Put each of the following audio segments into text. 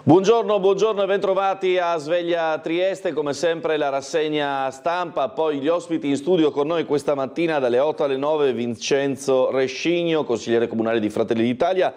Buongiorno e bentrovati a Sveglia Trieste, come sempre la rassegna stampa, poi gli ospiti in studio con noi questa mattina dalle 8 alle 9 Vincenzo Rescigno, consigliere comunale di Fratelli d'Italia,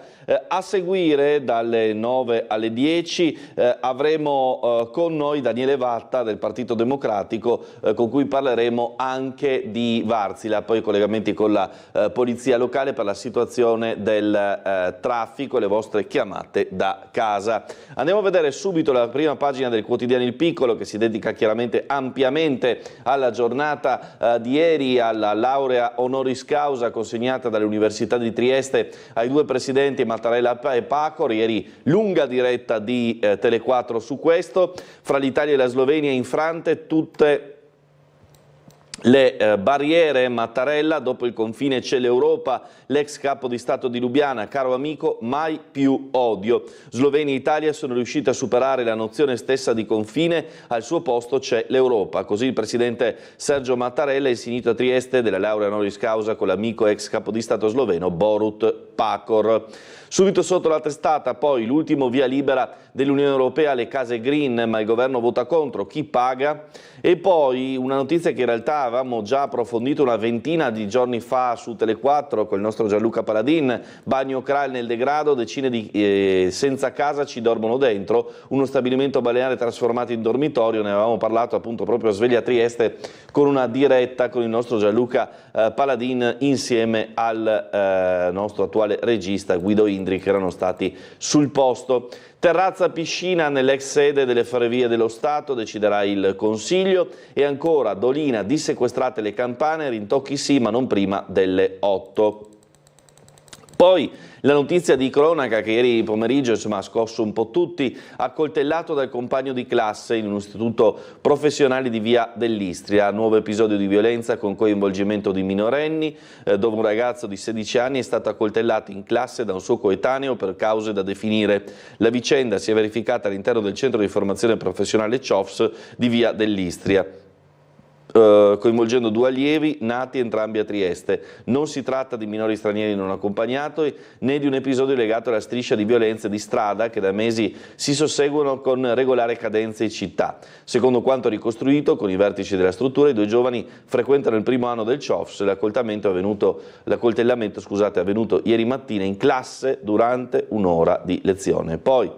a seguire dalle 9 alle 10 avremo con noi Daniele Vatta del Partito Democratico con cui parleremo anche di Varzila, poi collegamenti con la polizia locale per la situazione del traffico e le vostre chiamate da casa. Andiamo a vedere subito la prima pagina del quotidiano Il Piccolo, che si dedica chiaramente ampiamente alla giornata di ieri, alla laurea honoris causa consegnata dalle università di Trieste ai due presidenti Mattarella e Pacor. Ieri lunga diretta di Tele4 su questo. Fra l'Italia e la Slovenia infrante tutte le barriere. Mattarella: dopo il confine c'è l'Europa, l'ex capo di Stato di Lubiana, caro amico, mai più odio. Slovenia e Italia sono riuscite a superare la nozione stessa di confine, al suo posto c'è l'Europa. Così il presidente Sergio Mattarella è insignito a Trieste della laurea honoris causa con l'amico ex capo di Stato sloveno Borut Pahor. Subito sotto la testata poi l'ultimo via libera dell'Unione Europea alle case green, ma il governo vota contro, chi paga? E poi una notizia che in realtà avevamo già approfondito una ventina di giorni fa su Tele4 con il nostro Gianluca Paladin: bagno Kral nel degrado, decine di senza casa ci dormono dentro, uno stabilimento balneare trasformato in dormitorio. Ne avevamo parlato appunto proprio a Sveglia Trieste con una diretta con il nostro Gianluca Paladin insieme al nostro attuale regista Guido Indri, che erano stati sul posto. Terrazza piscina nell'ex sede delle Ferrovie dello Stato, deciderà il Consiglio. E ancora Dolina: dissequestrate le campane, rintocchi sì ma non prima delle 8. Poi la notizia di cronaca che ieri pomeriggio ha scosso un po' tutti: accoltellato dal compagno di classe in un istituto professionale di via dell'Istria. Nuovo episodio di violenza con coinvolgimento di minorenni, dove un ragazzo di 16 anni è stato accoltellato in classe da un suo coetaneo per cause da definire. La vicenda si è verificata all'interno del centro di formazione professionale CIOFS di via dell'Istria, coinvolgendo due allievi nati entrambi a Trieste. Non si tratta di minori stranieri non accompagnati né di un episodio legato alla striscia di violenze di strada che da mesi si susseguono con regolare cadenza in città. Secondo quanto ricostruito con i vertici della struttura, i due giovani frequentano il primo anno del CIOFS. L'accoltellamento è avvenuto ieri mattina in classe durante un'ora di lezione. Poi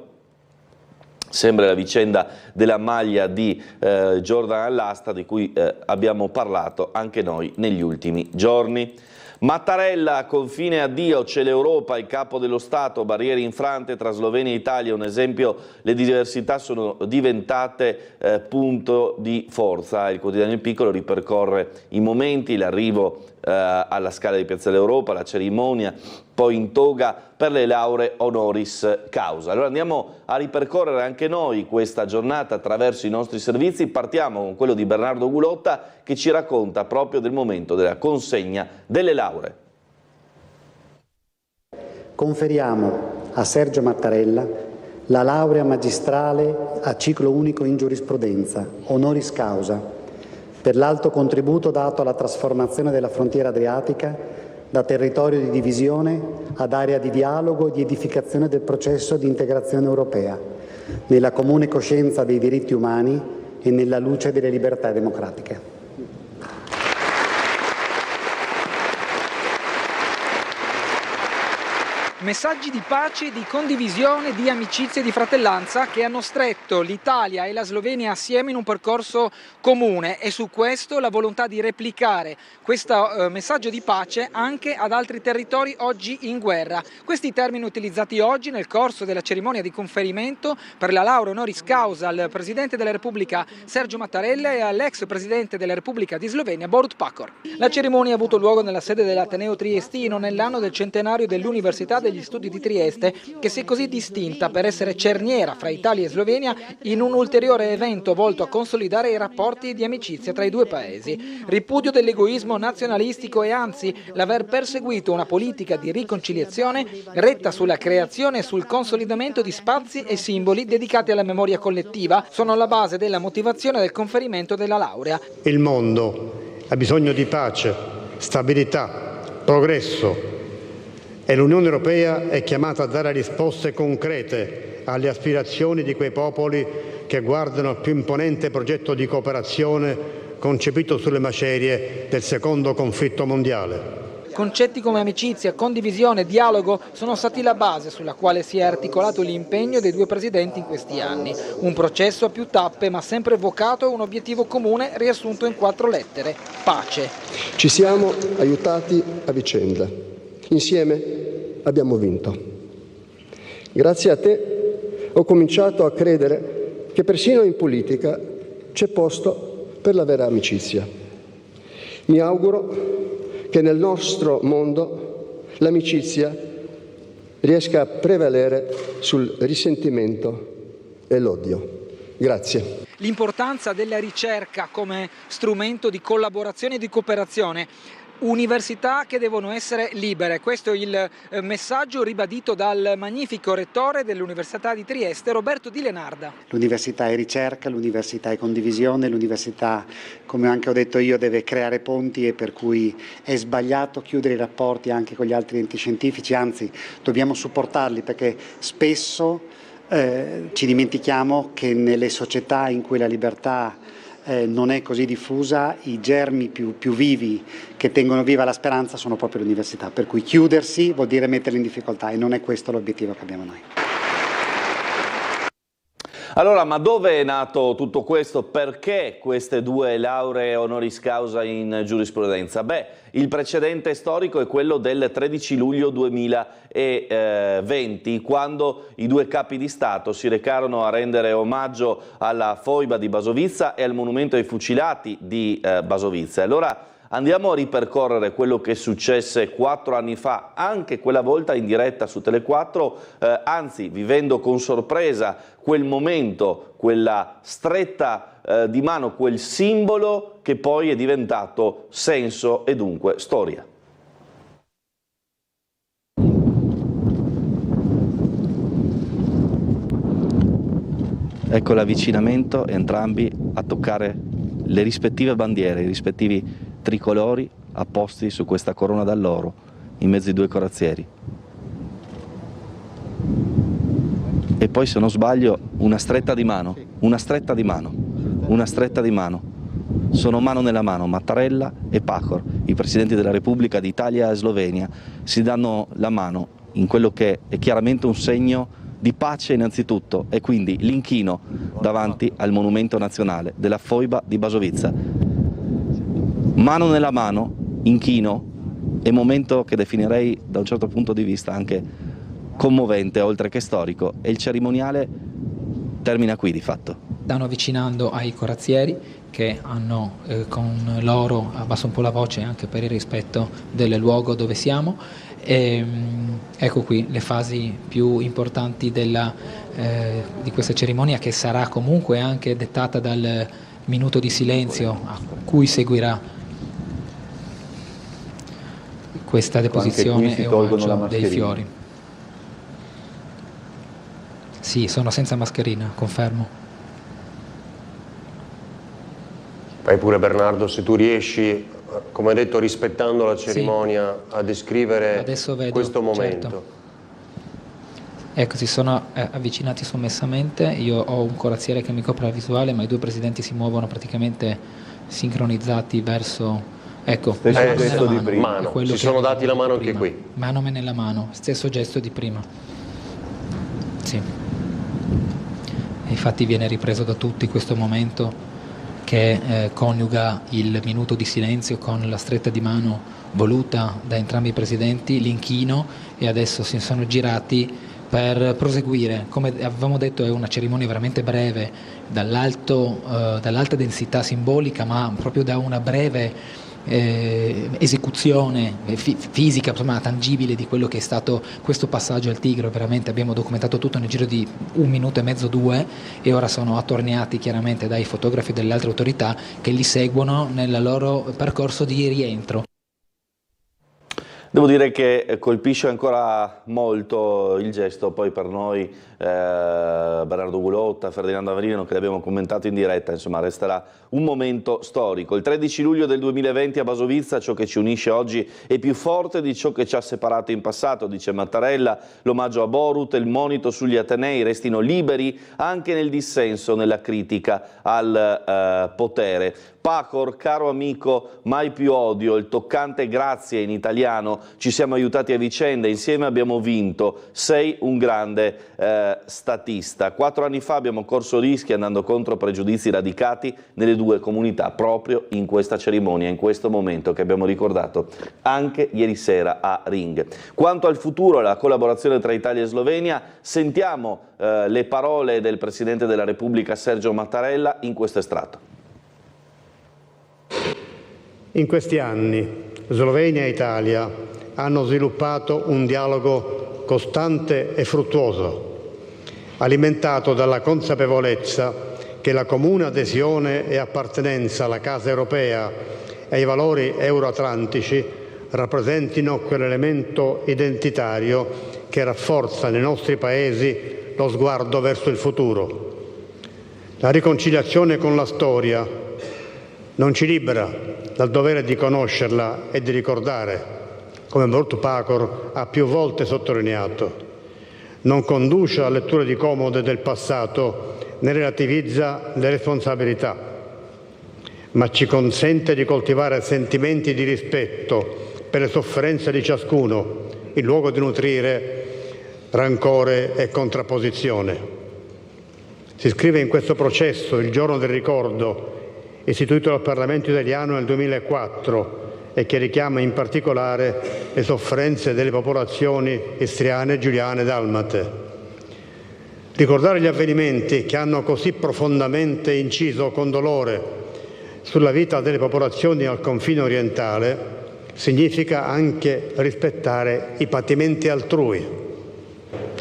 sembra la vicenda della maglia di Jordan all'asta, di cui abbiamo parlato anche noi negli ultimi giorni. Mattarella: confine addio, c'è l'Europa, il capo dello Stato, barriere infrante tra Slovenia e Italia, un esempio, le diversità sono diventate punto di forza. Il quotidiano Il Piccolo ripercorre i momenti, l'arrivo alla Scala di Piazzale Europa, la cerimonia, poi in toga per le lauree honoris causa. Allora andiamo a ripercorrere anche noi questa giornata attraverso i nostri servizi. Partiamo con quello di Bernardo Gulotta, che ci racconta proprio del momento della consegna delle lauree. Conferiamo a Sergio Mattarella la laurea magistrale a ciclo unico in giurisprudenza, honoris causa, per l'alto contributo dato alla trasformazione della frontiera adriatica da territorio di divisione ad area di dialogo e di edificazione del processo di integrazione europea, nella comune coscienza dei diritti umani e nella luce delle libertà democratiche. Messaggi di pace, di condivisione, di amicizia e di fratellanza che hanno stretto l'Italia e la Slovenia assieme in un percorso comune, e su questo la volontà di replicare questo messaggio di pace anche ad altri territori oggi in guerra. Questi i termini utilizzati oggi nel corso della cerimonia di conferimento per la laurea honoris causa al Presidente della Repubblica Sergio Mattarella e all'ex Presidente della Repubblica di Slovenia Borut Pahor. La cerimonia ha avuto luogo nella sede dell'Ateneo Triestino nell'anno del centenario dell'Università degli Studi di Trieste, che si è così distinta per essere cerniera fra Italia e Slovenia in un ulteriore evento volto a consolidare i rapporti di amicizia tra i due paesi. Ripudio dell'egoismo nazionalistico e anzi l'aver perseguito una politica di riconciliazione retta sulla creazione e sul consolidamento di spazi e simboli dedicati alla memoria collettiva sono alla base della motivazione del conferimento della laurea. Il mondo ha bisogno di pace, stabilità, progresso e l'Unione Europea è chiamata a dare risposte concrete alle aspirazioni di quei popoli che guardano al più imponente progetto di cooperazione concepito sulle macerie del secondo conflitto mondiale. Concetti come amicizia, condivisione, dialogo sono stati la base sulla quale si è articolato l'impegno dei due presidenti in questi anni. Un processo a più tappe, ma sempre vocato a un obiettivo comune riassunto in 4 lettere: pace. Ci siamo aiutati a vicenda. Insieme abbiamo vinto. Grazie a te ho cominciato a credere che persino in politica c'è posto per la vera amicizia. Mi auguro che nel nostro mondo l'amicizia riesca a prevalere sul risentimento e l'odio. Grazie. L'importanza della ricerca come strumento di collaborazione e di cooperazione. Università che devono essere libere, questo è il messaggio ribadito dal magnifico rettore dell'Università di Trieste, Roberto Di Lenarda. L'università è ricerca, l'università è condivisione, l'università, come anche ho detto io, deve creare ponti e per cui è sbagliato chiudere i rapporti anche con gli altri enti scientifici, anzi dobbiamo supportarli perché spesso ci dimentichiamo che nelle società in cui la libertà non è così diffusa, i germi più vivi che tengono viva la speranza sono proprio l'università, per cui chiudersi vuol dire metterli in difficoltà e non è questo l'obiettivo che abbiamo noi. Allora, ma dove è nato tutto questo? Perché queste 2 lauree honoris causa in giurisprudenza? Beh, il precedente storico è quello del 13 luglio 2020, quando i 2 capi di Stato si recarono a rendere omaggio alla foiba di Basovizza e al monumento ai fucilati di Basovizza. Allora andiamo a ripercorrere quello che successe 4 anni fa, anche quella volta in diretta su Tele4, anzi vivendo con sorpresa quel momento, quella stretta di mano, quel simbolo che poi è diventato senso e dunque storia. Ecco l'avvicinamento, entrambi a toccare le rispettive bandiere, i rispettivi tricolori apposti su questa corona d'alloro in mezzo ai 2 corazzieri. E poi, se non sbaglio, una stretta di mano, una stretta di mano, una stretta di mano. Sono mano nella mano Mattarella e Pahor, i presidenti della Repubblica d'Italia e Slovenia, si danno la mano in quello che è chiaramente un segno di pace innanzitutto e quindi l'inchino davanti al monumento nazionale della foiba di Basovizza. Mano nella mano, inchino e momento che definirei da un certo punto di vista anche commovente oltre che storico, e il cerimoniale termina qui di fatto. Stanno avvicinando ai corazzieri che hanno con loro, abbasso un po' la voce anche per il rispetto del luogo dove siamo, e ecco qui le fasi più importanti di questa cerimonia, che sarà comunque anche dettata dal minuto di silenzio a cui seguirà questa deposizione e omaggio dei fiori. Sì, sono senza mascherina, confermo. Vai pure Bernardo, se tu riesci, come detto, rispettando la cerimonia, sì, a descrivere questo momento. Certo. Ecco, si sono avvicinati sommessamente, io ho un corazziere che mi copre la visuale, ma i 2 presidenti si muovono praticamente sincronizzati verso... Ecco, gesto di prima. Si sono dati la mano anche qui. Mano nella mano, stesso gesto di prima. Sì. E infatti viene ripreso da tutti questo momento che coniuga il minuto di silenzio con la stretta di mano voluta da entrambi i presidenti, l'inchino, e adesso si sono girati per proseguire. Come avevamo detto, è una cerimonia veramente breve, dall'alta densità simbolica, ma proprio da una breve esecuzione fisica, insomma, tangibile di quello che è stato questo passaggio al Tigro. Veramente abbiamo documentato tutto nel giro di 1 minuto e mezzo, 2, e ora sono attorniati chiaramente dai fotografi delle altre autorità che li seguono nel loro percorso di rientro. Devo dire che colpisce ancora molto il gesto, poi per noi Bernardo Gulotta, Ferdinando Avelino, che l'abbiamo commentato in diretta, insomma resterà un momento storico. Il 13 luglio del 2020 a Basovizza ciò che ci unisce oggi è più forte di ciò che ci ha separato in passato, dice Mattarella. L'omaggio a Borut e il monito sugli atenei restino liberi anche nel dissenso, nella critica al potere. Pacor, caro amico, mai più odio, il toccante grazie in italiano, ci siamo aiutati a vicenda, insieme abbiamo vinto, sei un grande statista. 4 anni fa abbiamo corso rischi andando contro pregiudizi radicati nelle due comunità, proprio in questa cerimonia, in questo momento che abbiamo ricordato anche ieri sera a Ring. Quanto al futuro e alla collaborazione tra Italia e Slovenia, sentiamo le parole del Presidente della Repubblica Sergio Mattarella in questo estratto. In questi anni Slovenia e Italia hanno sviluppato un dialogo costante e fruttuoso, alimentato dalla consapevolezza che la comune adesione e appartenenza alla Casa Europea e ai valori euroatlantici rappresentino quell'elemento identitario che rafforza nei nostri paesi lo sguardo verso il futuro. La riconciliazione con la storia non ci libera dal dovere di conoscerla e di ricordare, come Borut Pahor ha più volte sottolineato. Non conduce a letture di comode del passato né relativizza le responsabilità, ma ci consente di coltivare sentimenti di rispetto per le sofferenze di ciascuno, in luogo di nutrire rancore e contrapposizione. Si iscrive in questo processo il giorno del ricordo, istituito dal Parlamento italiano nel 2004 e che richiama in particolare le sofferenze delle popolazioni istriane, giuliane e dalmate. Ricordare gli avvenimenti che hanno così profondamente inciso con dolore sulla vita delle popolazioni al confine orientale significa anche rispettare i patimenti altrui.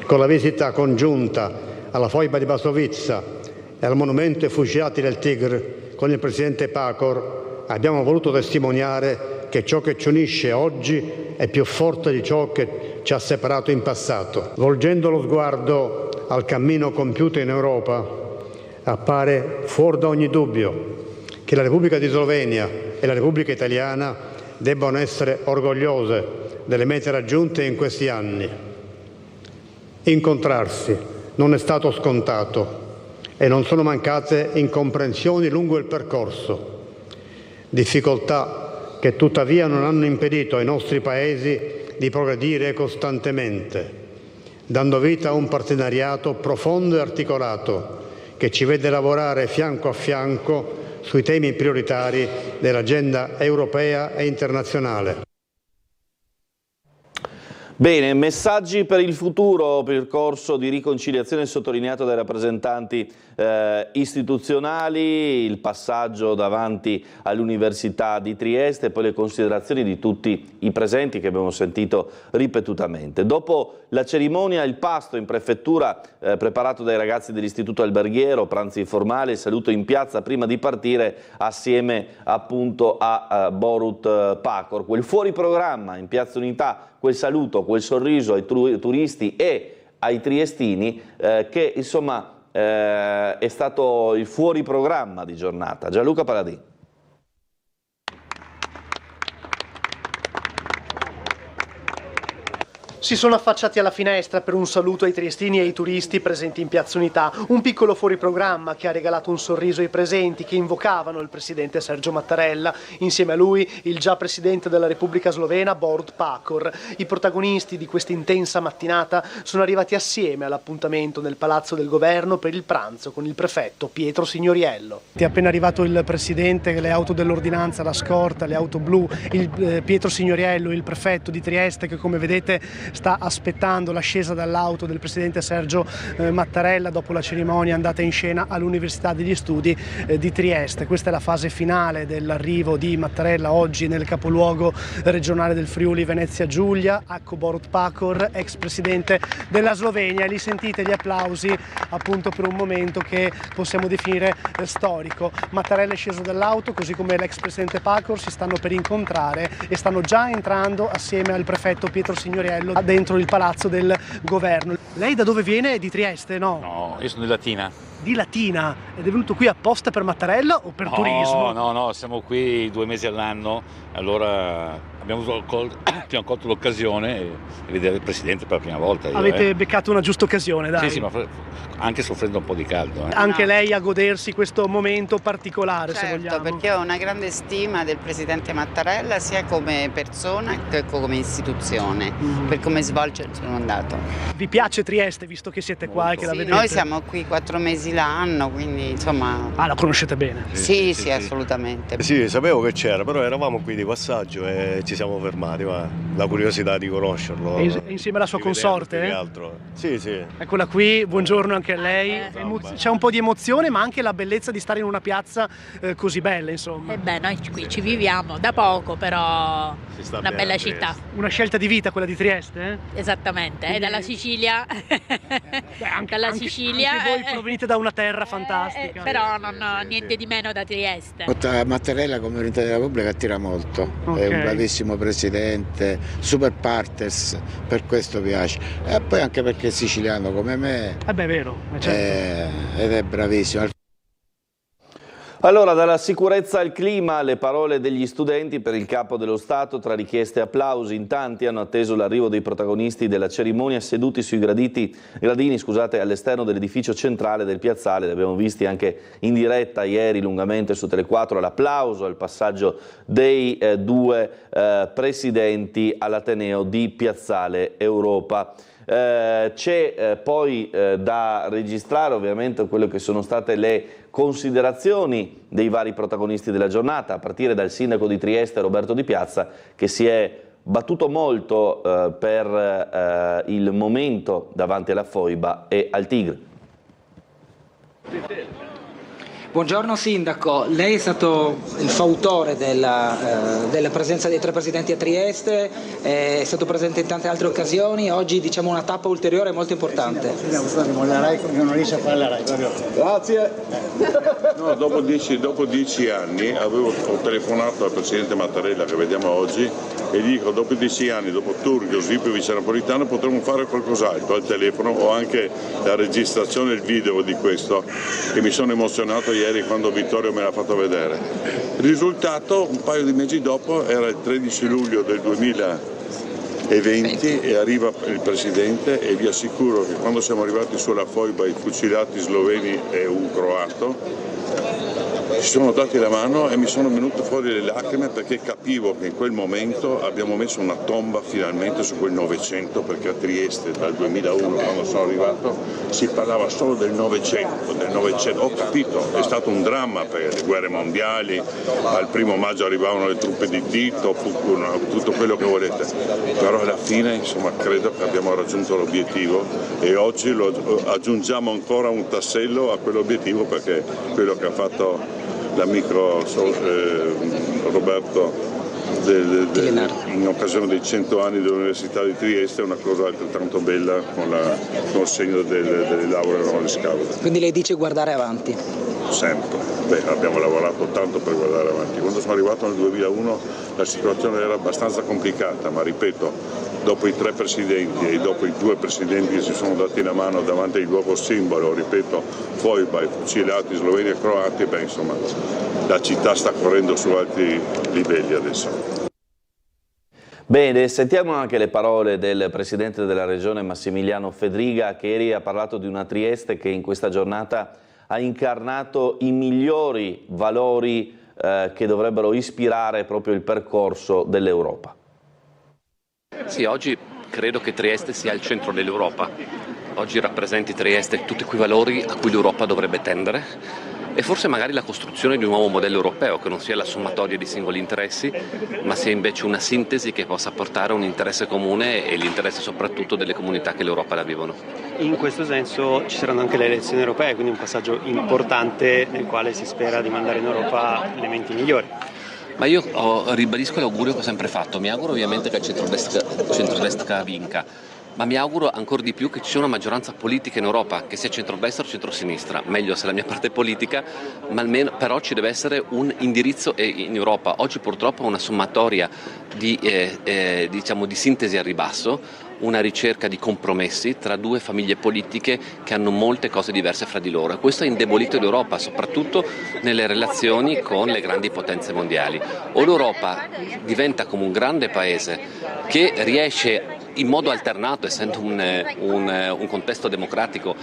Con la visita congiunta alla foiba di Basovizza e al monumento ai fucilati del Tigre con il Presidente Pahor abbiamo voluto testimoniare che ciò che ci unisce oggi è più forte di ciò che ci ha separato in passato. Volgendo lo sguardo al cammino compiuto in Europa, appare fuori da ogni dubbio che la Repubblica di Slovenia e la Repubblica Italiana debbano essere orgogliose delle mete raggiunte in questi anni. Incontrarsi non è stato scontato e non sono mancate incomprensioni lungo il percorso, difficoltà che tuttavia non hanno impedito ai nostri paesi di progredire costantemente, dando vita a un partenariato profondo e articolato che ci vede lavorare fianco a fianco sui temi prioritari dell'agenda europea e internazionale. Bene, messaggi per il futuro, percorso di riconciliazione sottolineato dai rappresentanti istituzionali, il passaggio davanti all'Università di Trieste e poi le considerazioni di tutti i presenti che abbiamo sentito ripetutamente. Dopo la cerimonia, il pasto in prefettura preparato dai ragazzi dell'Istituto Alberghiero, pranzo informale, saluto in piazza prima di partire assieme appunto a Borut Pahor. Quel fuori programma in Piazza Unità, quel saluto, quel sorriso ai turisti e ai triestini che insomma è stato il fuori programma di giornata. Gianluca Paladini. Si sono affacciati alla finestra per un saluto ai triestini e ai turisti presenti in Piazza Unità, un piccolo fuoriprogramma che ha regalato un sorriso ai presenti che invocavano il presidente Sergio Mattarella, insieme a lui il già presidente della Repubblica Slovena Borut Pahor. I protagonisti di questa intensa mattinata sono arrivati assieme all'appuntamento nel Palazzo del Governo per il pranzo con il prefetto Pietro Signoriello. È appena arrivato il presidente, le auto dell'ordinanza, la scorta, le auto blu, il Pietro Signoriello, il prefetto di Trieste che come vedete sta aspettando l'ascesa dall'auto del presidente Sergio Mattarella dopo la cerimonia andata in scena all'Università degli Studi di Trieste. Questa è la fase finale dell'arrivo di Mattarella oggi nel capoluogo regionale del Friuli Venezia Giulia, Ako Borut Pahor, ex presidente della Slovenia. E li sentite gli applausi appunto per un momento che possiamo definire storico. Mattarella è sceso dall'auto, così come l'ex presidente Pahor, si stanno per incontrare e stanno già entrando assieme al prefetto Pietro Signoriello dentro il palazzo del governo. Lei da dove viene? Di Trieste, no? No, io sono di Latina. Di Latina? Ed è venuto qui apposta per Mattarella o per turismo? No, siamo qui 2 mesi all'anno, allora abbiamo colto l'occasione di vedere il Presidente per la prima volta. Avete beccato una giusta occasione, dai. Sì, ma anche soffrendo un po' di caldo. Anche lei a godersi questo momento particolare, certo, se vogliamo. Perché ho una grande stima del Presidente Mattarella sia come persona che come istituzione, per come svolge il suo mandato. Vi piace Trieste, visto che siete qua e che la vedete? Noi siamo qui 4 mesi l'anno, quindi insomma... Ah, la conoscete bene? Sì, assolutamente. Sì, sapevo che c'era, però eravamo qui di passaggio e ci siamo fermati, ma la curiosità di conoscerlo. E insieme alla sua consorte? Altro. Sì. Eccola qui, buongiorno anche a lei. C'è un po' di emozione, ma anche la bellezza di stare in una piazza così bella, insomma. Noi qui ci viviamo da poco, però una bella città. Una scelta di vita quella di Trieste? Esattamente, è dalla Sicilia. Dalla Sicilia. Anche voi provenite da una terra fantastica. Però non ho niente di meno da Trieste. Mattarella come unità della Repubblica attira molto, okay. È un bravissimo presidente, super partes, per questo piace. E poi anche perché è siciliano come me. È vero, certo. Ed è bravissimo. Allora, dalla sicurezza al clima, le parole degli studenti per il Capo dello Stato, tra richieste e applausi. In tanti hanno atteso l'arrivo dei protagonisti della cerimonia seduti sui gradini all'esterno dell'edificio centrale del piazzale. Li abbiamo visti anche in diretta ieri lungamente su Tele4, l'applauso al passaggio dei 2 presidenti all'Ateneo di Piazzale Europa. C'è poi da registrare ovviamente quello che sono state le considerazioni dei vari protagonisti della giornata, a partire dal sindaco di Trieste Roberto Di Piazza, che si è battuto molto per il momento davanti alla foiba e al Tigre. Buongiorno Sindaco, lei è stato il fautore della presenza dei 3 presidenti a Trieste, è stato presente in tante altre occasioni, oggi diciamo una tappa ulteriore molto importante. Non riesce a fare la Rai. Grazie. No, dopo 10 anni ho telefonato al Presidente Mattarella, che vediamo oggi, e gli dico: dopo 10 anni, dopo Turchio, Svipevic e Napolitano, potremmo fare qualcos'altro al telefono. Ho anche la registrazione, il video di questo, che mi sono emozionato ieri quando Vittorio me l'ha fatto vedere. Il risultato, un paio di mesi dopo, era il 13 luglio del 2020 e arriva il Presidente, e vi assicuro che quando siamo arrivati sulla foiba i fucilati sloveni e un croato ci sono dati la mano e mi sono venute fuori le lacrime, perché capivo che in quel momento abbiamo messo una tomba finalmente su quel Novecento, perché a Trieste dal 2001, quando sono arrivato, si parlava solo del Novecento. Ho capito, è stato un dramma per le guerre mondiali, al 1° maggio arrivavano le truppe di Tito, tutto quello che volete, però alla fine insomma credo che abbiamo raggiunto l'obiettivo, e oggi aggiungiamo ancora un tassello a quell'obiettivo, perché quello che ha fatto l'amico Roberto in occasione dei 100 anni dell'Università di Trieste è una cosa altrettanto bella, con il segno delle lauree honoris causa. Quindi lei dice guardare avanti? Sempre. Abbiamo lavorato tanto per guardare avanti. Quando sono arrivato nel 2001 la situazione era abbastanza complicata, ma ripeto, dopo i 3 presidenti e dopo i 2 presidenti che si sono dati la mano davanti al luogo simbolo, ripeto, foiba, i fucilati sloveni e croati, insomma, la città sta correndo su alti livelli adesso. Bene, sentiamo anche le parole del Presidente della Regione Massimiliano Fedriga, che ieri ha parlato di una Trieste che in questa giornata ha incarnato i migliori valori che dovrebbero ispirare proprio il percorso dell'Europa. Sì, oggi credo che Trieste sia il centro dell'Europa. Oggi rappresenti Trieste tutti quei valori a cui l'Europa dovrebbe tendere. e forse magari la costruzione di un nuovo modello europeo che non sia la sommatoria di singoli interessi, ma sia invece una sintesi che possa portare a un interesse comune e l'interesse soprattutto delle comunità che l'Europa la vivono. In questo senso ci saranno anche le elezioni europee, quindi un passaggio importante nel quale si spera di mandare in Europa elementi migliori. Ma io ribadisco l'augurio che ho sempre fatto, mi auguro ovviamente che il centrodestra vinca, ma mi auguro ancora di più che ci sia una maggioranza politica in Europa, che sia centrodestra o centrosinistra, meglio se la mia parte è politica, ma almeno però ci deve essere un indirizzo in Europa. Oggi purtroppo è una sommatoria di sintesi a ribasso, una ricerca di compromessi tra due famiglie politiche che hanno molte cose diverse fra di loro. Questo ha indebolito l'Europa, soprattutto nelle relazioni con le grandi potenze mondiali. O l'Europa diventa come un grande paese che riesce in modo alternato, essendo un contesto democratico,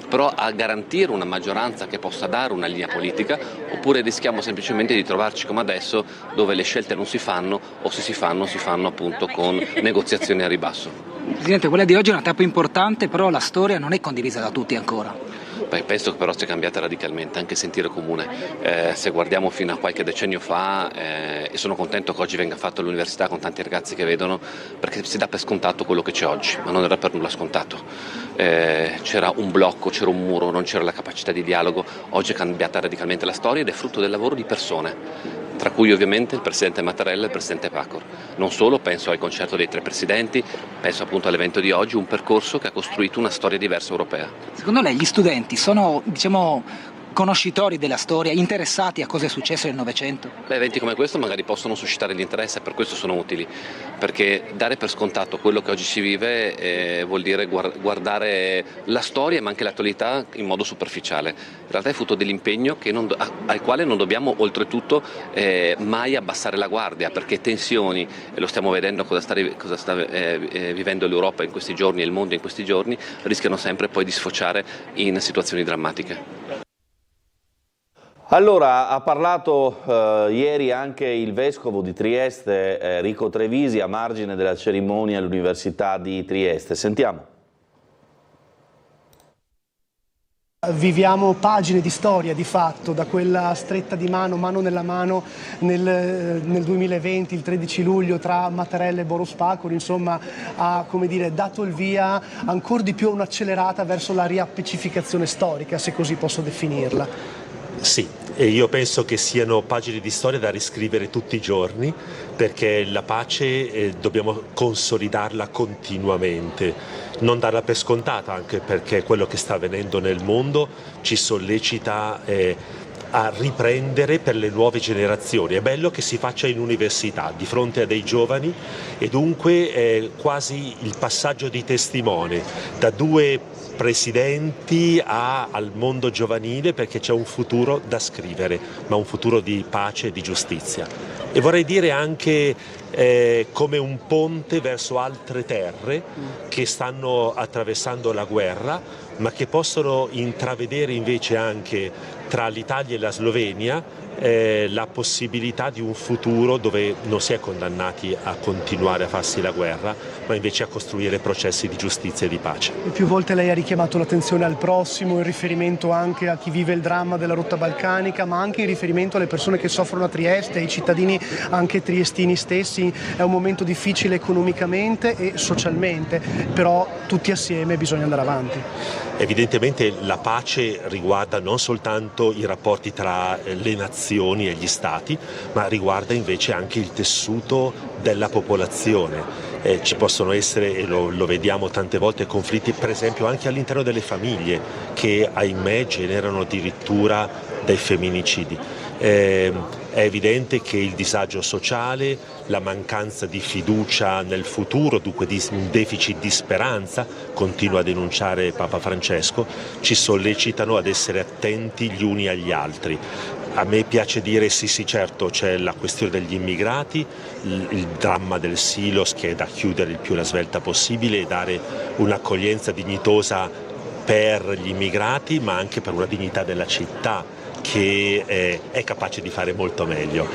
però a garantire una maggioranza che possa dare una linea politica, oppure rischiamo semplicemente di trovarci come adesso, dove le scelte non si fanno, o se si fanno appunto con negoziazioni a ribasso. Presidente, quella di oggi è una tappa importante, però la storia non è condivisa da tutti ancora. Penso che però sia cambiata radicalmente anche il sentire comune. Se guardiamo fino a qualche decennio fa, e sono contento che oggi venga fatto all'università con tanti ragazzi che vedono, perché si dà per scontato quello che c'è oggi, ma non era per nulla scontato. C'era un blocco, c'era un muro, non c'era la capacità di dialogo. Oggi è cambiata radicalmente la storia ed è frutto del lavoro di persone, tra cui ovviamente il Presidente Mattarella e il Presidente Pahor. Non solo, penso al concerto dei 3 Presidenti, penso appunto all'evento di oggi, un percorso che ha costruito una storia diversa europea. Secondo lei gli studenti sono, conoscitori della storia, interessati a cosa è successo nel Novecento? Eventi come questo magari possono suscitare l'interesse e per questo sono utili, perché dare per scontato quello che oggi si vive vuol dire guardare la storia ma anche l'attualità in modo superficiale. In realtà è frutto dell'impegno al quale non dobbiamo oltretutto mai abbassare la guardia, perché tensioni, e lo stiamo vedendo cosa sta vivendo l'Europa in questi giorni e il mondo in questi giorni, rischiano sempre poi di sfociare in situazioni drammatiche. Allora, ha parlato ieri anche il vescovo di Trieste, Enrico Trevisi, a margine della cerimonia all'Università di Trieste. Sentiamo. Viviamo pagine di storia di fatto, da quella stretta di mano nella mano nel 2020, il 13 luglio, tra Mattarella e Boris Pahor, insomma ha dato il via ancora di più a un'accelerata verso la riappacificazione storica, se così posso definirla. Sì, e io penso che siano pagine di storia da riscrivere tutti i giorni, perché la pace dobbiamo consolidarla continuamente, non darla per scontata, anche perché quello che sta avvenendo nel mondo ci sollecita a riprendere per le nuove generazioni. È bello che si faccia in università, di fronte a dei giovani, e dunque è quasi il passaggio di testimone da due presidenti al mondo giovanile, perché c'è un futuro da scrivere, ma un futuro di pace e di giustizia. E vorrei dire anche come un ponte verso altre terre che stanno attraversando la guerra, ma che possono intravedere invece anche tra l'Italia e la Slovenia la possibilità di un futuro dove non si è condannati a continuare a farsi la guerra, ma invece a costruire processi di giustizia e di pace. E più volte lei ha richiamato l'attenzione al prossimo, in riferimento anche a chi vive il dramma della rotta balcanica, ma anche in riferimento alle persone che soffrono a Trieste, ai cittadini anche triestini stessi. È un momento difficile economicamente e socialmente, però tutti assieme bisogna andare avanti. Evidentemente la pace riguarda non soltanto i rapporti tra le nazioni e gli stati, ma riguarda invece anche il tessuto della popolazione. Ci possono essere, e lo vediamo tante volte, conflitti per esempio anche all'interno delle famiglie, che ahimè generano addirittura dei femminicidi. È evidente che il disagio sociale, la mancanza di fiducia nel futuro, dunque un deficit di speranza, continua a denunciare Papa Francesco, ci sollecitano ad essere attenti gli uni agli altri. A me piace dire sì, certo, c'è la questione degli immigrati, il dramma del Silos, che è da chiudere il più la svelta possibile e dare un'accoglienza dignitosa per gli immigrati, ma anche per una dignità della città che è capace di fare molto meglio.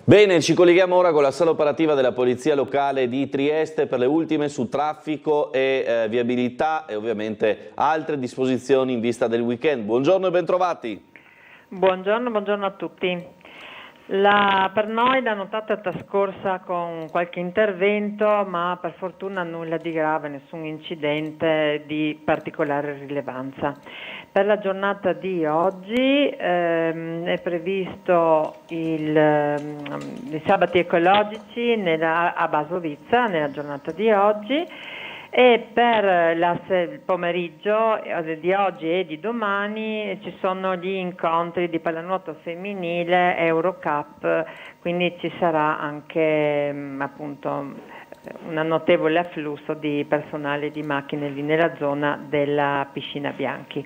Bene, ci colleghiamo ora con la sala operativa della Polizia Locale di Trieste per le ultime su traffico e viabilità e ovviamente altre disposizioni in vista del weekend. Buongiorno e bentrovati. Buongiorno a tutti. Per noi la nottata è trascorsa con qualche intervento, ma per fortuna nulla di grave, nessun incidente di particolare rilevanza. Per la giornata di oggi è previsto i sabati ecologici a Basovizza nella giornata di oggi, e per il pomeriggio di oggi e di domani ci sono gli incontri di pallanuoto femminile Eurocup, quindi ci sarà anche appunto un notevole afflusso di personale di macchine lì nella zona della Piscina Bianchi.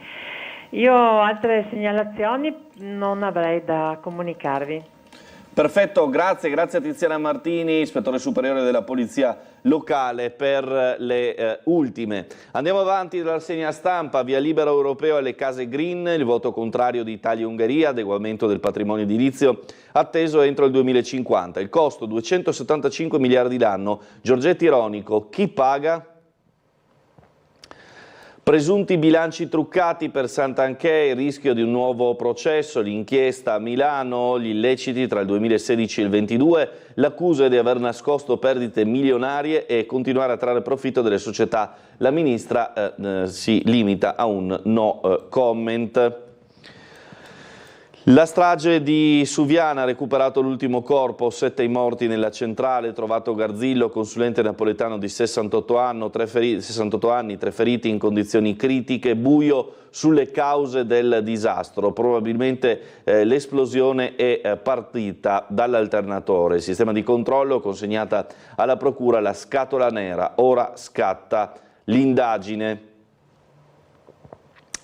Io altre segnalazioni non avrei da comunicarvi. Perfetto, grazie a Tiziana Martini, ispettore superiore della Polizia Locale, per le ultime. Andiamo avanti dalla rassegna stampa. Via libera europeo alle case green, il voto contrario di Italia e Ungheria, adeguamento del patrimonio edilizio atteso entro il 2050. Il costo 275 miliardi l'anno. Giorgetti ironico, chi paga? Presunti bilanci truccati per Santanchè, il rischio di un nuovo processo, l'inchiesta a Milano, gli illeciti tra il 2016 e il 2022, l'accusa di aver nascosto perdite milionarie e continuare a trarre profitto delle società. La ministra si limita a un no comment. La strage di Suviana ha recuperato l'ultimo corpo, 7 i morti nella centrale, trovato Garzillo, consulente napoletano di 68 anni, 3 feriti in condizioni critiche, buio sulle cause del disastro. Probabilmente l'esplosione è partita dall'alternatore. Il sistema di controllo consegnata alla procura la scatola nera, ora scatta l'indagine.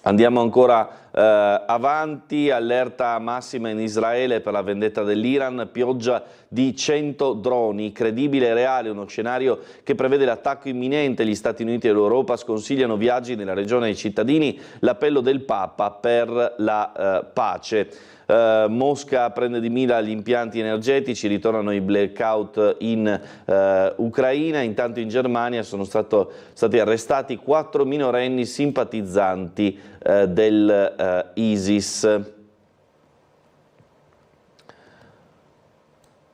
Andiamo ancora avanti, allerta massima in Israele per la vendetta dell'Iran, pioggia di 100 droni, credibile e reale, uno scenario che prevede l'attacco imminente. Gli Stati Uniti e l'Europa sconsigliano viaggi nella regione ai cittadini, l'appello del Papa per la pace. Mosca prende di mira gli impianti energetici, ritornano i blackout in Ucraina. Intanto in Germania sono stati arrestati 4 minorenni simpatizzanti dell'ISIS.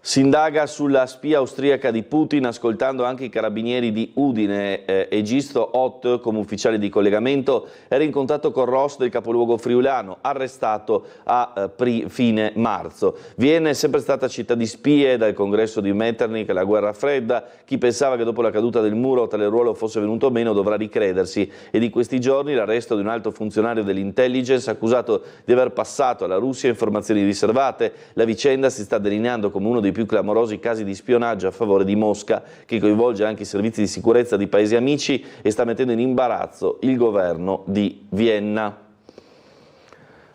Si indaga sulla spia austriaca di Putin, ascoltando anche i carabinieri di Udine. Egisto Ott, come ufficiale di collegamento, era in contatto con Ross del capoluogo friulano, arrestato a fine marzo. Viene sempre stata città di spie dal congresso di Metternich, la guerra fredda. Chi pensava che dopo la caduta del muro tale ruolo fosse venuto meno dovrà ricredersi. E di questi giorni l'arresto di un alto funzionario dell'intelligence accusato di aver passato alla Russia informazioni riservate. La vicenda si sta delineando come uno dei più clamorosi casi di spionaggio a favore di Mosca, che coinvolge anche i servizi di sicurezza di paesi amici e sta mettendo in imbarazzo il governo di Vienna.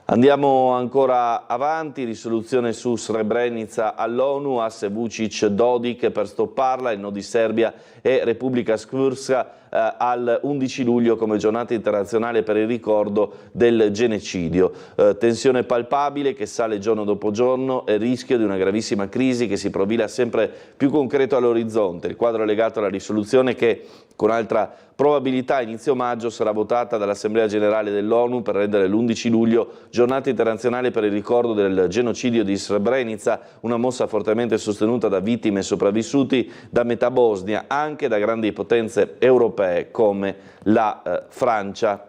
Andiamo ancora avanti, risoluzione su Srebrenica all'ONU, asse Vučić-Dodik per stopparla, il no di Serbia e Repubblica Srpska al 11 luglio come giornata internazionale per il ricordo del genocidio. Tensione palpabile che sale giorno dopo giorno e rischio di una gravissima crisi che si profila sempre più concreto all'orizzonte. Il quadro è legato alla risoluzione che, con altra probabilità, a inizio maggio sarà votata dall'Assemblea Generale dell'ONU per rendere l'11 luglio giornata internazionale per il ricordo del genocidio di Srebrenica, una mossa fortemente sostenuta da vittime e sopravvissuti da metà Bosnia, anche da grandi potenze europee come la Francia.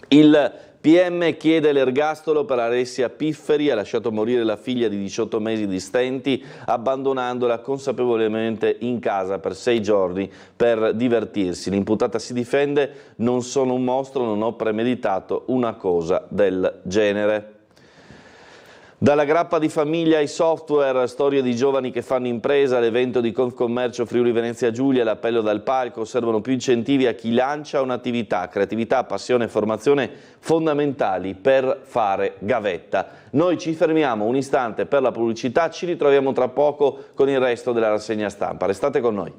Il PM chiede l'ergastolo per Alessia Pifferi, ha lasciato morire la figlia di 18 mesi di stenti, abbandonandola consapevolmente in casa per 6 giorni per divertirsi. L'imputata si difende: non sono un mostro, non ho premeditato una cosa del genere. Dalla grappa di famiglia ai software, storie di giovani che fanno impresa, l'evento di Confcommercio Friuli Venezia Giulia, l'appello dal palco, servono più incentivi a chi lancia un'attività, creatività, passione e formazione fondamentali per fare gavetta. Noi ci fermiamo un istante per la pubblicità, ci ritroviamo tra poco con il resto della rassegna stampa. Restate con noi.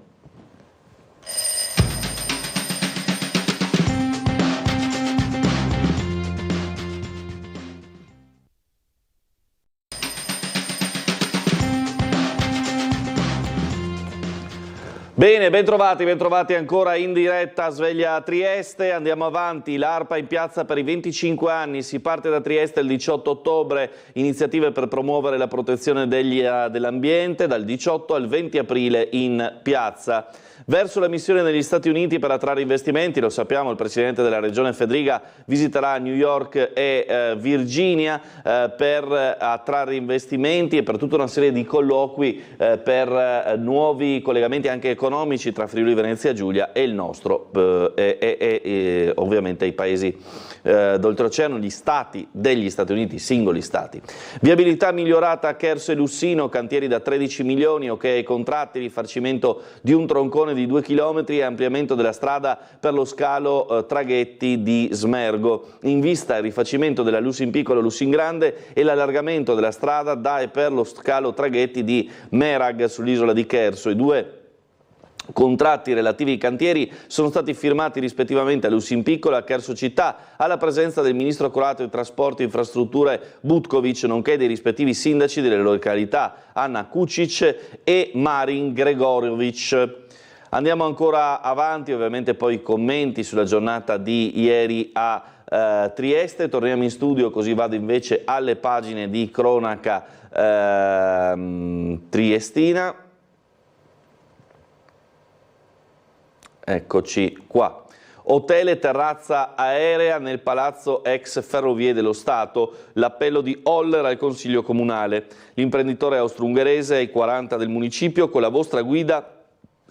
Bene, bentrovati ancora in diretta a Sveglia Trieste. Andiamo avanti, l'ARPA in piazza per i 25 anni, si parte da Trieste il 18 ottobre, iniziative per promuovere la protezione dell'ambiente dal 18 al 20 aprile in piazza. Verso la missione negli Stati Uniti per attrarre investimenti, lo sappiamo, il Presidente della Regione Fedriga visiterà New York e Virginia per attrarre investimenti e per tutta una serie di colloqui per nuovi collegamenti anche economici tra Friuli Venezia Giulia e il nostro e ovviamente i paesi d'oltreoceano, gli stati degli Stati Uniti, singoli stati. Viabilità migliorata a Cherso e Lussino, cantieri da 13 milioni, ok ai contratti, rifacimento di un troncone di 2 km e ampliamento della strada per lo scalo traghetti di Smergo. In vista il rifacimento della Lussin Piccolo Lussin Grande e l'allargamento della strada da e per lo scalo traghetti di Merag sull'isola di Cherso. I due contratti relativi ai cantieri sono stati firmati rispettivamente a Lussin Piccolo e a Cherso Città, alla presenza del ministro croato di Trasporti e Infrastrutture Butkovic, nonché dei rispettivi sindaci delle località Anna Kucic e Marin Gregorovic. Andiamo ancora avanti, ovviamente poi i commenti sulla giornata di ieri a Trieste. Torniamo in studio, così vado invece alle pagine di cronaca triestina. Eccoci qua. Hotel e terrazza aerea nel palazzo ex Ferrovie dello Stato. L'appello di Holler al Consiglio Comunale. L'imprenditore austro-ungherese ai 40 del municipio, con la vostra guida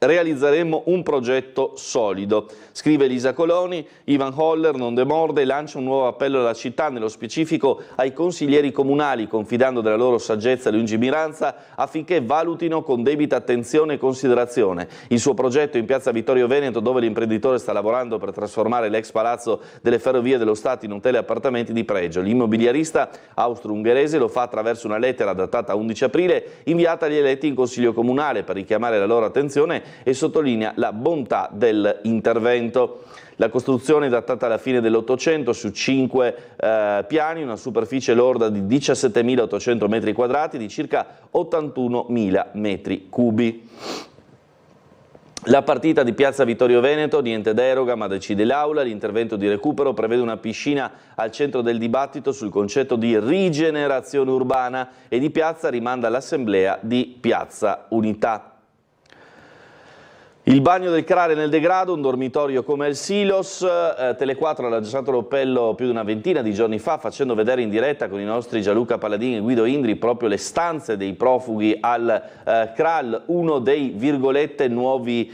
realizzeremo un progetto solido. Scrive Elisa Coloni, Ivan Holler non demorde e lancia un nuovo appello alla città, nello specifico ai consiglieri comunali, confidando della loro saggezza e lungimiranza affinché valutino con debita attenzione e considerazione il suo progetto in piazza Vittorio Veneto, dove l'imprenditore sta lavorando per trasformare l'ex palazzo delle Ferrovie dello Stato in hotel e appartamenti di pregio. L'immobiliarista austro-ungherese lo fa attraverso una lettera datata 11 aprile inviata agli eletti in Consiglio Comunale per richiamare la loro attenzione e sottolinea la bontà dell'intervento. La costruzione è datata alla fine dell'Ottocento su 5 piani, una superficie lorda di 17.800 metri quadrati di circa 81.000 metri cubi. La partita di piazza Vittorio Veneto, niente deroga ma decide l'Aula. L'intervento di recupero prevede una piscina al centro del dibattito sul concetto di rigenerazione urbana e di piazza rimanda all'assemblea di Piazza Unità. Il bagno del Crare nel degrado, un dormitorio come il Silos. Tele4 ha lanciato l'appello più di una ventina di giorni fa, facendo vedere in diretta con i nostri Gianluca Paladini e Guido Indri proprio le stanze dei profughi al Kral, uno dei virgolette nuovi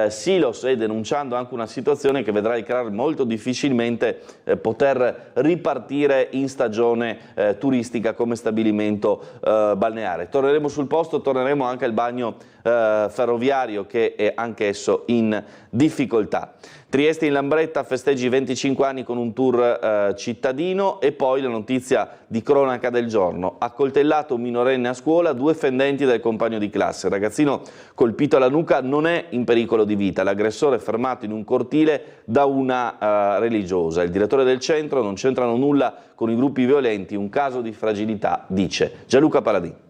Silos, e denunciando anche una situazione che vedrà il Kral molto difficilmente poter ripartire in stagione turistica come stabilimento balneare. Torneremo sul posto, torneremo anche al bagno ferroviario che è anch'esso in difficoltà. Trieste in Lambretta festeggi 25 anni con un tour cittadino. E poi la notizia di cronaca del giorno: accoltellato un minorenne a scuola, 2 fendenti del compagno di classe. Il ragazzino colpito alla nuca non è in pericolo di vita, l'aggressore è fermato in un cortile da una religiosa. Il direttore del centro: non c'entrano nulla con i gruppi violenti, un caso di fragilità, dice Gianluca Paladini.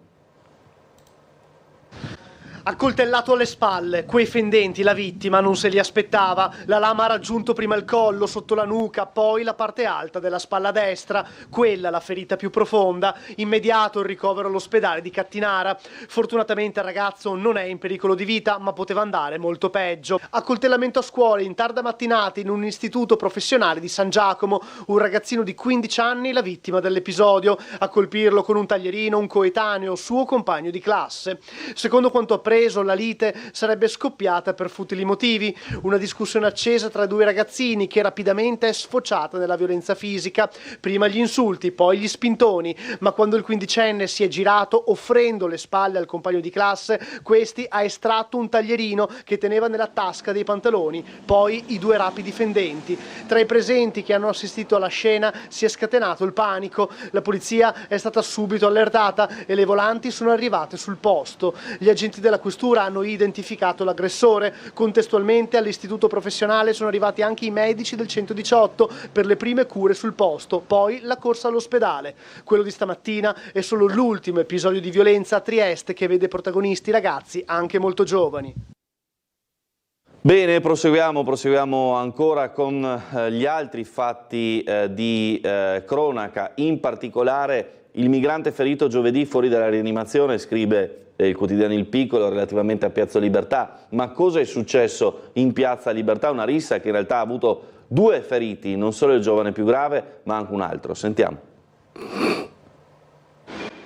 Accoltellato alle spalle, quei fendenti la vittima non se li aspettava. La lama ha raggiunto prima il collo, sotto la nuca, poi la parte alta della spalla destra, quella la ferita più profonda. Immediato il ricovero all'ospedale di Cattinara. Fortunatamente il ragazzo non è in pericolo di vita, ma poteva andare molto peggio. Accoltellamento a scuola in tarda mattinata in un istituto professionale di San Giacomo. Un ragazzino di 15 anni, la vittima dell'episodio. A colpirlo con un taglierino un coetaneo, suo compagno di classe. Secondo quanto appreso, la lite sarebbe scoppiata per futili motivi. Una discussione accesa tra i 2 ragazzini che rapidamente è sfociata nella violenza fisica. Prima gli insulti, poi gli spintoni, ma quando il 15enne si è girato offrendo le spalle al compagno di classe, questi ha estratto un taglierino che teneva nella tasca dei pantaloni, poi i 2 rapidi fendenti. Tra i presenti che hanno assistito alla scena si è scatenato il panico. La polizia è stata subito allertata e le volanti sono arrivate sul posto. Gli agenti della questura hanno identificato l'aggressore. Contestualmente all'istituto professionale sono arrivati anche i medici del 118 per le prime cure sul posto, poi la corsa all'ospedale. Quello di stamattina è solo l'ultimo episodio di violenza a Trieste che vede protagonisti ragazzi anche molto giovani. Bene, proseguiamo ancora con gli altri fatti di cronaca, in particolare il migrante ferito giovedì fuori dalla rianimazione, scrive il quotidiano Il Piccolo relativamente a Piazza Libertà. Ma cosa è successo in Piazza Libertà? Una rissa che in realtà ha avuto 2 feriti, non solo il giovane più grave, ma anche un altro. Sentiamo.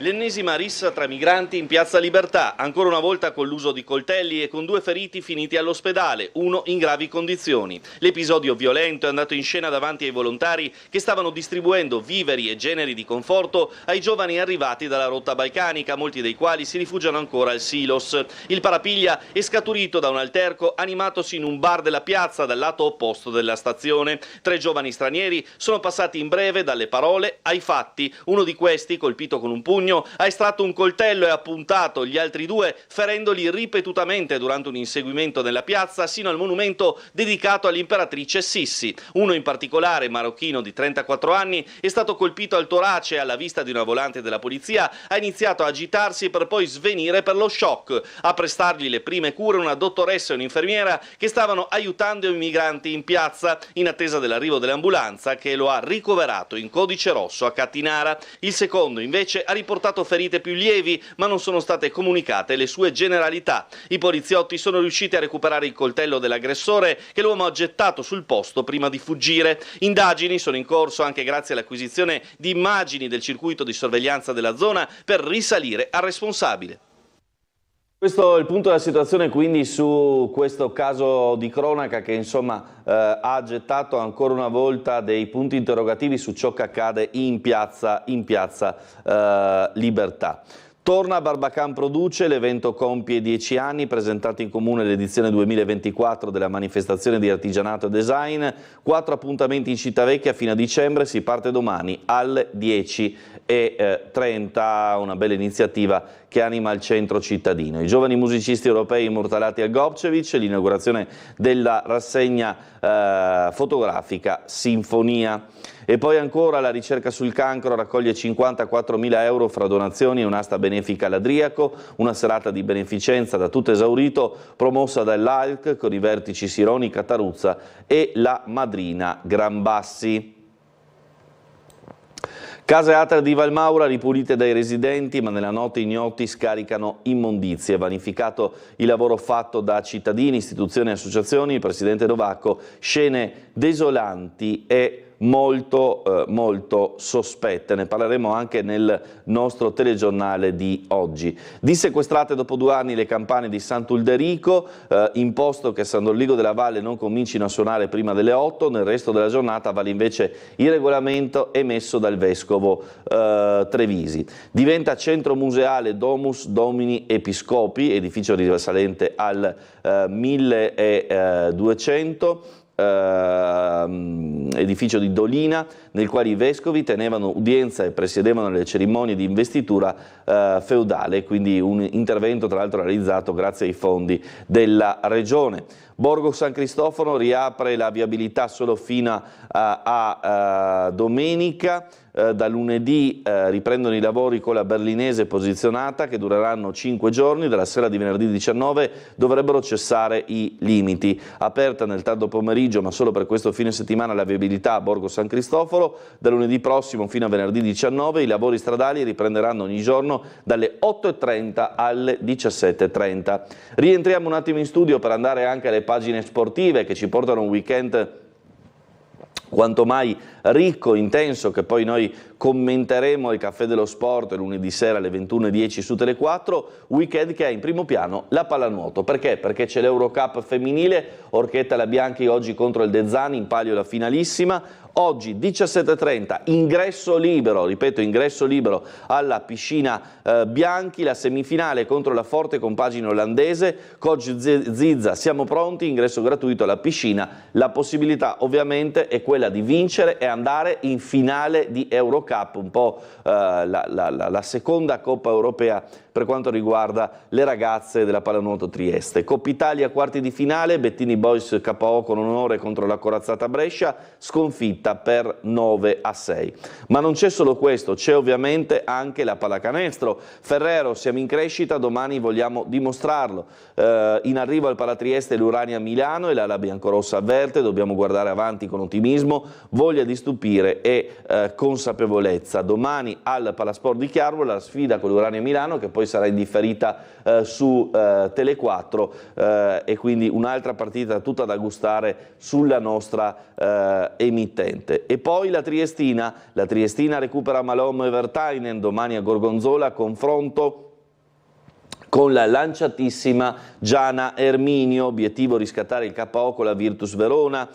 L'ennesima rissa tra migranti in Piazza Libertà, ancora una volta con l'uso di coltelli e con 2 feriti finiti all'ospedale, uno in gravi condizioni. L'episodio violento è andato in scena davanti ai volontari che stavano distribuendo viveri e generi di conforto ai giovani arrivati dalla rotta balcanica, molti dei quali si rifugiano ancora al Silos. Il parapiglia è scaturito da un alterco animatosi in un bar della piazza dal lato opposto della stazione. 3 giovani stranieri sono passati in breve dalle parole ai fatti. Uno di questi, colpito con un pugno, ha estratto un coltello e ha puntato gli altri 2, ferendoli ripetutamente durante un inseguimento nella piazza sino al monumento dedicato all'imperatrice Sissi. Uno in particolare, marocchino di 34 anni, è stato colpito al torace e alla vista di una volante della polizia ha iniziato a agitarsi per poi svenire per lo shock. A prestargli le prime cure una dottoressa e un'infermiera che stavano aiutando i migranti in piazza in attesa dell'arrivo dell'ambulanza che lo ha ricoverato in codice rosso a Cattinara. Il secondo invece ha riportato ferite più lievi, ma non sono state comunicate le sue generalità. I poliziotti sono riusciti a recuperare il coltello dell'aggressore che l'uomo ha gettato sul posto prima di fuggire. Indagini sono in corso anche grazie all'acquisizione di immagini del circuito di sorveglianza della zona per risalire al responsabile. Questo è il punto della situazione quindi su questo caso di cronaca che insomma ha gettato ancora una volta dei punti interrogativi su ciò che accade in piazza Libertà. Torna Barbacan Produce, l'evento compie 10 anni, presentato in comune l'edizione 2024 della manifestazione di artigianato e design, 4 appuntamenti in Cittavecchia fino a dicembre, si parte domani alle 10:30, una bella iniziativa che anima il centro cittadino. I giovani musicisti europei immortalati al Gobčević, l'inaugurazione della rassegna fotografica Sinfonia. E poi ancora la ricerca sul cancro raccoglie 54.000 euro fra donazioni e un'asta benefica all'Adriaco, una serata di beneficenza da tutto esaurito promossa dall'ALC con i vertici Sironi, Cataruzza e la madrina Grambassi. Case ATER di Valmaura ripulite dai residenti, ma nella notte ignoti scaricano immondizie. Vanificato il lavoro fatto da cittadini, istituzioni e associazioni, il presidente Novacco, scene desolanti e molto sospette. Ne parleremo anche nel nostro telegiornale di oggi. Dissequestrate dopo 2 anni le campane di Sant'Ulderico, imposto che San Dorligo della Valle non comincino a suonare prima delle 8, nel resto della giornata vale invece il regolamento emesso dal vescovo Trevisi. Diventa centro museale Domus Domini Episcopi, edificio risalente al 1200, edificio di Dolina, nel quale i vescovi tenevano udienza e presiedevano le cerimonie di investitura feudale, quindi un intervento tra l'altro realizzato grazie ai fondi della regione. Borgo San Cristoforo riapre la viabilità solo fino a domenica. Da lunedì riprendono i lavori con la berlinese posizionata che dureranno 5 giorni, dalla sera di venerdì 19 dovrebbero cessare i limiti. Aperta nel tardo pomeriggio ma solo per questo fine settimana la viabilità a Borgo San Cristoforo, da lunedì prossimo fino a venerdì 19 i lavori stradali riprenderanno ogni giorno dalle 8:30 alle 17:30. Rientriamo un attimo in studio per andare anche alle pagine sportive che ci portano un weekend quanto mai ricco, intenso, che poi noi commenteremo al Caffè dello Sport lunedì sera alle 21:10 su Tele4, weekend che ha in primo piano la pallanuoto. Perché? Perché c'è l'Eurocup femminile, Orchetta La Bianchi oggi contro il Dezzani, in palio la finalissima. Oggi 17:30, ingresso libero, ripeto ingresso libero alla piscina Bianchi, la semifinale contro la Forte Compagine olandese, Coach Zizza, siamo pronti, ingresso gratuito alla piscina, la possibilità ovviamente è quella di vincere e andare in finale di Eurocup, un po' la seconda Coppa Europea per quanto riguarda le ragazze della pallanuoto Trieste. Coppa Italia quarti di finale, Bettini Boys KO con onore contro la corazzata Brescia, sconfitta vinta per 9-6. Ma non c'è solo questo, c'è ovviamente anche la pallacanestro. Ferrero, siamo in crescita, domani vogliamo dimostrarlo. In arrivo al Palatrieste l'Urania Milano e la Biancorossa avverte, dobbiamo guardare avanti con ottimismo, voglia di stupire e consapevolezza. Domani al Palasport di Chiaro la sfida con l'Urania Milano, che poi sarà indifferita su Tele 4 e quindi un'altra partita tutta da gustare sulla nostra emittente. E poi la Triestina recupera Malom e Vertainen, domani a Gorgonzola, confronto con la lanciatissima Giana Erminio, obiettivo riscattare il KO con la Virtus Verona.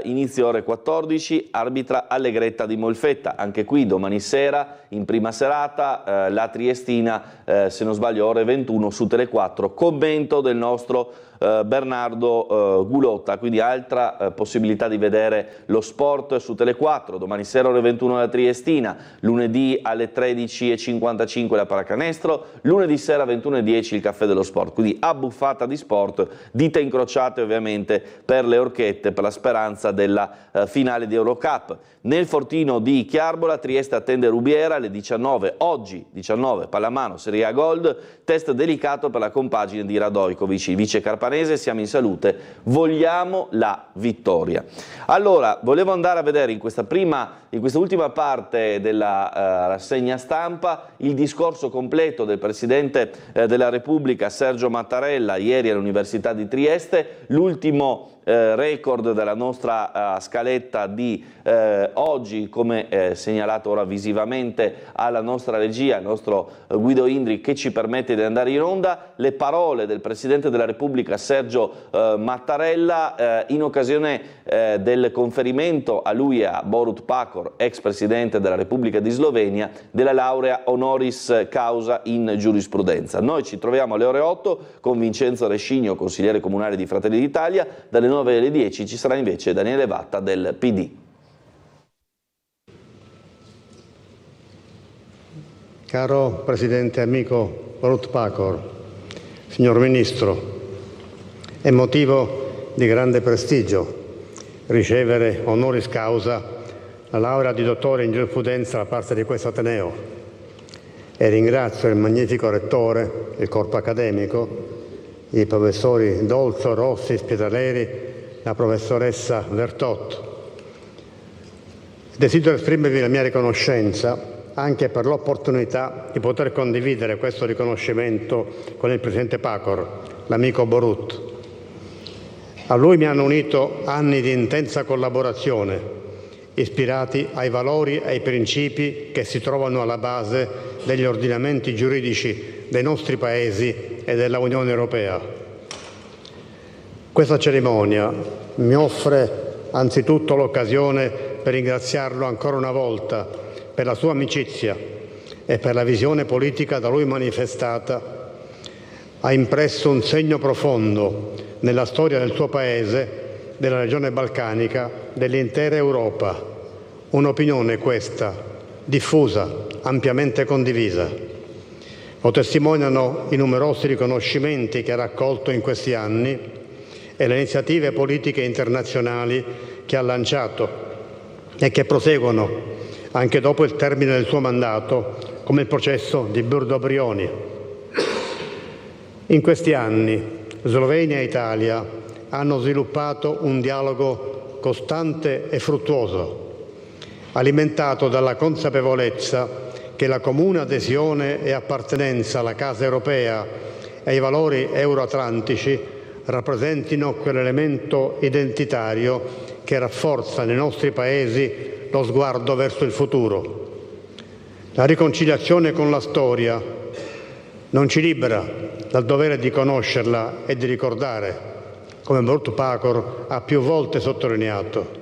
Inizio ore 14, arbitra Allegretta di Molfetta, anche qui domani sera in prima serata la Triestina, se non sbaglio ore 21 su Tele 4, commento del nostro Bernardo Gulotta, quindi altra possibilità di vedere lo sport su Tele 4, domani sera ore 21 la Triestina, lunedì alle 13:55 la pallacanestro, lunedì sera 21:10 il Caffè dello Sport, quindi abbuffata di sport, dita incrociate ovviamente per le orchette, per la speranza della finale di Eurocup. Nel fortino di Chiarbola, Trieste attende Rubiera alle 19, oggi 19, pallamano Serie A Gold, test delicato per la compagine di Radojkovic, il vice carpanese, siamo in salute, vogliamo la vittoria. Allora, volevo andare a vedere in questa ultima parte della rassegna stampa il discorso completo del Presidente della Repubblica Sergio Mattarella ieri all'Università di Trieste, l'ultimo record della nostra scaletta di oggi, come segnalato ora visivamente alla nostra regia, il nostro Guido Indri, che ci permette di andare in onda, le parole del Presidente della Repubblica Sergio Mattarella in occasione del conferimento a lui e a Borut Pahor, ex Presidente della Repubblica di Slovenia, della laurea honoris causa in giurisprudenza. Noi ci troviamo alle ore 8 con Vincenzo Rescigno, consigliere comunale di Fratelli d'Italia, dalle 9 alle 10 ci sarà invece Daniele Vatta del PD. Caro Presidente amico Borut Pahor, signor Ministro, è motivo di grande prestigio ricevere honoris causa la laurea di dottore in giurisprudenza da parte di questo Ateneo e ringrazio il magnifico Rettore, il corpo accademico, i professori Dolzo, Rossi, Spitaleri, la professoressa Vertot. Desidero esprimervi la mia riconoscenza anche per l'opportunità di poter condividere questo riconoscimento con il Presidente Pahor, l'amico Borut. A lui mi hanno unito anni di intensa collaborazione, ispirati ai valori e ai principi che si trovano alla base degli ordinamenti giuridici dei nostri paesi e della Unione Europea. Questa cerimonia mi offre anzitutto l'occasione per ringraziarlo ancora una volta per la sua amicizia e per la visione politica da lui manifestata. Ha impresso un segno profondo nella storia del suo paese, della regione balcanica, dell'intera Europa. Un'opinione questa, diffusa, ampiamente condivisa. Lo testimoniano i numerosi riconoscimenti che ha raccolto in questi anni e le iniziative politiche internazionali che ha lanciato e che proseguono anche dopo il termine del suo mandato, come il processo di Burdo Brioni. In questi anni Slovenia e Italia hanno sviluppato un dialogo costante e fruttuoso, alimentato dalla consapevolezza che la comune adesione e appartenenza alla Casa Europea e ai valori euroatlantici rappresentino quell'elemento identitario che rafforza nei nostri paesi lo sguardo verso il futuro. La riconciliazione con la storia non ci libera dal dovere di conoscerla e di ricordare, come Borut Pahor ha più volte sottolineato.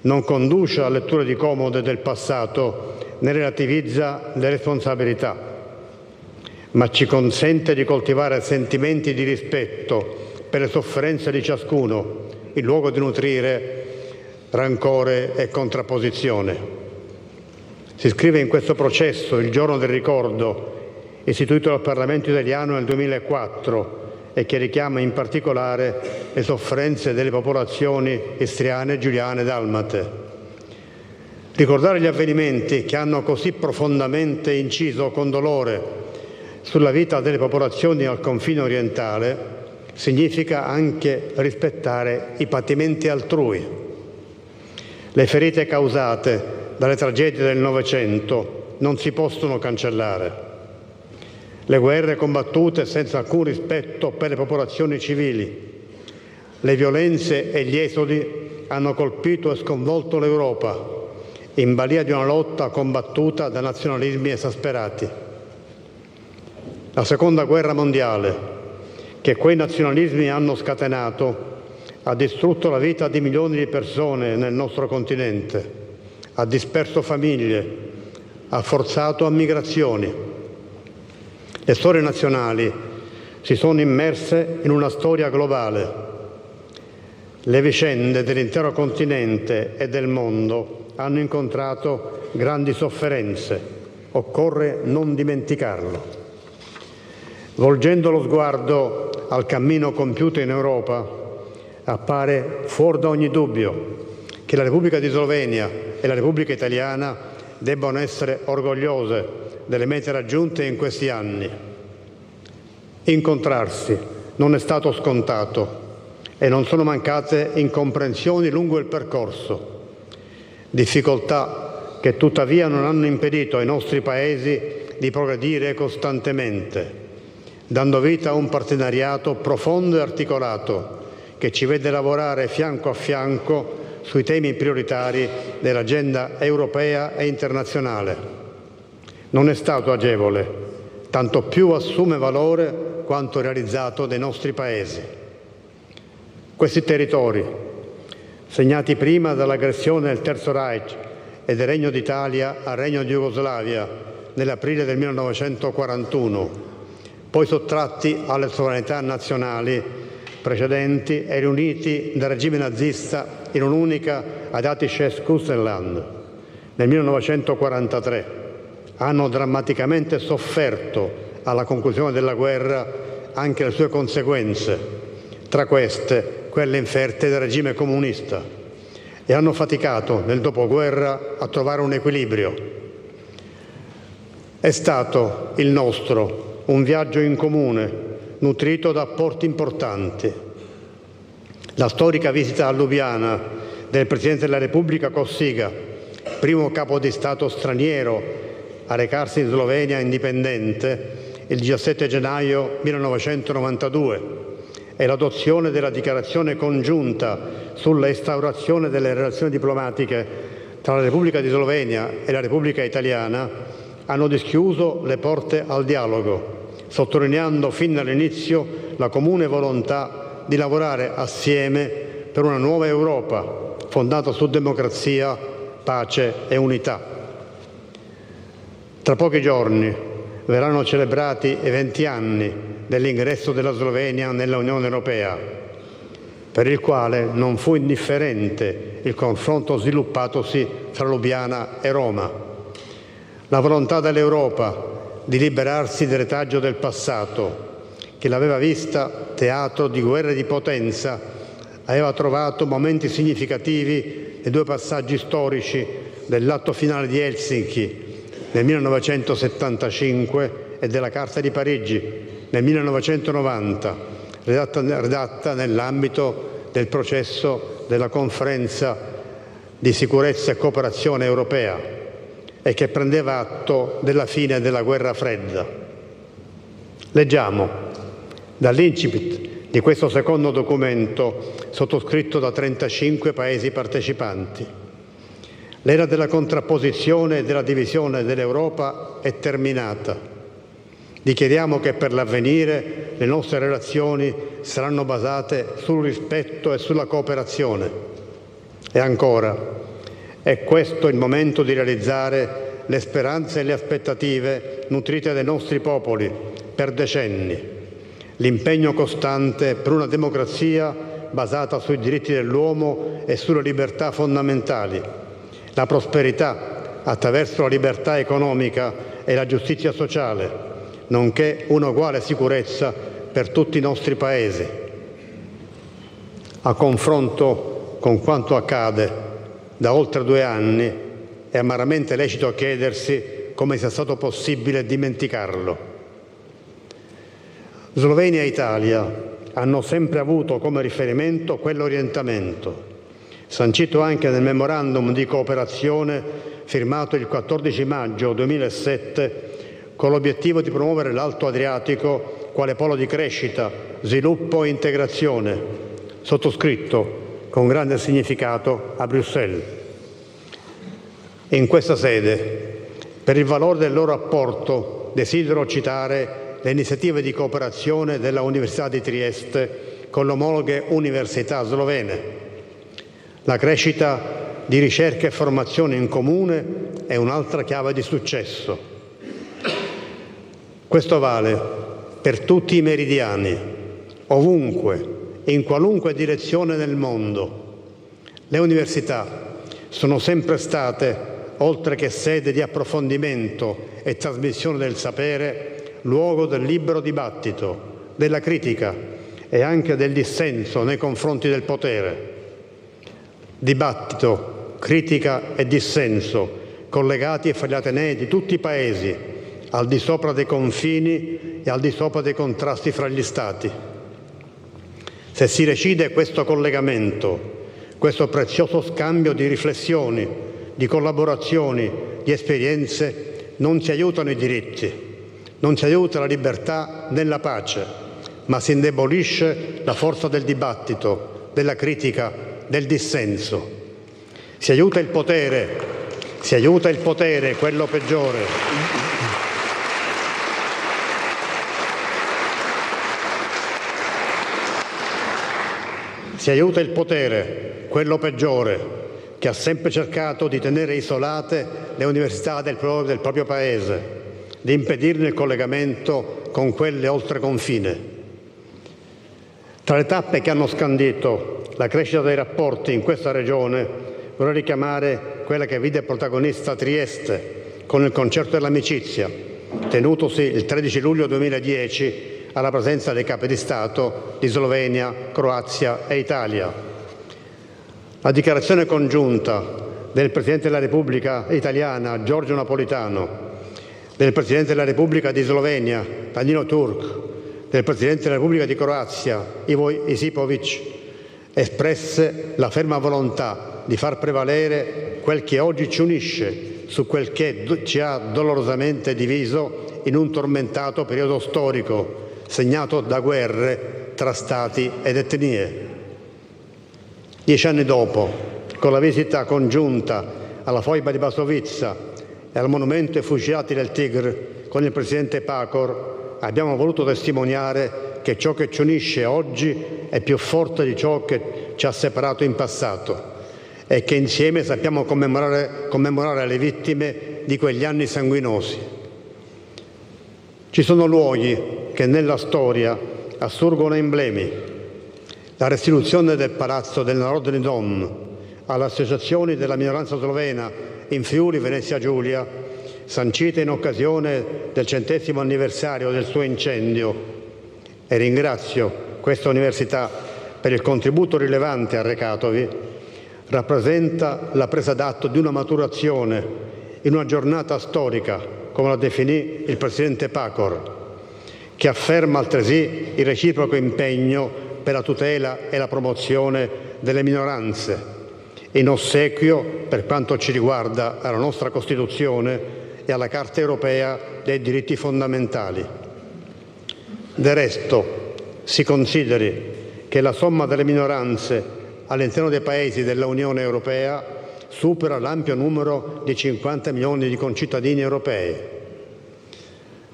Non conduce a letture di comode del passato né relativizza le responsabilità, ma ci consente di coltivare sentimenti di rispetto per le sofferenze di ciascuno, in luogo di nutrire rancore e contrapposizione. Si iscrive in questo processo il giorno del ricordo, istituito dal Parlamento italiano nel 2004 e che richiama in particolare le sofferenze delle popolazioni istriane, giuliane e dalmate. Ricordare gli avvenimenti che hanno così profondamente inciso con dolore sulla vita delle popolazioni al confine orientale significa anche rispettare i patimenti altrui. Le ferite causate dalle tragedie del Novecento non si possono cancellare. Le guerre combattute senza alcun rispetto per le popolazioni civili, le violenze e gli esodi hanno colpito e sconvolto l'Europa in balia di una lotta combattuta da nazionalismi esasperati. La Seconda Guerra Mondiale, che quei nazionalismi hanno scatenato, ha distrutto la vita di milioni di persone nel nostro continente, ha disperso famiglie, ha forzato a migrazioni. Le storie nazionali si sono immerse in una storia globale. Le vicende dell'intero continente e del mondo hanno incontrato grandi sofferenze. Occorre non dimenticarlo. Volgendo lo sguardo al cammino compiuto in Europa, appare fuori da ogni dubbio che la Repubblica di Slovenia e la Repubblica Italiana debbano essere orgogliose delle mete raggiunte in questi anni. Incontrarsi non è stato scontato e non sono mancate incomprensioni lungo il percorso, difficoltà che tuttavia non hanno impedito ai nostri Paesi di progredire costantemente, dando vita a un partenariato profondo e articolato che ci vede lavorare fianco a fianco sui temi prioritari dell'agenda europea e internazionale. Non è stato agevole, tanto più assume valore quanto realizzato dai nostri Paesi. Questi territori, segnati prima dall'aggressione del Terzo Reich e del Regno d'Italia al Regno di Jugoslavia nell'aprile del 1941, poi sottratti alle sovranità nazionali precedenti e riuniti dal regime nazista in un'unica Adatisches Kustenland nel 1943, hanno drammaticamente sofferto alla conclusione della guerra anche le sue conseguenze, tra queste quelle inferte del regime comunista, e hanno faticato nel dopoguerra a trovare un equilibrio. È stato il nostro un viaggio in comune, nutrito da apporti importanti. La storica visita a Lubiana del Presidente della Repubblica Cossiga, primo capo di Stato straniero a recarsi in Slovenia indipendente, il 17 gennaio 1992, e l'adozione della dichiarazione congiunta sulla instaurazione delle relazioni diplomatiche tra la Repubblica di Slovenia e la Repubblica Italiana hanno dischiuso le porte al dialogo, sottolineando fin dall'inizio la comune volontà di lavorare assieme per una nuova Europa fondata su democrazia, pace e unità. Tra pochi giorni verranno celebrati i 20 anni dell'ingresso della Slovenia nella Unione Europea, per il quale non fu indifferente il confronto sviluppatosi tra Lubiana e Roma. La volontà dell'Europa di liberarsi del retaggio del passato, che l'aveva vista teatro di guerre di potenza, aveva trovato momenti significativi nei due passaggi storici dell'atto finale di Helsinki nel 1975 e della Carta di Parigi nel 1990, redatta nell'ambito del processo della Conferenza di sicurezza e cooperazione europea e che prendeva atto della fine della guerra fredda. Leggiamo dall'incipit di questo secondo documento, sottoscritto da 35 Paesi partecipanti. L'era della contrapposizione e della divisione dell'Europa è terminata. Dichiariamo che per l'avvenire le nostre relazioni saranno basate sul rispetto e sulla cooperazione. E ancora, è questo il momento di realizzare le speranze e le aspettative nutrite dai nostri popoli per decenni, l'impegno costante per una democrazia basata sui diritti dell'uomo e sulle libertà fondamentali, la prosperità attraverso la libertà economica e la giustizia sociale, nonché un'uguale sicurezza per tutti i nostri Paesi. A confronto con quanto accade da oltre 2 anni, è amaramente lecito chiedersi come sia stato possibile dimenticarlo. Slovenia e Italia hanno sempre avuto come riferimento quell'orientamento, sancito anche nel memorandum di cooperazione firmato il 14 maggio 2007 con l'obiettivo di promuovere l'Alto Adriatico quale polo di crescita, sviluppo e integrazione, sottoscritto con grande significato a Bruxelles. In questa sede, per il valore del loro apporto, desidero citare le iniziative di cooperazione della Università di Trieste con le omologhe università slovene. La crescita di ricerca e formazione in comune è un'altra chiave di successo. Questo vale per tutti i meridiani, ovunque, in qualunque direzione nel mondo. Le università sono sempre state, oltre che sede di approfondimento e trasmissione del sapere, luogo del libero dibattito, della critica e anche del dissenso nei confronti del potere. Dibattito, critica e dissenso collegati fra gli atenei di tutti i paesi, al di sopra dei confini e al di sopra dei contrasti fra gli Stati. Se si recide questo collegamento, questo prezioso scambio di riflessioni, di collaborazioni, di esperienze, non si aiutano i diritti, non si aiuta la libertà né la pace, ma si indebolisce la forza del dibattito, della critica, del dissenso. Si aiuta il potere, quello peggiore. Si aiuta il potere, quello peggiore, che ha sempre cercato di tenere isolate le università del proprio paese, di impedirne il collegamento con quelle oltre confine. Tra le tappe che hanno scandito la crescita dei rapporti in questa regione, vorrei richiamare quella che vide protagonista Trieste con il Concerto dell'Amicizia, tenutosi il 13 luglio 2010 alla presenza dei capi di Stato di Slovenia, Croazia e Italia. La dichiarazione congiunta del Presidente della Repubblica italiana Giorgio Napolitano, del Presidente della Repubblica di Slovenia Danilo Turk, del Presidente della Repubblica di Croazia Ivo Josipović espresse la ferma volontà di far prevalere quel che oggi ci unisce su quel che ci ha dolorosamente diviso in un tormentato periodo storico segnato da guerre tra stati ed etnie. 10 anni dopo, con la visita congiunta alla foiba di Basovizza e al monumento ai fucilati del Tigre con il presidente Pahor, abbiamo voluto testimoniare che ciò che ci unisce oggi è più forte di ciò che ci ha separato in passato e che insieme sappiamo commemorare le vittime di quegli anni sanguinosi. Ci sono luoghi che nella storia assurgono emblemi. La restituzione del palazzo del Narodni Dom alle associazioni della minoranza slovena in Friuli Venezia Giulia, sancita in occasione del 100° anniversario del suo incendio, e ringrazio questa università per il contributo rilevante arrecatovi, rappresenta la presa d'atto di una maturazione in una giornata storica, come la definì il presidente Pahor, che afferma altresì il reciproco impegno per la tutela e la promozione delle minoranze, in ossequio, per quanto ci riguarda, alla nostra Costituzione e alla Carta europea dei diritti fondamentali. Del resto, si consideri che la somma delle minoranze all'interno dei paesi dell'Unione Europea supera l'ampio numero di 50 milioni di concittadini europei.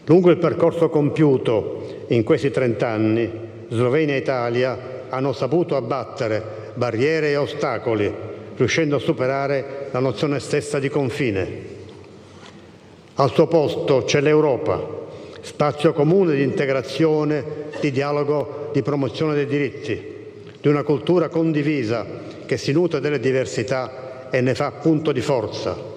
Lungo il percorso compiuto in questi 30 anni, Slovenia e Italia hanno saputo abbattere barriere e ostacoli, riuscendo a superare la nozione stessa di confine. Al suo posto c'è l'Europa, spazio comune di integrazione, di dialogo, di promozione dei diritti, di una cultura condivisa che si nutre delle diversità e ne fa punto di forza.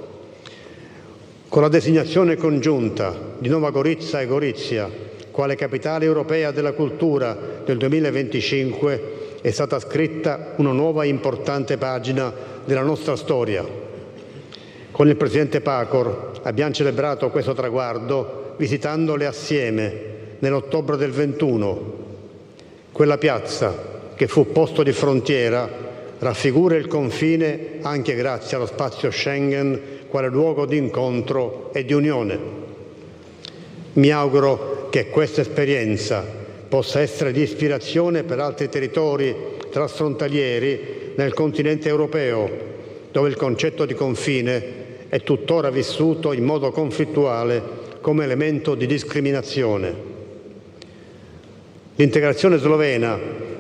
Con la designazione congiunta di Nova Gorica e Gorizia quale capitale europea della cultura del 2025 è stata scritta una nuova e importante pagina della nostra storia. Con il Presidente Pacor abbiamo celebrato questo traguardo visitandole assieme nell'ottobre del 21. Quella piazza, che fu posto di frontiera, raffigura il confine anche grazie allo spazio Schengen quale luogo di incontro e di unione. Mi auguro che questa esperienza possa essere di ispirazione per altri territori transfrontalieri nel continente europeo, dove il concetto di confine è tuttora vissuto in modo conflittuale come elemento di discriminazione. L'integrazione slovena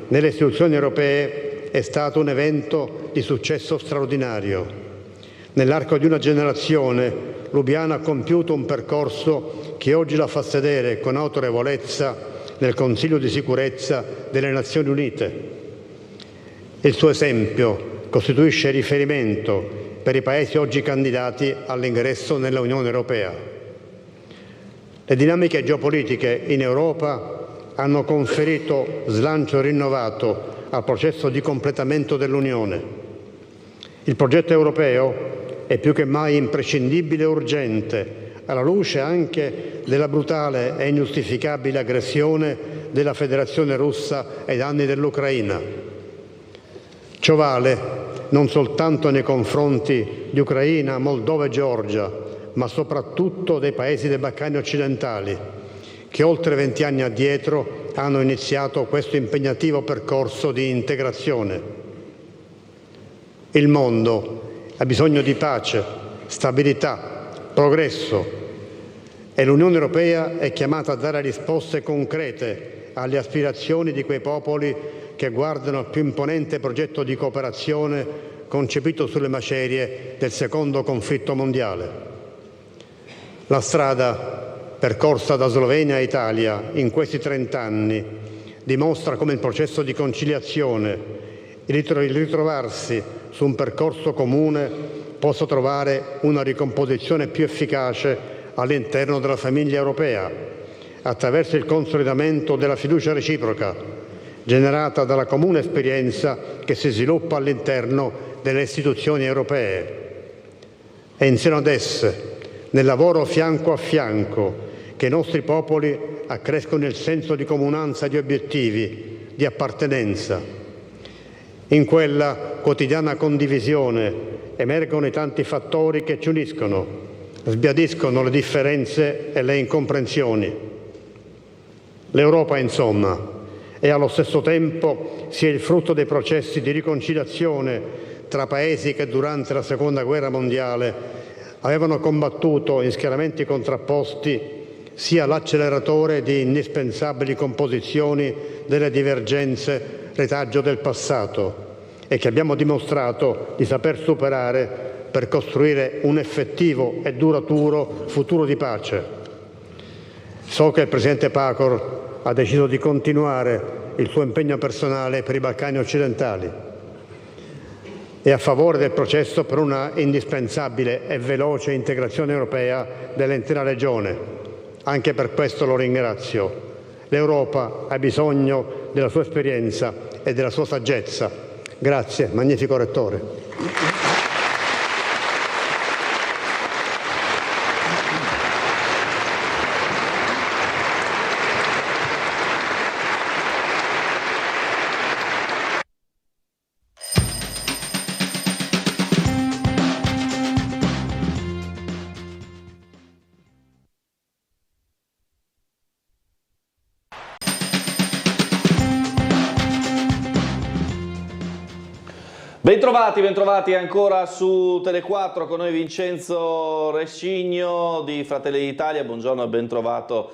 nelle istituzioni europee è stato un evento di successo straordinario. Nell'arco di una generazione, Lubiana ha compiuto un percorso che oggi la fa sedere con autorevolezza nel Consiglio di sicurezza delle Nazioni Unite. Il suo esempio costituisce riferimento per i paesi oggi candidati all'ingresso nella Unione Europea. Le dinamiche geopolitiche in Europa hanno conferito slancio rinnovato al processo di completamento dell'Unione. Il progetto europeo è più che mai imprescindibile e urgente, alla luce anche della brutale e ingiustificabile aggressione della Federazione Russa ai danni dell'Ucraina. Ciò vale non soltanto nei confronti di Ucraina, Moldova e Georgia, ma soprattutto dei paesi dei Balcani occidentali, che oltre 20 anni addietro hanno iniziato questo impegnativo percorso di integrazione. Il mondo ha bisogno di pace, stabilità, progresso e l'Unione Europea è chiamata a dare risposte concrete alle aspirazioni di quei popoli che guardano al più imponente progetto di cooperazione concepito sulle macerie del secondo conflitto mondiale. La strada percorsa da Slovenia a Italia in questi 30 anni dimostra come il processo di conciliazione, il ritrovarsi su un percorso comune possa trovare una ricomposizione più efficace all'interno della famiglia europea, attraverso il consolidamento della fiducia reciproca, generata dalla comune esperienza che si sviluppa all'interno delle istituzioni europee. È in seno ad esse, nel lavoro fianco a fianco, che i nostri popoli accrescono il senso di comunanza di obiettivi, di appartenenza. In quella quotidiana condivisione emergono i tanti fattori che ci uniscono, sbiadiscono le differenze e le incomprensioni. L'Europa, insomma, e allo stesso tempo sia il frutto dei processi di riconciliazione tra paesi che durante la Seconda Guerra Mondiale avevano combattuto in schieramenti contrapposti, sia l'acceleratore di indispensabili composizioni delle divergenze retaggio del passato e che abbiamo dimostrato di saper superare per costruire un effettivo e duraturo futuro di pace. So che il Presidente Pacor ha deciso di continuare il suo impegno personale per i Balcani occidentali e a favore del processo per una indispensabile e veloce integrazione europea dell'intera regione. Anche per questo lo ringrazio. L'Europa ha bisogno della sua esperienza e della sua saggezza. Grazie, magnifico Rettore. Bentrovati ancora su Tele4 con noi Vincenzo Rescigno di Fratelli d'Italia, buongiorno e ben trovato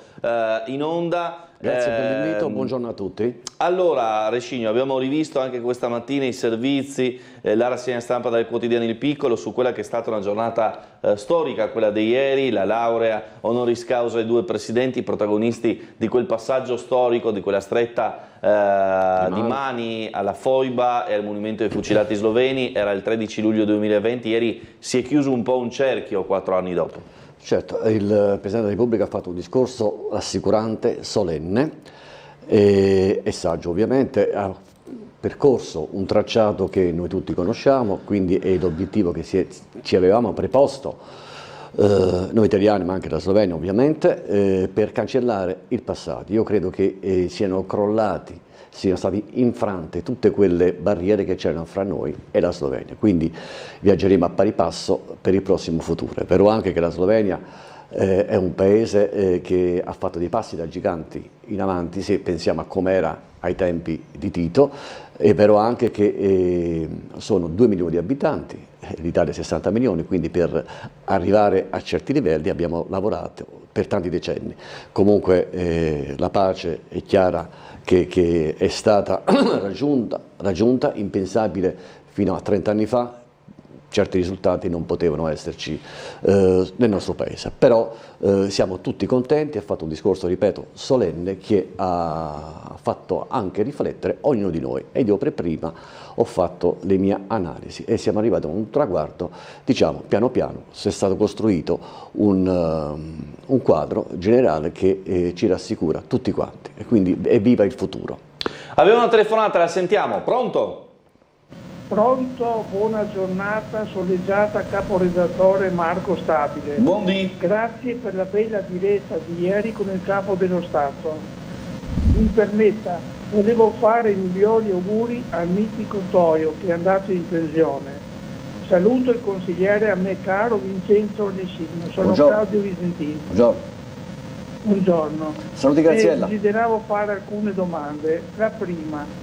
in onda. Grazie per l'invito, buongiorno a tutti. Allora Rescigno, abbiamo rivisto anche questa mattina i servizi, la rassegna stampa del quotidiano Il Piccolo su quella che è stata una giornata storica, quella di ieri, la laurea honoris causa ai due presidenti, protagonisti di quel passaggio storico, di quella stretta di mani alla foiba e al monumento ai fucilati sloveni. Era il 13 luglio 2020, ieri si è chiuso un po' un cerchio 4 anni dopo. Certo, il Presidente della Repubblica ha fatto un discorso rassicurante, solenne, è saggio ovviamente, ha percorso un tracciato che noi tutti conosciamo, quindi è l'obiettivo che ci avevamo preposto, noi italiani ma anche la Slovenia ovviamente, per cancellare il passato. Io credo che siano stati infrante tutte quelle barriere che c'erano fra noi e la Slovenia, quindi viaggeremo a pari passo per il prossimo futuro. Però anche che la Slovenia è un paese che ha fatto dei passi da giganti in avanti, se pensiamo a com'era ai tempi di Tito, e però anche che sono 2 milioni di abitanti, l'Italia 60 milioni, quindi per arrivare a certi livelli abbiamo lavorato per tanti decenni. Comunque la pace è chiara che è stata raggiunta, impensabile fino a 30 anni fa. Certi risultati non potevano esserci nel nostro paese, però siamo tutti contenti. Ha fatto un discorso, ripeto, solenne, che ha fatto anche riflettere ognuno di noi, ed io per prima ho fatto le mie analisi e siamo arrivati a un traguardo, diciamo, piano piano è stato costruito un quadro generale che ci rassicura tutti quanti, e quindi evviva il futuro. Abbiamo una telefonata, la sentiamo, pronto? Pronto, buona giornata, soleggiata caporedattore Marco Stabile. Buondì. Grazie per la bella diretta di ieri con il Capo dello Stato. Mi permetta, volevo fare i migliori auguri al mitico Toio che è andato in pensione. Saluto il consigliere a me caro Vincenzo Lescino, sono Buongiorno. Claudio Visentini. Buongiorno. Buongiorno. Saluti Graziella. Desideravo fare alcune domande. La prima.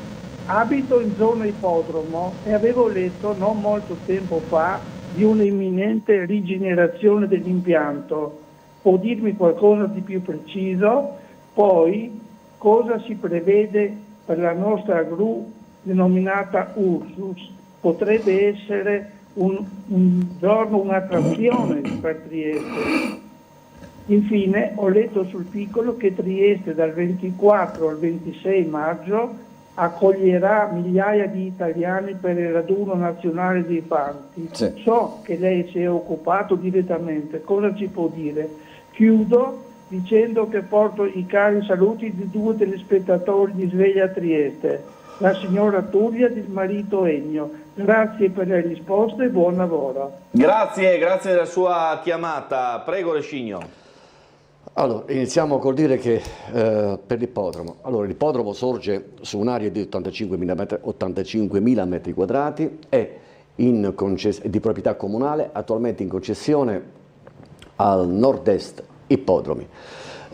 Abito in zona ippodromo e avevo letto non molto tempo fa di un'imminente rigenerazione dell'impianto. Può dirmi qualcosa di più preciso? Poi, cosa si prevede per la nostra gru denominata Ursus? Potrebbe essere un giorno un'attrazione per Trieste. Infine, ho letto sul piccolo che Trieste dal 24 al 26 maggio accoglierà migliaia di italiani per il raduno nazionale dei fanti. Sì. So che lei si è occupato direttamente, cosa ci può dire? Chiudo dicendo che porto i cari saluti di 2 telespettatori di Sveglia Trieste, la signora Tullia e il marito Ennio. Grazie per le risposte e buon lavoro. Grazie della sua chiamata. Prego Lescigno. Allora, iniziamo col dire che per l'ippodromo, allora l'ippodromo sorge su un'area di 85.000 metri quadrati, è di proprietà comunale, attualmente in concessione al Nord-Est Ippodromi.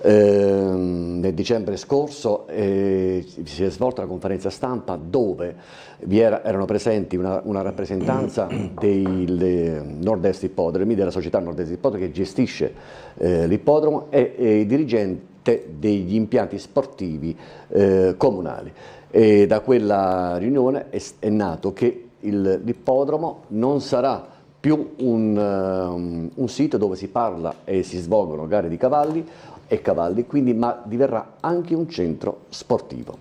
Nel dicembre scorso si è svolta una conferenza stampa dove erano presenti una rappresentanza del Nord-Est Ippodromi, della società Nord-Est Ippodromi che gestisce l'ippodromo, e il dirigente degli impianti sportivi comunali. E da quella riunione è nato che l'ippodromo non sarà più un sito dove si parla e si svolgono gare di cavalli, quindi, ma diverrà anche un centro sportivo.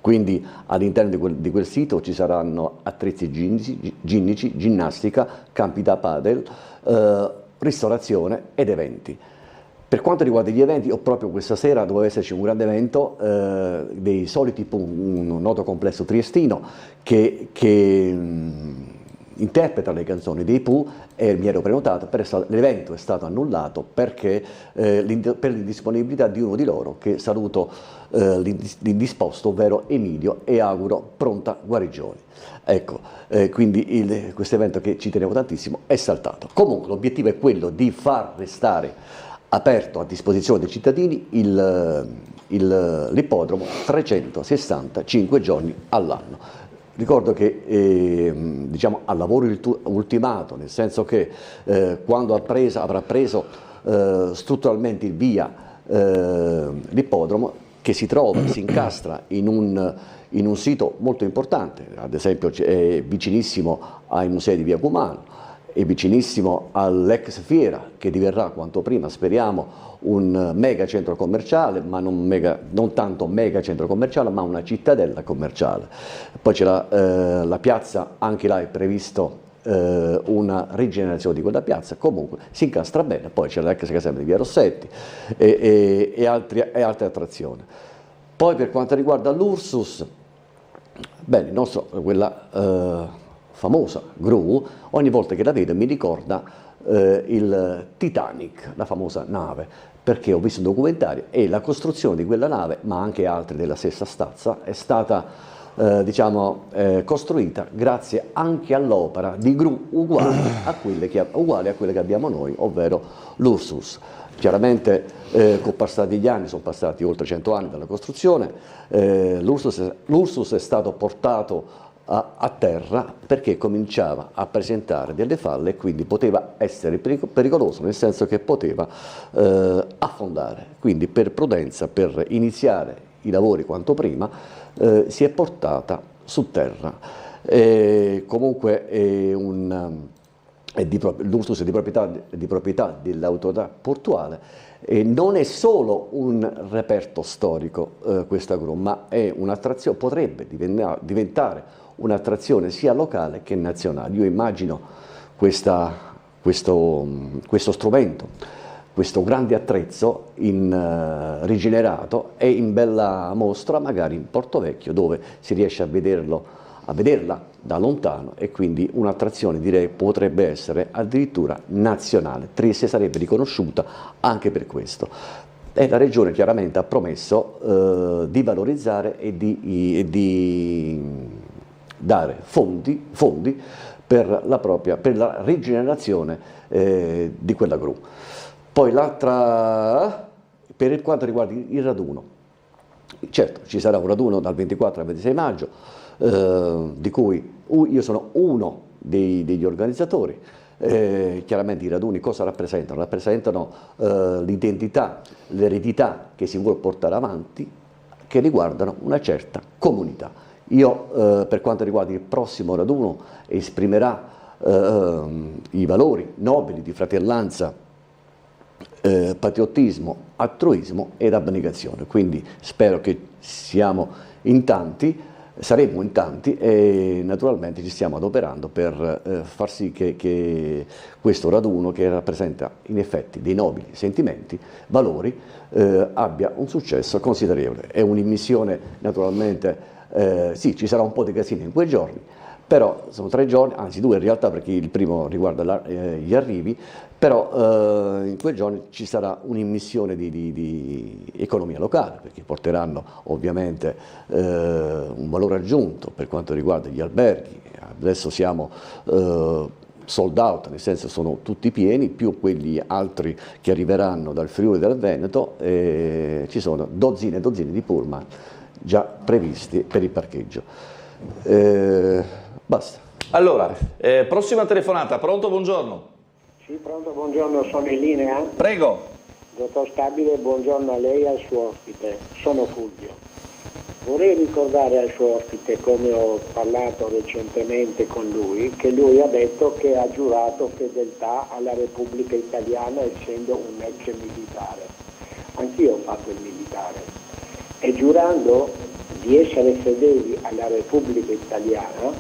Quindi all'interno di quel sito ci saranno attrezzi ginnici, ginnastica, campi da padel, ristorazione ed eventi. Per quanto riguarda gli eventi, proprio questa sera doveva esserci un grande evento dei soliti un noto complesso triestino che interpreta le canzoni dei Pooh, e mi ero prenotato, l'evento è stato annullato perché per l'indisponibilità di uno di loro, che saluto l'indisposto, ovvero Emilio, e auguro pronta guarigione. Ecco, quindi questo evento che ci tenevo tantissimo è saltato. Comunque l'obiettivo è quello di far restare aperto a disposizione dei cittadini l'ippodromo 365 giorni all'anno. Ricordo che diciamo, al lavoro ultimato, nel senso che quando avrà preso strutturalmente il via l'ippodromo, che si incastra in un sito molto importante, ad esempio è vicinissimo ai musei di Via Cumano, è vicinissimo all'ex Fiera, che diverrà quanto prima, speriamo, un mega centro commerciale, ma non tanto mega centro commerciale, ma una cittadella commerciale. Poi c'è la piazza, anche là è previsto una rigenerazione di quella piazza, comunque si incastra bene. Poi c'è l'ex caserma di Via Rossetti e altre attrazioni. Poi per quanto riguarda l'Ursus, bene, quella famosa gru, ogni volta che la vedo mi ricorda il Titanic, la famosa nave, perché ho visto un documentario e la costruzione di quella nave, ma anche altre della stessa stazza, è stata costruita grazie anche all'opera di gru uguali a quelle che abbiamo noi, ovvero l'Ursus. Chiaramente con passati gli anni, sono passati oltre 100 anni dalla costruzione, l'Ursus è stato portato a terra perché cominciava a presentare delle falle e quindi poteva essere pericoloso, nel senso che poteva affondare. Quindi per prudenza, per iniziare i lavori quanto prima, si è portata su terra. Comunque l'Ursus è di proprietà dell'autorità portuale e non è solo un reperto storico questa gru, ma è un'attrazione, potrebbe diventare un'attrazione sia locale che nazionale. Io immagino questo strumento, questo grande attrezzo rigenerato e in bella mostra magari in Porto Vecchio, dove si riesce a vederla da lontano, e quindi un'attrazione, direi, potrebbe essere addirittura nazionale. Trieste sarebbe riconosciuta anche per questo. E la Regione chiaramente ha promesso di valorizzare e di dare fondi per la rigenerazione di quella gru. Poi l'altra, per quanto riguarda il raduno, certo ci sarà un raduno dal 24 al 26 maggio, di cui io sono uno degli organizzatori. Chiaramente i raduni cosa rappresentano? Rappresentano l'identità, l'eredità che si vuole portare avanti, che riguardano una certa comunità. Io, per quanto riguarda il prossimo raduno, esprimerà i valori nobili di fratellanza, patriottismo, altruismo ed abnegazione. Quindi spero che saremo in tanti e naturalmente ci stiamo adoperando per far sì che questo raduno, che rappresenta in effetti dei nobili sentimenti, valori, abbia un successo considerevole. È un'immissione naturalmente. Sì, ci sarà un po' di casino in quei giorni, però sono 3 giorni, anzi 2 in realtà, perché il primo riguarda gli arrivi, però in quei giorni ci sarà un'immissione di economia locale, perché porteranno ovviamente un valore aggiunto per quanto riguarda gli alberghi. Adesso siamo sold out, nel senso sono tutti pieni, più quelli altri che arriveranno dal Friuli e dal Veneto, ci sono dozzine e dozzine di pullman già previsti per il parcheggio. Basta. Allora, prossima telefonata, pronto? Buongiorno. Sì, pronto, buongiorno, sono in linea. Prego. Dottor Stabile, buongiorno a lei e al suo ospite, sono Fulvio. Vorrei ricordare al suo ospite, come ho parlato recentemente con lui, che lui ha detto che ha giurato fedeltà alla Repubblica Italiana essendo un ex militare. Anch'io ho fatto il militare. E giurando di essere fedeli alla Repubblica Italiana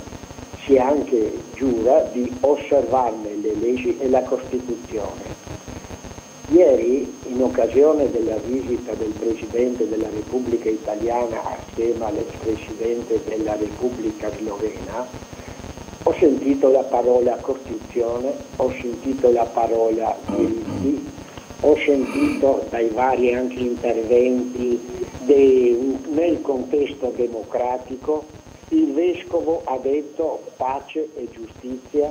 si anche giura di osservarne le leggi e la Costituzione. Ieri, in occasione della visita del Presidente della Repubblica Italiana assieme all'ex Presidente della Repubblica Slovena, ho sentito la parola Costituzione, ho sentito la parola diritti, ho sentito dai vari anche interventi nel contesto democratico. Il Vescovo ha detto pace e giustizia.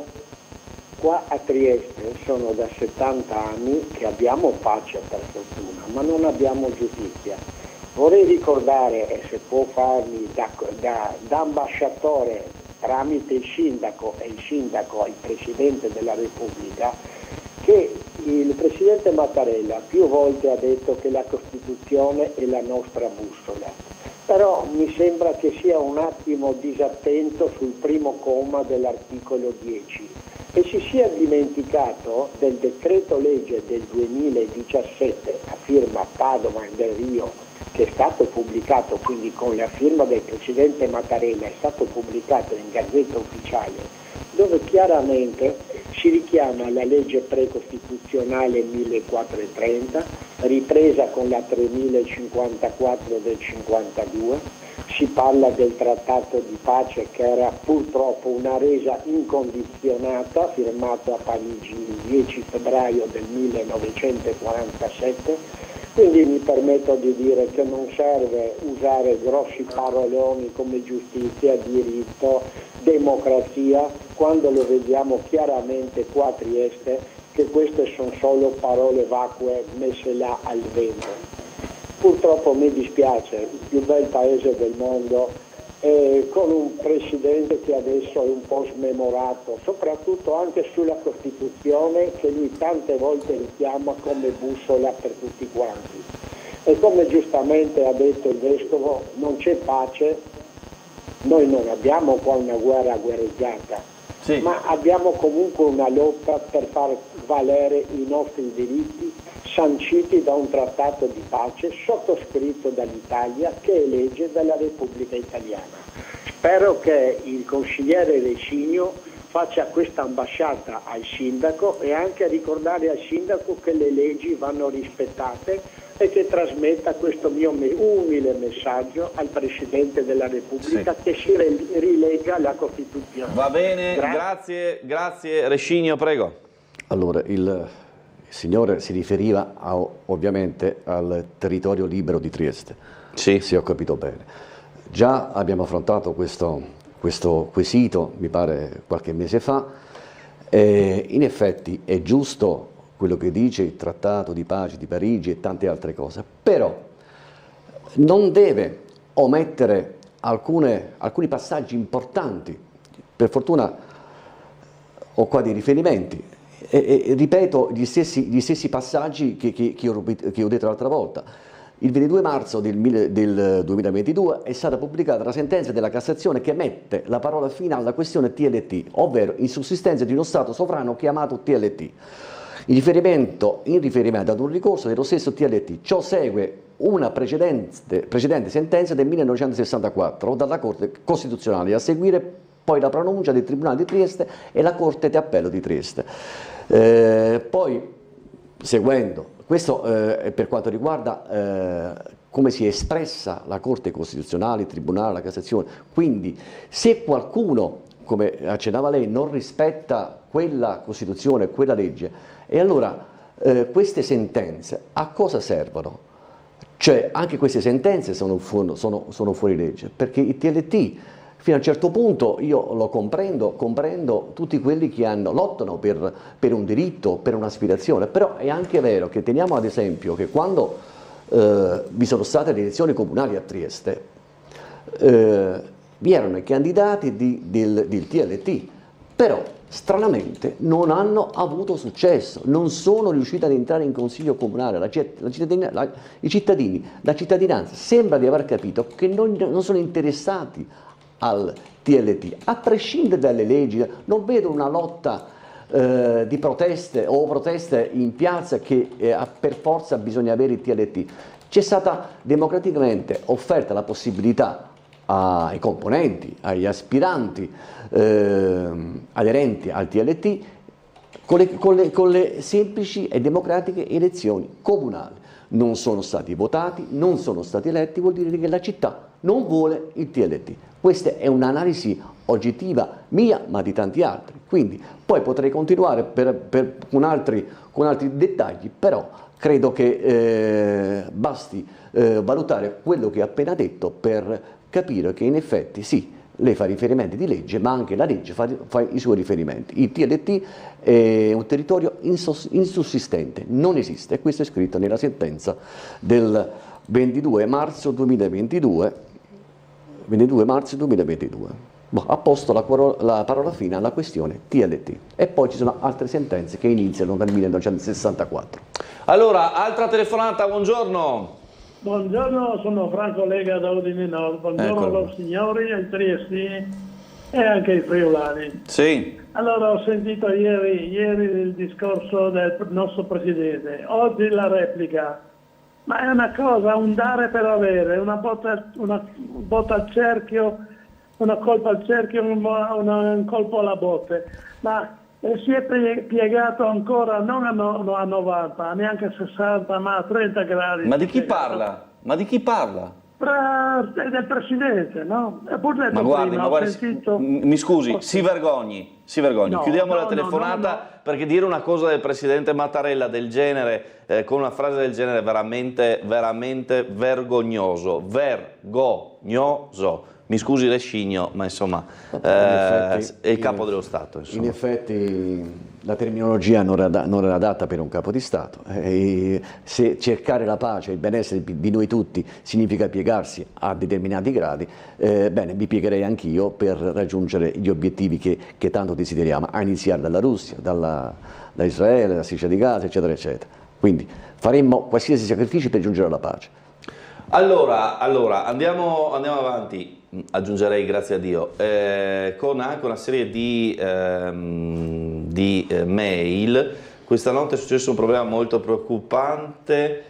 Qua a Trieste sono da 70 anni che abbiamo pace, per fortuna, ma non abbiamo giustizia. Vorrei ricordare, e se può farmi da ambasciatore tramite il sindaco e il sindaco il Presidente della Repubblica, che il Presidente Mattarella più volte ha detto che la Costituzione è la nostra bussola, però mi sembra che sia un attimo disattento sul primo comma dell'articolo 10 e si sia dimenticato del decreto legge del 2017 a firma Padovan del Rio, che è stato pubblicato, quindi con la firma del Presidente Mattarella, è stato pubblicato in Gazzetta Ufficiale, dove chiaramente Si richiama alla legge precostituzionale 1430, ripresa con la 3054 del 52, si parla del trattato di pace che era purtroppo una resa incondizionata, firmato a Parigi il 10 febbraio del 1947, quindi mi permetto di dire che non serve usare grossi paroloni come giustizia, diritto, democrazia, quando lo vediamo chiaramente qua a Trieste che queste sono solo parole vacue messe là al vento. Purtroppo mi dispiace, il più bel paese del mondo, con un presidente che adesso è un po' smemorato, soprattutto anche sulla Costituzione che lui tante volte richiama come bussola per tutti quanti. E come giustamente ha detto il Vescovo, non c'è pace, noi non abbiamo qua una guerra guerreggiata, sì, ma abbiamo comunque una lotta per far valere i nostri diritti sanciti da un trattato di pace sottoscritto dall'Italia che è legge della Repubblica Italiana. Spero che il consigliere Rescigno faccia questa ambasciata al sindaco e anche ricordare al sindaco che le leggi vanno rispettate e che trasmetta questo mio umile messaggio al Presidente della Repubblica, sì, che si rilegga la Costituzione. Va bene, grazie Rescigno, prego. Allora, il Signore si riferiva ovviamente al territorio libero di Trieste, sì, se ho capito bene. Già abbiamo affrontato questo quesito, mi pare qualche mese fa, e in effetti è giusto quello che dice il Trattato di pace di Parigi e tante altre cose, però non deve omettere alcuni passaggi importanti. Per fortuna ho qua dei riferimenti. E ripeto gli stessi passaggi che ho detto l'altra volta. Il 22 marzo del 2022 è stata pubblicata la sentenza della Cassazione che mette la parola fine alla questione TLT, ovvero insussistenza di uno Stato sovrano chiamato TLT. In riferimento ad un ricorso dello stesso TLT, ciò segue una precedente sentenza del 1964 dalla Corte Costituzionale, a seguire poi la pronuncia del Tribunale di Trieste e la Corte d'Appello di Trieste. Poi, seguendo, questo per quanto riguarda come si è espressa la Corte Costituzionale, il Tribunale, la Cassazione, quindi se qualcuno, come accennava lei, non rispetta quella Costituzione, quella legge, e allora queste sentenze a cosa servono? Cioè anche queste sentenze sono fuori legge, perché il TLT fino a un certo punto io lo comprendo tutti quelli che lottano per un diritto, per un'aspirazione, però è anche vero che teniamo ad esempio che quando vi sono state le elezioni comunali a Trieste, vi erano i candidati del TLT, però stranamente non hanno avuto successo, non sono riusciti ad entrare in consiglio comunale, la cittadinanza sembra di aver capito che non sono interessati al TLT, a prescindere dalle leggi. Non vedo una lotta di proteste o proteste in piazza che per forza bisogna avere il TLT. C'è stata democraticamente offerta la possibilità ai componenti, agli aspiranti aderenti al TLT con le semplici e democratiche elezioni comunali. Non sono stati votati, non sono stati eletti, vuol dire che la città non vuole il TLT. Questa è un'analisi oggettiva mia, ma di tanti altri. Quindi poi potrei continuare con altri dettagli, però credo che basti valutare quello che ho appena detto per capire che in effetti sì, lei fa riferimenti di legge, ma anche la legge fa i suoi riferimenti. Il TLT è un territorio insussistente, non esiste, e questo è scritto nella sentenza del 22 marzo 2022. Ha posto la parola fine alla questione TLT. E poi ci sono altre sentenze che iniziano dal 1964. Allora, altra telefonata, buongiorno. Buongiorno, sono Franco Lega da Udine Nord. Buongiorno ai signori, ai triestini e anche ai friulani. Sì. Allora, ho sentito ieri il discorso del nostro Presidente, oggi la replica. Ma è una cosa, un dare per avere, una botta al cerchio, una colpa al cerchio, un colpo alla botte. Ma e si è piegato ancora non a 90, neanche a 60, ma a 30 gradi. Ma di chi parla? Ma di chi parla? Del Presidente, no? Ma guardi, mi scusi, si vergogni. No, chiudiamo la telefonata perché dire una cosa del Presidente Mattarella del genere, con una frase del genere, è veramente, veramente vergognoso. Vergognoso. Mi scusi Rescigno, ma insomma è il capo dello Stato. Insomma. In effetti la terminologia non era adatta per un capo di Stato. Se cercare la pace e il benessere di noi tutti significa piegarsi a determinati gradi, bene, mi piegherei anch'io per raggiungere gli obiettivi che tanto desideriamo, a iniziare dalla Russia, da Israele, dalla Striscia di Gaza, eccetera, eccetera. Quindi faremmo qualsiasi sacrificio per giungere alla pace. Allora andiamo avanti, aggiungerei grazie a Dio, con anche una serie di mail. Questa notte è successo un problema molto preoccupante,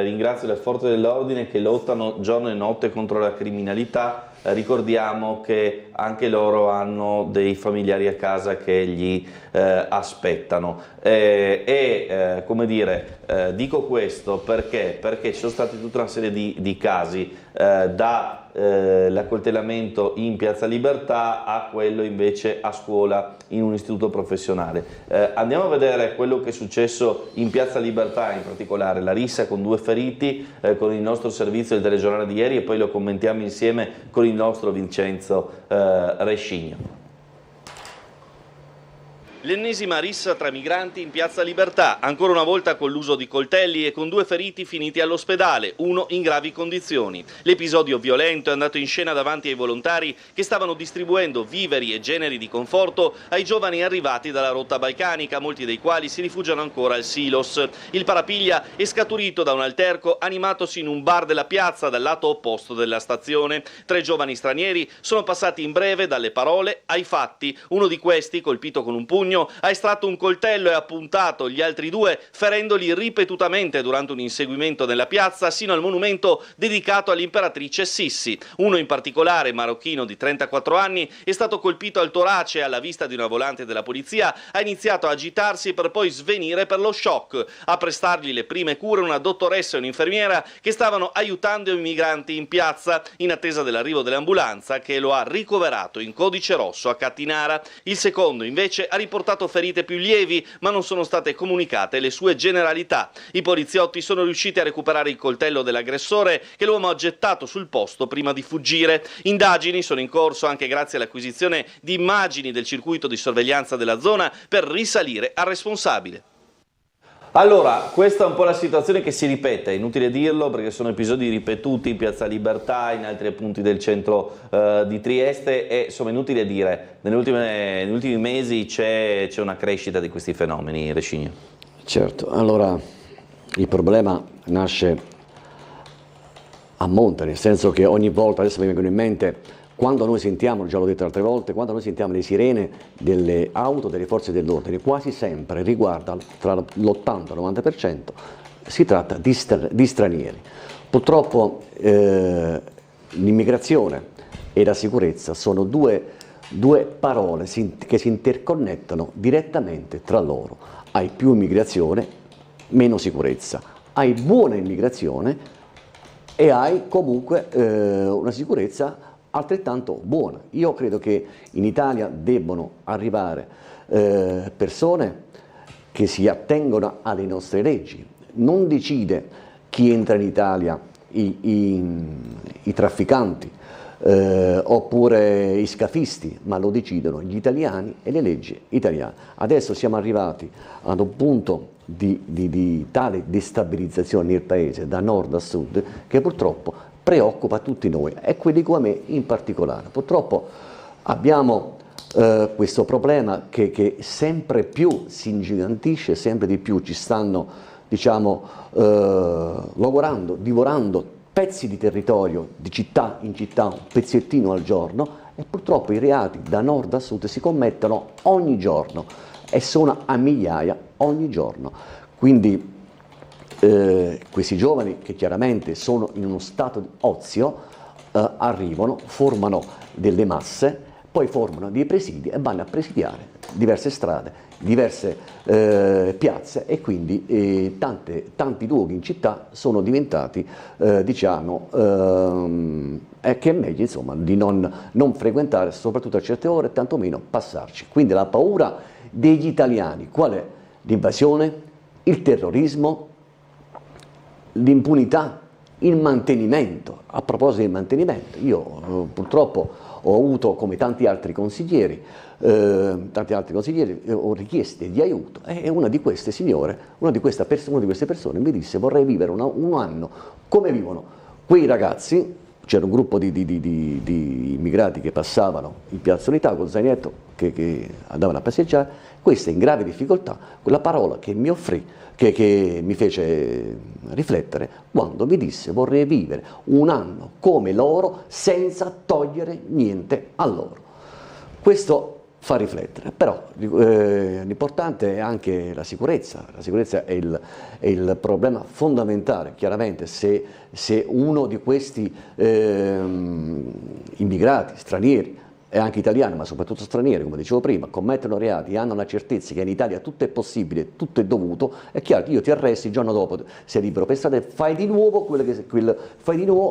ringrazio le forze dell'ordine che lottano giorno e notte contro la criminalità. Ricordiamo che anche loro hanno dei familiari a casa che gli aspettano come dire, dico questo perché ci sono stati tutta una serie di casi, dall'accoltellamento in Piazza Libertà a quello invece a scuola in un istituto professionale. Andiamo a vedere quello che è successo in Piazza Libertà, in particolare la rissa con 2 feriti, con il nostro servizio del telegiornale di ieri, e poi lo commentiamo insieme con il nostro Vincenzo Rescigno. L'ennesima rissa tra migranti in Piazza Libertà, ancora una volta con l'uso di coltelli e con 2 feriti finiti all'ospedale, uno in gravi condizioni. L'episodio violento è andato in scena davanti ai volontari che stavano distribuendo viveri e generi di conforto ai giovani arrivati dalla rotta balcanica, molti dei quali si rifugiano ancora al Silos. Il parapiglia è scaturito da un alterco animatosi in un bar della piazza dal lato opposto della stazione. 3 giovani stranieri sono passati in breve dalle parole ai fatti. Uno di questi, colpito con un pugno, ha estratto un coltello e ha puntato gli altri 2, ferendoli ripetutamente durante un inseguimento nella piazza sino al monumento dedicato all'imperatrice Sissi. Uno in particolare, marocchino di 34 anni, è stato colpito al torace e alla vista di una volante della polizia ha iniziato a agitarsi per poi svenire per lo shock. A prestargli le prime cure una dottoressa e un'infermiera che stavano aiutando i migranti in piazza in attesa dell'arrivo dell'ambulanza che lo ha ricoverato in codice rosso a Cattinara. Il secondo invece ha riportato ferite più lievi, ma non sono state comunicate le sue generalità. I poliziotti sono riusciti a recuperare il coltello dell'aggressore che l'uomo ha gettato sul posto prima di fuggire. Indagini sono in corso anche grazie all'acquisizione di immagini del circuito di sorveglianza della zona per risalire al responsabile. Allora, questa è un po' la situazione che si ripete, è inutile dirlo perché sono episodi ripetuti in Piazza Libertà, in altri punti del centro di Trieste, e insomma è inutile dire, negli ultimi mesi c'è una crescita di questi fenomeni, Rescigno. Certo, allora il problema nasce a monte, nel senso che ogni volta, adesso mi vengono in mente, quando noi sentiamo, già l'ho detto altre volte, quando noi sentiamo le sirene delle auto delle forze dell'ordine, quasi sempre riguarda tra l'80 e il 90%, si tratta di stranieri. Purtroppo l'immigrazione e la sicurezza sono due parole che si interconnettono direttamente tra loro. Hai più immigrazione, meno sicurezza. Hai buona immigrazione e hai comunque una sicurezza altrettanto buona. Io credo che in Italia debbano arrivare persone che si attengono alle nostre leggi. Non decide chi entra in Italia, i trafficanti oppure i scafisti, ma lo decidono gli italiani e le leggi italiane. Adesso siamo arrivati ad un punto di tale destabilizzazione nel paese, da nord a sud, che purtroppo preoccupa tutti noi e quelli come me in particolare. Purtroppo abbiamo questo problema che sempre più si ingigantisce, sempre di più ci stanno, diciamo, lavorando, divorando pezzi di territorio, di città in città, un pezzettino al giorno, e purtroppo i reati da nord a sud si commettono ogni giorno e sono a migliaia ogni giorno. Quindi questi giovani, che chiaramente sono in uno stato di ozio, arrivano, formano delle masse, poi formano dei presidi e vanno a presidiare diverse strade, diverse piazze, e quindi tanti luoghi in città sono diventati che è meglio insomma di non frequentare, soprattutto a certe ore, tantomeno passarci. Quindi la paura degli italiani qual è? L'invasione, il terrorismo, l'impunità, il mantenimento. A proposito del mantenimento, io purtroppo ho avuto, come tanti altri consiglieri, ho richieste di aiuto, e una di queste signore, una di queste persone mi disse: vorrei vivere un anno come vivono quei ragazzi. C'era un gruppo di immigrati che passavano in Piazza Unità con zainetto, che andavano a passeggiare. Questa in grave difficoltà, quella parola che mi offrì, che mi fece riflettere, quando mi disse: vorrei vivere un anno come loro senza togliere niente a loro. Questo fa riflettere, però l'importante è anche la sicurezza. La sicurezza è il problema fondamentale. Chiaramente se uno di questi immigrati stranieri, e anche italiani, ma soprattutto stranieri, come dicevo prima, commettono reati e hanno la certezza che in Italia tutto è possibile, tutto è dovuto, è chiaro che io ti arresti, il giorno dopo sei libero per strada e fai di nuovo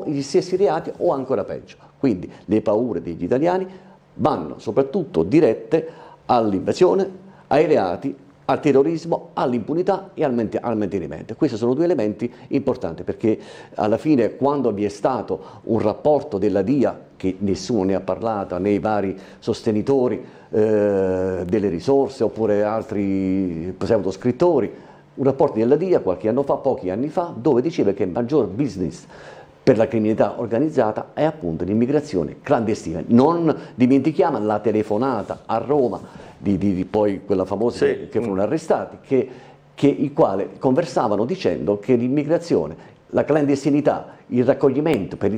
gli stessi reati o ancora peggio. Quindi le paure degli italiani vanno soprattutto dirette all'invasione, ai reati, al terrorismo, all'impunità e al mantenimento. Questi sono due elementi importanti, perché alla fine, quando vi è stato un rapporto della DIA, che nessuno ne ha parlato, nei vari sostenitori delle risorse oppure altri pseudoscrittori, un rapporto della DIA qualche anno fa, pochi anni fa, dove diceva che il maggior business per la criminalità organizzata è appunto l'immigrazione clandestina. Non dimentichiamo la telefonata a Roma di poi quella famosa, sì, che furono arrestati, i quali conversavano dicendo che l'immigrazione, la clandestinità, il raccoglimento per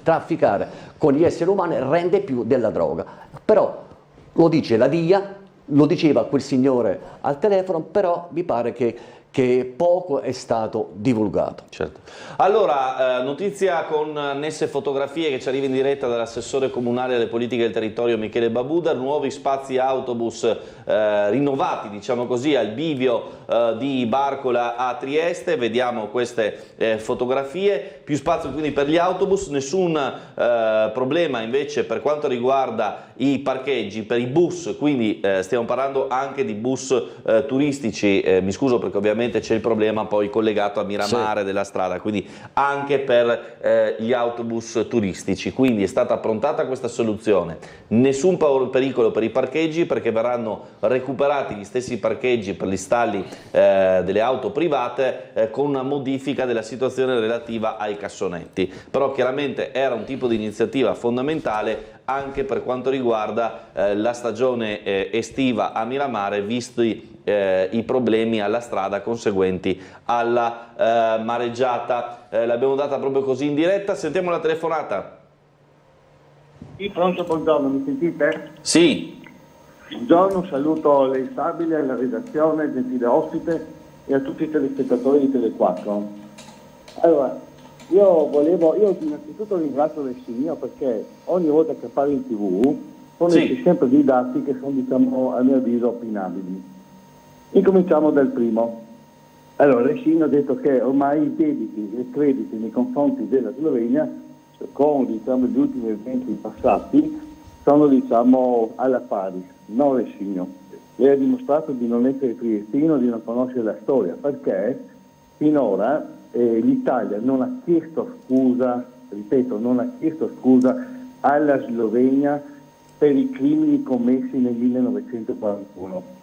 trafficare con gli esseri umani rende più della droga. Però lo dice la DIA, lo diceva quel signore al telefono, però mi pare che poco è stato divulgato. Certo. Allora, notizia con annesse fotografie che ci arriva in diretta dall'assessore comunale alle politiche del territorio Michele Babuda: nuovi spazi autobus rinnovati, diciamo così, al bivio di Barcola a Trieste. Vediamo queste fotografie, più spazio quindi per gli autobus, nessun problema invece per quanto riguarda i parcheggi per i bus, quindi stiamo parlando anche di bus turistici, mi scuso perché ovviamente c'è il problema poi collegato a Miramare, sì, della strada, quindi anche per gli autobus turistici. Quindi è stata approntata questa soluzione, nessun pericolo per i parcheggi, perché verranno recuperati gli stessi parcheggi per gli stalli delle auto private con una modifica della situazione relativa ai cassonetti. Però chiaramente era un tipo di iniziativa fondamentale anche per quanto riguarda la stagione estiva a Miramare, visti i problemi alla strada conseguenti alla mareggiata. L'abbiamo data proprio così in diretta, sentiamo la telefonata. Sì, pronto, buongiorno, mi sentite? Sì. Buongiorno, saluto lei Stabile, la redazione, il gentile ospite e a tutti i telespettatori di Tele4. Allora, io innanzitutto ringrazio Lessinio, perché ogni volta che parlo in TV fornisce sempre dei dati che sono, diciamo, a mio avviso opinabili. Incominciamo dal primo. Allora, Lessinio ha detto che ormai i debiti e i crediti nei confronti della Slovenia, con, diciamo, gli ultimi eventi passati, sono, diciamo, alla pari. No, Lessinio, lei ha dimostrato di non essere triestino, di non conoscere la storia, perché finora l'Italia non ha chiesto scusa, ripeto, non ha chiesto scusa alla Slovenia per i crimini commessi nel 1941.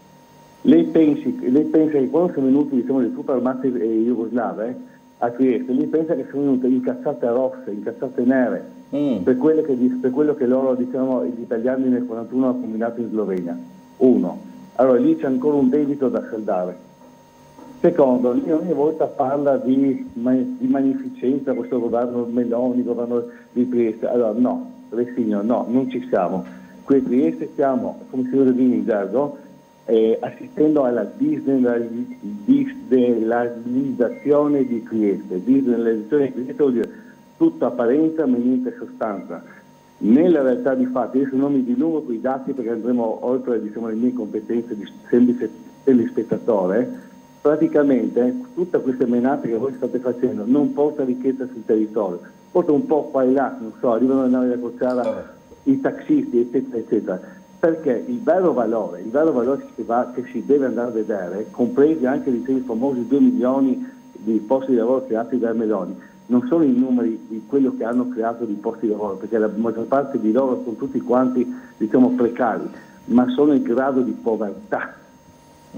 Lei pensa che quando sono venuti, diciamo, le truppe armate jugoslave a Trieste, lei pensa che sono venute incazzate rosse, incazzate nere, per quello che loro, diciamo, gli italiani nel 1941 hanno combinato in Slovenia? Uno. Allora lì c'è ancora un debito da saldare. Secondo, lì ogni volta parla di magnificenza, questo governo Meloni, governo di Trieste. Allora no, Lessinio, no, non ci siamo. Qui a Trieste stiamo, come si usa in gergo, assistendo alla disneylandizzazione di Trieste. Disneylandizzazione di Trieste vuol dire tutta apparenza ma niente sostanza. Nella realtà di fatti, adesso non mi dilungo con i dati perché andremo oltre, diciamo, le mie competenze di semplice telespettatore, praticamente tutta questa menata che voi state facendo non porta ricchezza sul territorio, porta un po' qua e là, non so, arrivano le navi da crociera, i taxisti, eccetera, eccetera, perché il vero valore che si deve andare a vedere, compresi anche i famosi 2 milioni di posti di lavoro creati da Meloni, non sono i numeri di quello che hanno creato di posti di lavoro, perché la maggior parte di loro sono tutti quanti, diciamo, precari, ma sono il grado di povertà.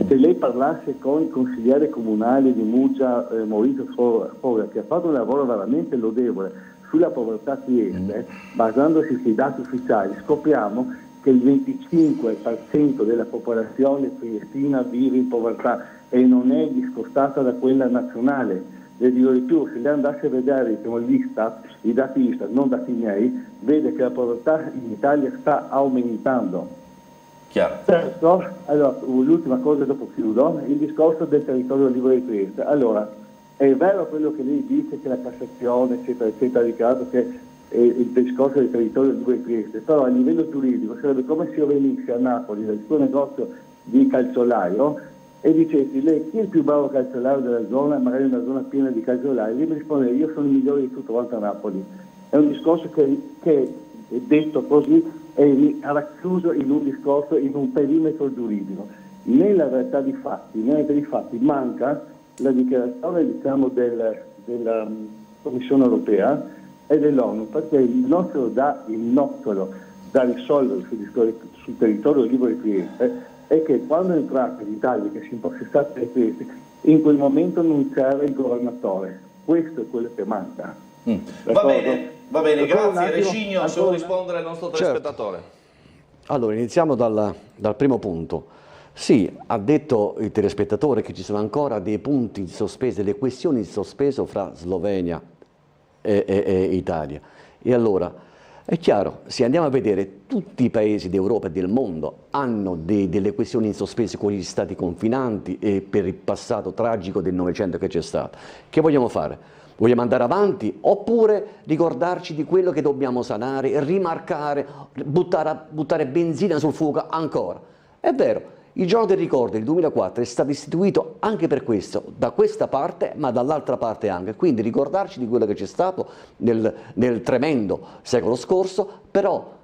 Se lei parlasse con il consigliere comunale di Muggia, Maurizio Foga, che ha fatto un lavoro veramente lodevole sulla povertà trieste, basandosi sui dati ufficiali, scopriamo che il 25% della popolazione triestina vive in povertà e non è discostata da quella nazionale. Le dirò di più, se lei andasse a vedere, diciamo, l'Istat, i dati Istat, non dati miei, vede che la povertà in Italia sta aumentando. Chiaro. Certo, allora, l'ultima cosa, dopo chiudo, il discorso del territorio libero di Trieste. Allora, è vero quello che lei dice, che la Cassazione, eccetera, eccetera, ha dichiarato che il discorso del territorio libero di Trieste, però a livello giuridico sarebbe come se io venissi a Napoli dal suo negozio di calzolaio e dicessi: lei chi è il più bravo calzolaio della zona, magari una zona piena di calzolai, lei mi risponde: io sono il migliore di tutto quanto a Napoli. È un discorso che è detto così, è racchiuso in un discorso, in un perimetro giuridico. Nella realtà di fatti manca la dichiarazione, diciamo, della Commissione europea e dell'ONU, perché il nocciolo da risolvere sul territorio libero di Trieste è che quando entrate in Italia, che si impossessate di Trieste, in quel momento non c'era il governatore. Questo è quello che manca. Va bene, grazie Rescigno, se vuoi rispondere al nostro telespettatore. Certo. Allora, iniziamo dal primo punto. Sì, ha detto il telespettatore che ci sono ancora dei punti in sospeso, delle questioni in sospeso fra Slovenia e Italia. E allora, è chiaro, se andiamo a vedere, tutti i paesi d'Europa e del mondo hanno delle questioni in sospeso con gli stati confinanti e per il passato tragico del Novecento che c'è stato. Che vogliamo fare? Vogliamo andare avanti oppure ricordarci di quello che dobbiamo sanare, rimarcare, buttare benzina sul fuoco ancora? È vero, il giorno del ricordo, il 2004, è stato istituito anche per questo, da questa parte ma dall'altra parte anche, quindi ricordarci di quello che c'è stato nel tremendo secolo scorso, però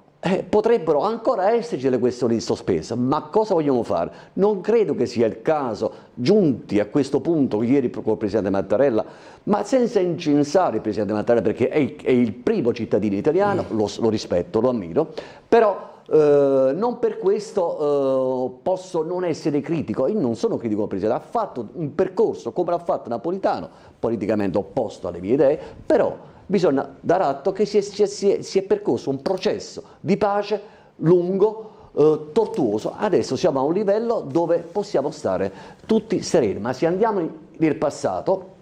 potrebbero ancora esserci delle questioni in sospeso, ma cosa vogliamo fare? Non credo che sia il caso, giunti a questo punto ieri con il Presidente Mattarella, ma senza incensare il Presidente Mattarella perché è il primo cittadino italiano, lo rispetto, lo ammiro, però non per questo posso non essere critico. Io non sono critico al Presidente, ha fatto un percorso come l'ha fatto Napolitano, politicamente opposto alle mie idee, però bisogna dare atto che si è percorso un processo di pace lungo, tortuoso. Adesso siamo a un livello dove possiamo stare tutti sereni, ma se andiamo nel passato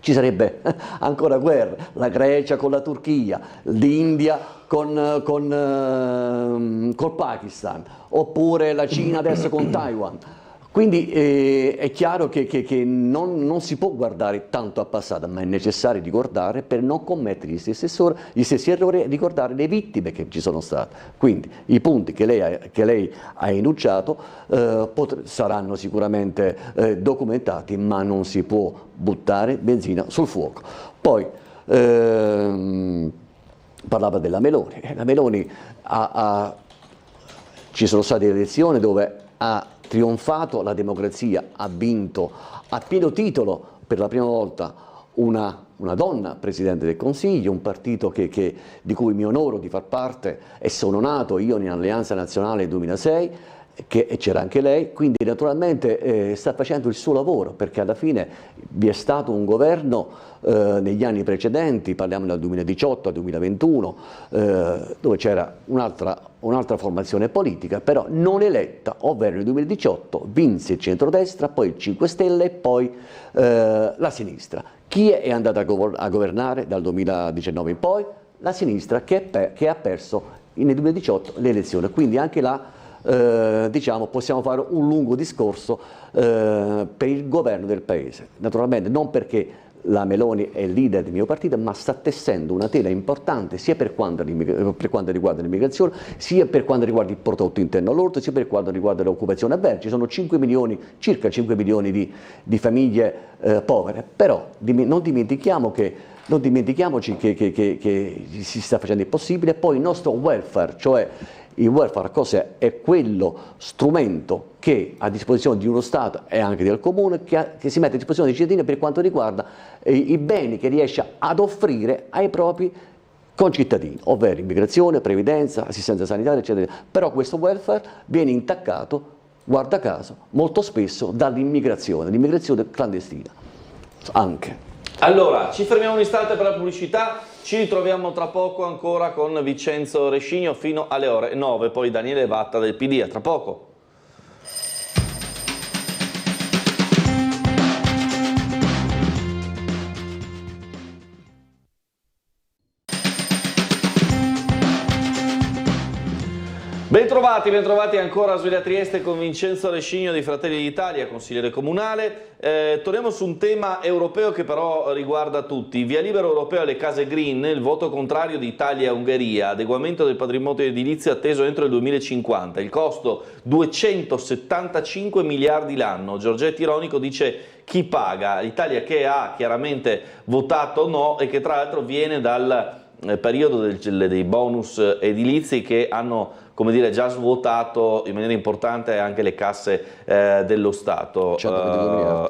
ci sarebbe ancora guerra, la Grecia con la Turchia, l'India col Pakistan, oppure la Cina adesso con Taiwan. Quindi è chiaro che non si può guardare tanto al passato, ma è necessario ricordare per non commettere gli stessi errori e ricordare le vittime che ci sono state. Quindi i punti che lei ha enunciato saranno sicuramente documentati, ma non si può buttare benzina sul fuoco. Poi parlava della Meloni. La Meloni ci sono state elezioni dove ha trionfato la democrazia, ha vinto a pieno titolo per la prima volta una donna Presidente del Consiglio, un partito di cui mi onoro di far parte e sono nato io in Alleanza Nazionale nel 2006, e c'era anche lei, quindi naturalmente sta facendo il suo lavoro, perché alla fine vi è stato un governo negli anni precedenti, parliamo dal 2018 al 2021, dove c'era un'altra formazione politica, però non eletta, ovvero nel 2018 vinse il centrodestra, poi il 5 Stelle e poi la sinistra. Chi è andata a governare dal 2019 in poi? La sinistra che ha perso nel 2018 le elezioni, quindi anche là diciamo possiamo fare un lungo discorso per il governo del paese, naturalmente non perché la Meloni è il leader del mio partito, ma sta tessendo una tela importante sia per quanto riguarda l'immigrazione, sia per quanto riguarda il prodotto interno lordo, sia per quanto riguarda l'occupazione. È vero, ci sono 5 milioni, circa 5 milioni di famiglie povere, però non dimentichiamoci che si sta facendo il possibile. Poi il nostro welfare, cioè il welfare cos'è? È quello strumento che a disposizione di uno Stato e anche del Comune che si mette a disposizione dei cittadini per quanto riguarda i beni che riesce ad offrire ai propri concittadini, ovvero immigrazione, previdenza, assistenza sanitaria, eccetera. Però questo welfare viene intaccato, guarda caso, molto spesso dall'immigrazione, l'immigrazione clandestina anche. Allora, ci fermiamo un istante per la pubblicità, ci ritroviamo tra poco ancora con Vincenzo Rescigno fino alle ore 9, poi Daniele Vatta del PD, a tra poco. Bentrovati ancora a Sveglia Trieste con Vincenzo Rescigno di Fratelli d'Italia, consigliere comunale. Torniamo su un tema europeo che però riguarda tutti. Via libera europeo alle case green, il voto contrario di Italia e Ungheria, adeguamento del patrimonio edilizio atteso entro il 2050, il costo 275 miliardi l'anno. Giorgetti ironico dice chi paga, l'Italia che ha chiaramente votato no e che tra l'altro viene dal periodo dei bonus edilizi che hanno, come dire, già svuotato in maniera importante anche le casse dello Stato.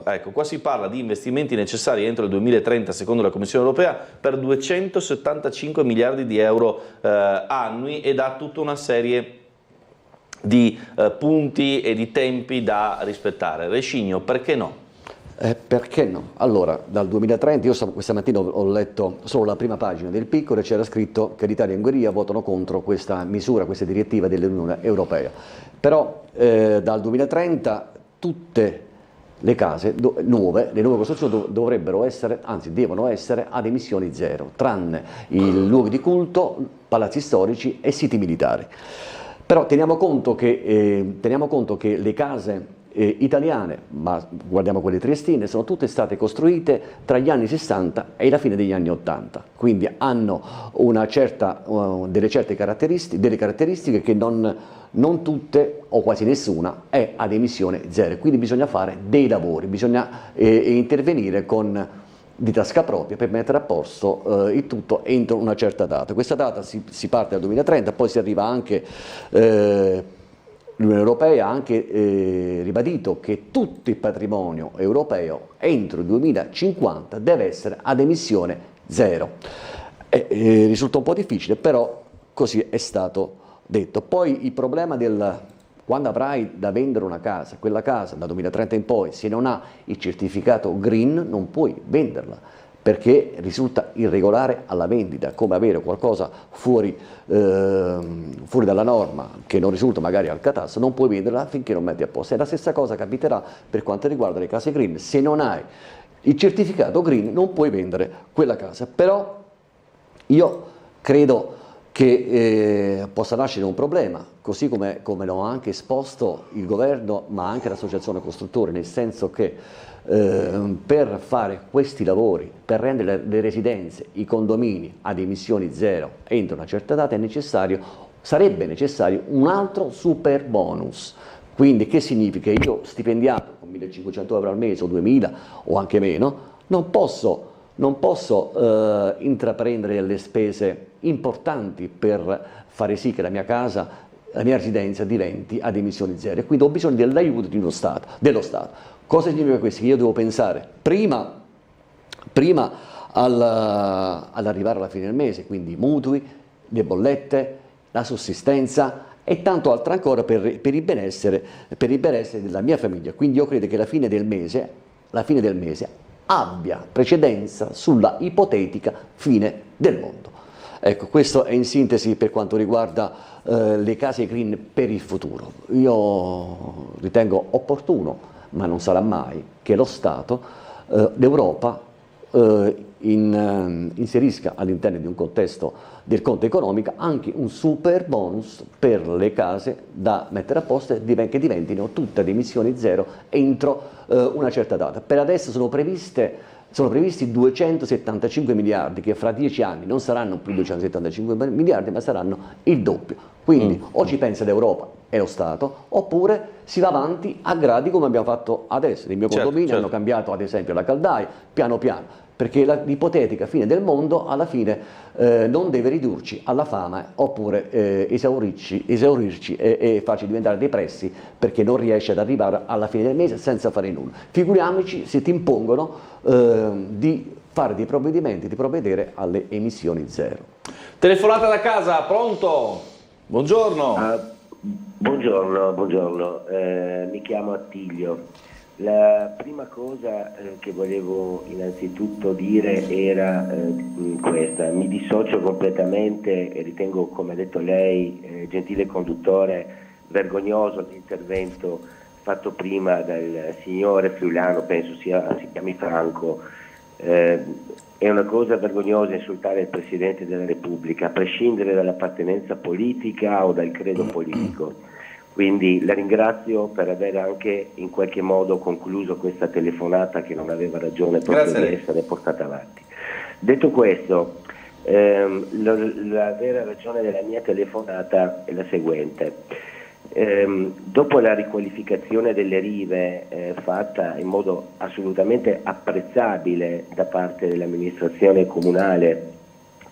Ecco, qua si parla di investimenti necessari entro il 2030, secondo la Commissione europea, per 275 miliardi di euro annui, ed ha tutta una serie di punti e di tempi da rispettare. Rescigno, perché no? Perché no? Allora, dal 2030, io questa mattina ho letto solo la prima pagina del Piccolo e c'era scritto che l'Italia e l'Ungheria votano contro questa misura, questa direttiva dell'Unione Europea. Però dal 2030 tutte le case nuove, le nuove costruzioni dovrebbero essere, anzi devono essere ad emissioni zero, tranne i luoghi di culto, palazzi storici e siti militari. Però teniamo conto che le case italiane, ma guardiamo quelle triestine, sono tutte state costruite tra gli anni 60 e la fine degli anni 80, quindi hanno delle caratteristiche che non tutte o quasi nessuna è ad emissione zero, quindi bisogna fare dei lavori, bisogna intervenire di tasca propria per mettere a posto il tutto entro una certa data. Questa data si parte dal 2030, poi si arriva anche l'Unione Europea ha anche ribadito che tutto il patrimonio europeo entro il 2050 deve essere ad emissione zero. Risulta un po' difficile, però così è stato detto. Poi il problema quando avrai da vendere una casa, quella casa dal 2030 in poi, se non ha il certificato green non puoi venderla, perché risulta irregolare alla vendita, come avere qualcosa fuori dalla norma che non risulta magari al catasto, non puoi venderla finché non metti a posto. E la stessa cosa capiterà per quanto riguarda le case green: se non hai il certificato green non puoi vendere quella casa. Però io credo che possa nascere un problema, così come l'ho anche esposto il governo ma anche l'associazione costruttori, nel senso che per fare questi lavori, per rendere le residenze, i condomini ad emissioni zero entro una certa data sarebbe necessario un altro super bonus. Quindi che significa? Io stipendiato con 1.500 euro al mese o 2.000 o anche meno non posso intraprendere delle spese importanti per fare sì che la mia casa, la mia residenza diventi ad emissioni zero, e quindi ho bisogno dell'aiuto dello Stato. Cosa significa questo? Che io devo pensare prima all'arrivare alla fine del mese, quindi i mutui, le bollette, la sussistenza e tanto altro ancora per il benessere della mia famiglia. Quindi io credo che la fine del mese abbia precedenza sulla ipotetica fine del mondo. Ecco, questo è in sintesi per quanto riguarda le case green per il futuro. Io ritengo opportuno, ma non sarà mai, che lo Stato, l'Europa, inserisca all'interno di un contesto del conto economico anche un super bonus per le case da mettere a posto che diventino tutte ad emissioni zero entro una certa data. Per adesso sono previste sono previsti 275 miliardi che fra 10 anni non saranno più 275 miliardi ma saranno il doppio. Quindi o ci pensa l'Europa e lo Stato, oppure si va avanti a gradi come abbiamo fatto adesso. Nel mio condominio hanno cambiato ad esempio la caldaia, piano piano, perché l'ipotetica fine del mondo alla fine non deve ridurci alla fame oppure esaurirci e farci diventare depressi perché non riesce ad arrivare alla fine del mese senza fare nulla. Figuriamoci se ti impongono di fare dei provvedimenti, di provvedere alle emissioni zero. Telefonata da casa, pronto? Buongiorno. Buongiorno, mi chiamo Attilio. La prima cosa che volevo innanzitutto dire era questa: mi dissocio completamente e ritengo, come ha detto lei, gentile conduttore, vergognoso l'intervento fatto prima dal signore friulano, penso si chiami Franco. È una cosa vergognosa insultare il Presidente della Repubblica, a prescindere dall'appartenenza politica o dal credo politico. Quindi la ringrazio per aver anche in qualche modo concluso questa telefonata che non aveva ragione proprio di essere portata avanti. Detto questo, la vera ragione della mia telefonata è la seguente. Dopo la riqualificazione delle rive fatta in modo assolutamente apprezzabile da parte dell'amministrazione comunale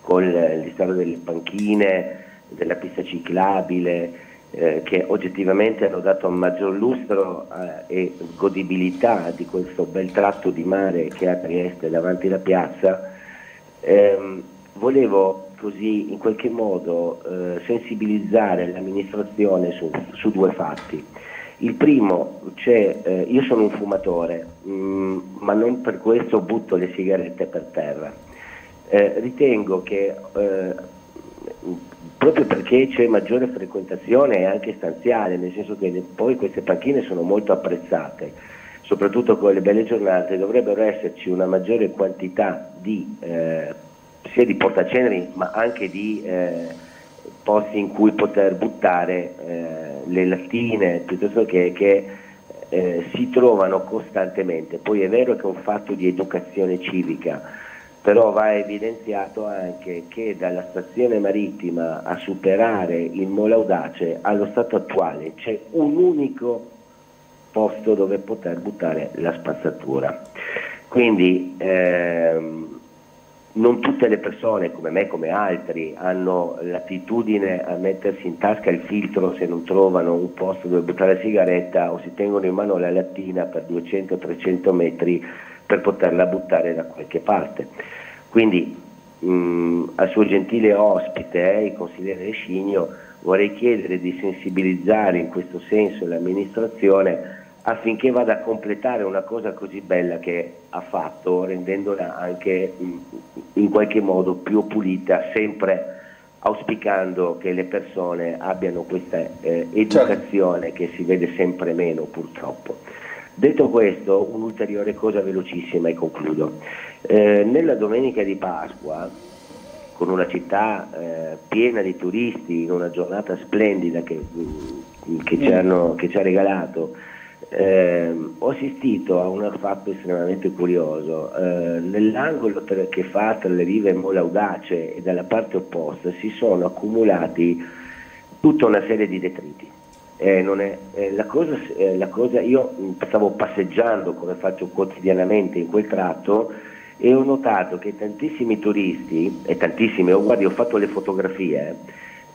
con l'installo delle panchine, della pista ciclabile, che oggettivamente hanno dato un maggior lustro e godibilità di questo bel tratto di mare che ha Trieste davanti alla piazza, volevo così in qualche modo sensibilizzare l'amministrazione su due fatti. Il primo, io sono un fumatore, ma non per questo butto le sigarette per terra. Ritengo che proprio perché c'è maggiore frequentazione e anche stanziale, nel senso che poi queste panchine sono molto apprezzate, soprattutto con le belle giornate, dovrebbero esserci una maggiore quantità sia di portaceneri ma anche di posti in cui poter buttare le lattine piuttosto che si trovano costantemente. Poi è vero che è un fatto di educazione civica, però va evidenziato anche che dalla stazione marittima a superare il Molo Audace allo stato attuale c'è un unico posto dove poter buttare la spazzatura. Quindi non tutte le persone come me, come altri, hanno l'attitudine a mettersi in tasca il filtro se non trovano un posto dove buttare la sigaretta o si tengono in mano la lattina per 200-300 metri per poterla buttare da qualche parte. Quindi al suo gentile ospite, il consigliere Rescigno, vorrei chiedere di sensibilizzare in questo senso l'amministrazione affinché vada a completare una cosa così bella che ha fatto, rendendola anche in qualche modo più pulita, sempre auspicando che le persone abbiano questa educazione che si vede sempre meno purtroppo. Detto questo, un'ulteriore cosa velocissima e concludo. Nella domenica di Pasqua, con una città piena di turisti, in una giornata splendida che ci ha regalato, ho assistito a un fatto estremamente curioso. Nell'angolo che fa tra le rive Molo Audace e dalla parte opposta si sono accumulati tutta una serie di detriti. La cosa, io stavo passeggiando come faccio quotidianamente in quel tratto e ho notato che tantissimi turisti, ho fatto le fotografie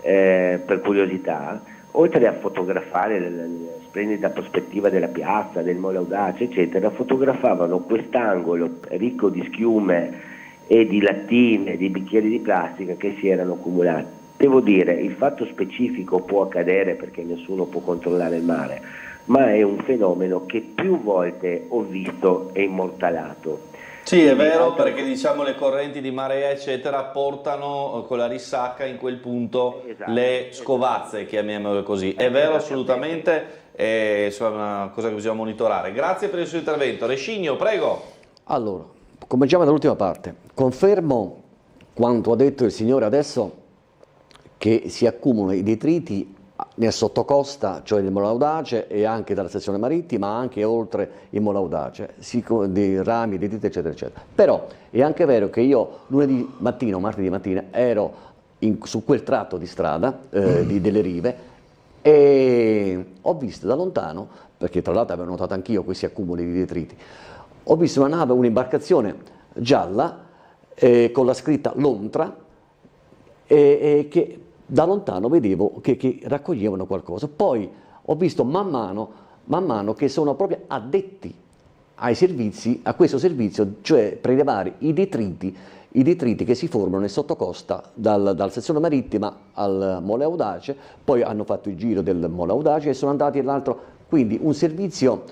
per curiosità, oltre a fotografare la splendida prospettiva della piazza, del Molo Audace, eccetera, fotografavano quest'angolo ricco di schiume e di lattine, di bicchieri di plastica che si erano accumulati. Devo dire, il fatto specifico può accadere perché nessuno può controllare il mare, ma è un fenomeno che più volte ho visto e immortalato. Sì, è vero, perché diciamo le correnti di marea eccetera portano con la risacca in quel punto le scovazze, chiamiamole così. È vero assolutamente, è una cosa che bisogna monitorare. Grazie per il suo intervento. Rescigno, prego. Allora, cominciamo dall'ultima parte. Confermo quanto ha detto il signore adesso, che si accumulano i detriti nel sottocosta, cioè nel Molo Audace, e anche dalla stazione marittima, anche oltre il Molo Audace, di rami, di detriti, eccetera, eccetera. Però è anche vero che io lunedì mattina o martedì mattina ero su quel tratto di strada, delle rive, e ho visto da lontano, perché tra l'altro avevo notato anch'io questi accumuli di detriti, ho visto una nave, un'imbarcazione gialla con la scritta Lontra, che da lontano vedevo che raccoglievano qualcosa. Poi ho visto man mano che sono proprio addetti ai servizi, a questo servizio, cioè prelevare i detriti che si formano nel sottocosta dalla sezione marittima al Molo Audace. Poi hanno fatto il giro del Molo Audace e sono andati all'altro, quindi un servizio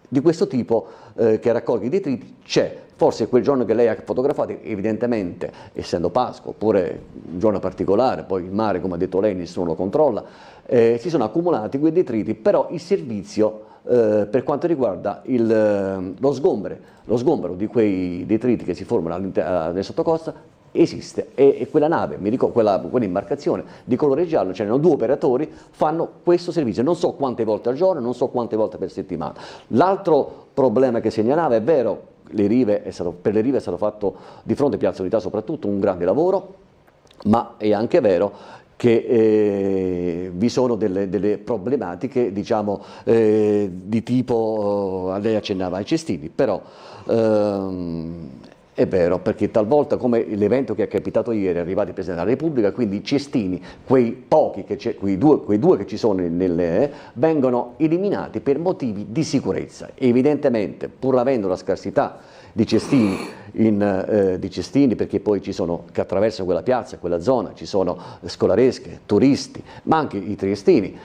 di questo tipo che raccoglie i detriti c'è. Forse quel giorno che lei ha fotografato, evidentemente, essendo Pasqua, oppure un giorno particolare, poi il mare, come ha detto lei, nessuno lo controlla, si sono accumulati quei detriti, però il servizio per quanto riguarda lo sgombero di quei detriti che si formano nel sottocosta esiste, e quella nave, mi ricordo, quell'imbarcazione di colore giallo, c'erano 2 operatori, fanno questo servizio, non so quante volte al giorno, non so quante volte per settimana. L'altro problema che segnalava, è vero, per le rive è stato fatto, di fronte a Piazza Unità soprattutto, un grande lavoro, ma è anche vero che vi sono delle problematiche, diciamo, di tipo, lei accennava ai cestini, però è vero, perché talvolta, come l'evento che è capitato ieri, è arrivato il Presidente della Repubblica, quindi i cestini, quei pochi, quei due che ci sono vengono eliminati per motivi di sicurezza. Evidentemente, pur avendo la scarsità di cestini, perché poi ci sono, che attraversano quella piazza, quella zona, ci sono scolaresche, turisti, ma anche i triestini,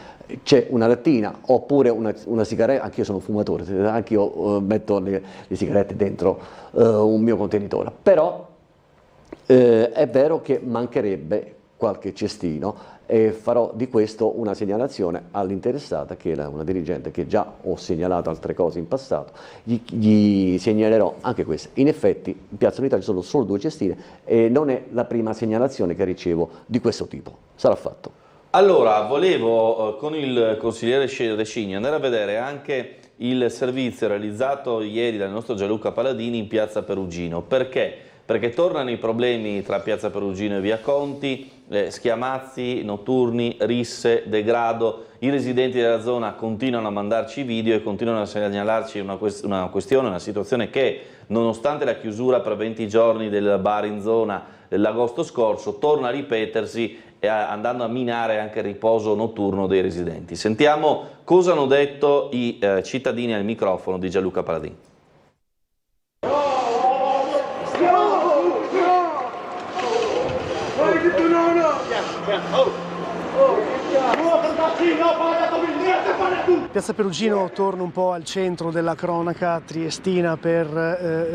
c'è una lattina oppure una sigaretta. Anch'io sono fumatore, anch'io metto le sigarette dentro un mio contenitore, però è vero che mancherebbe qualche cestino, e farò di questo una segnalazione all'interessata, che è una dirigente che già ho segnalato altre cose in passato, gli segnalerò anche questa. In effetti in Piazza Unità ci sono solo 2 cestine e non è la prima segnalazione che ricevo di questo tipo. Sarà fatto. Allora, volevo con il consigliere Rescigno andare a vedere anche il servizio realizzato ieri dal nostro Gianluca Paladini in Piazza Perugino. Perché? Perché tornano i problemi tra Piazza Perugino e Via Conti, schiamazzi notturni, risse, degrado. I residenti della zona continuano a mandarci video e continuano a segnalarci una situazione che, nonostante la chiusura per 20 giorni del bar in zona dell'agosto scorso, torna a ripetersi, andando a minare anche il riposo notturno dei residenti. Sentiamo cosa hanno detto i cittadini al microfono di Gianluca Paladini. Piazza Perugino torna un po' al centro della cronaca triestina per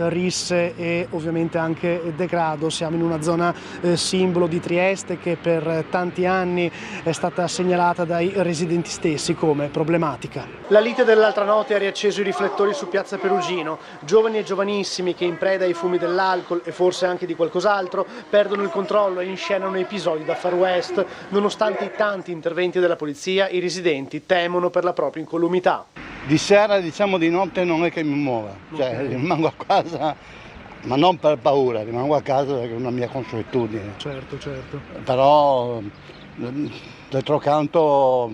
risse e ovviamente anche degrado. Siamo in una zona simbolo di Trieste che per tanti anni è stata segnalata dai residenti stessi come problematica. La lite dell'altra notte ha riacceso i riflettori su Piazza Perugino. Giovani e giovanissimi che, in preda ai fumi dell'alcol e forse anche di qualcos'altro, perdono il controllo e inscenano episodi da Far West. Nonostante i tanti interventi della polizia, i residenti temono per la propria incolumità. Di sera, diciamo, di notte non è che mi muova, cioè rimango a casa, ma non per paura, rimango a casa perché è una mia consuetudine. Certo. Però d'altro canto,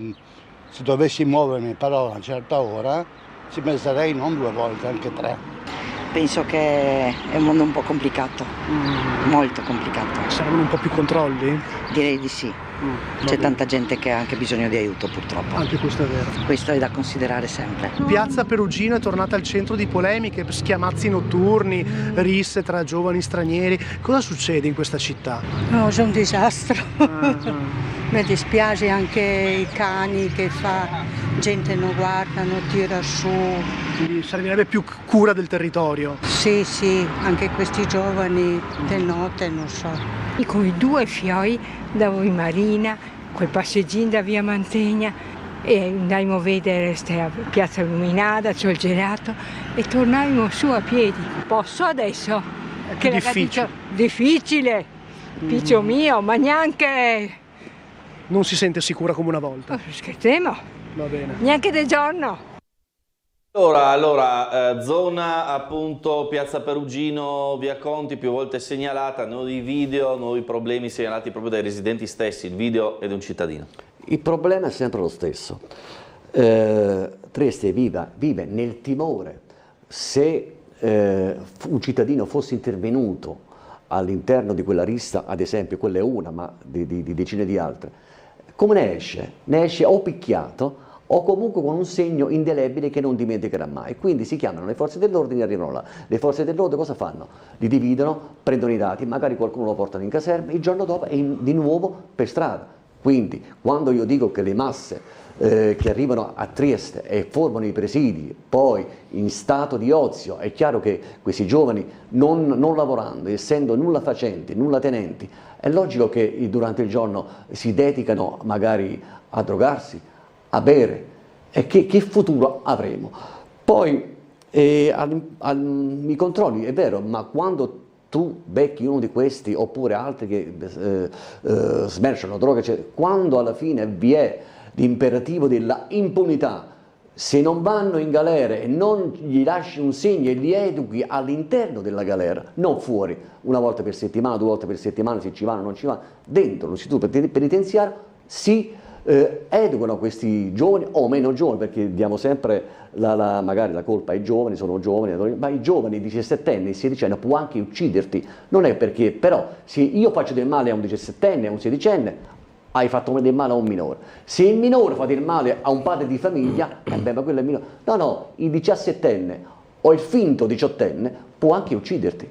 se dovessi muovermi però a una certa ora, ci penserei non 2 volte, anche 3. Penso che è un mondo un po' complicato, molto complicato. Servono un po' più controlli? Direi di sì. C'è tanta gente che ha anche bisogno di aiuto, purtroppo. Anche questo è vero. Questo è da considerare sempre. Piazza Perugino è tornata al centro di polemiche, schiamazzi notturni, risse tra giovani stranieri. Cosa succede in questa città? No, c'è un disastro. Mi dispiace anche i cani che gente non guarda, non tira su. Quindi servirebbe più cura del territorio. Sì, anche questi giovani del notte, non so. Con i 2 fioi da Marina, quel passeggino da Via Mantegna, e andammo a vedere Piazza Illuminata, c'ho il gelato, e tornavamo su a piedi. Posso adesso? È più difficile. Difficile, piccio mio, ma neanche Non si sente sicura come una volta? Scherziamo. Va bene. Neanche di giorno. Allora, zona appunto Piazza Perugino, Via Conti, più volte segnalata, nuovi video, nuovi problemi segnalati proprio dai residenti stessi, il video è di un cittadino. Il problema è sempre lo stesso. Trieste vive nel timore, se un cittadino fosse intervenuto all'interno di quella lista, ad esempio quella è una, ma di decine di altre, come ne esce? Ne esce o picchiato o comunque con un segno indelebile che non dimenticherà mai. Quindi si chiamano le forze dell'ordine e arrivano là. Le forze dell'ordine cosa fanno? Li dividono, prendono i dati, magari qualcuno lo portano in caserma, il giorno dopo è di nuovo per strada. Quindi quando io dico che le masse che arrivano a Trieste e formano i presidi, poi in stato di ozio, è chiaro che questi giovani non lavorando, essendo nulla facenti, nulla tenenti, è logico che durante il giorno si dedicano magari a drogarsi, a bere, e che futuro avremo? Poi i controlli, è vero, ma quando tu becchi uno di questi oppure altri che smerciano droga, cioè, quando alla fine vi è l'imperativo della impunità, se non vanno in galera e non gli lasci un segno e li educhi all'interno della galera, non fuori, una volta per settimana, 2 volte per settimana, se ci vanno o non ci vanno, dentro l'istituto penitenziario si educano questi giovani o meno giovani, perché diamo sempre magari la colpa ai giovani, sono giovani, ma i giovani, i 17enni, i 16enni può anche ucciderti, non è perché, però se io faccio del male a un 17enne, a un 16enne, hai fatto del male a un minore. Se il minore fa del male a un padre di famiglia, beh, ma quello è minore. No, il 17enne o il finto 18enne può anche ucciderti.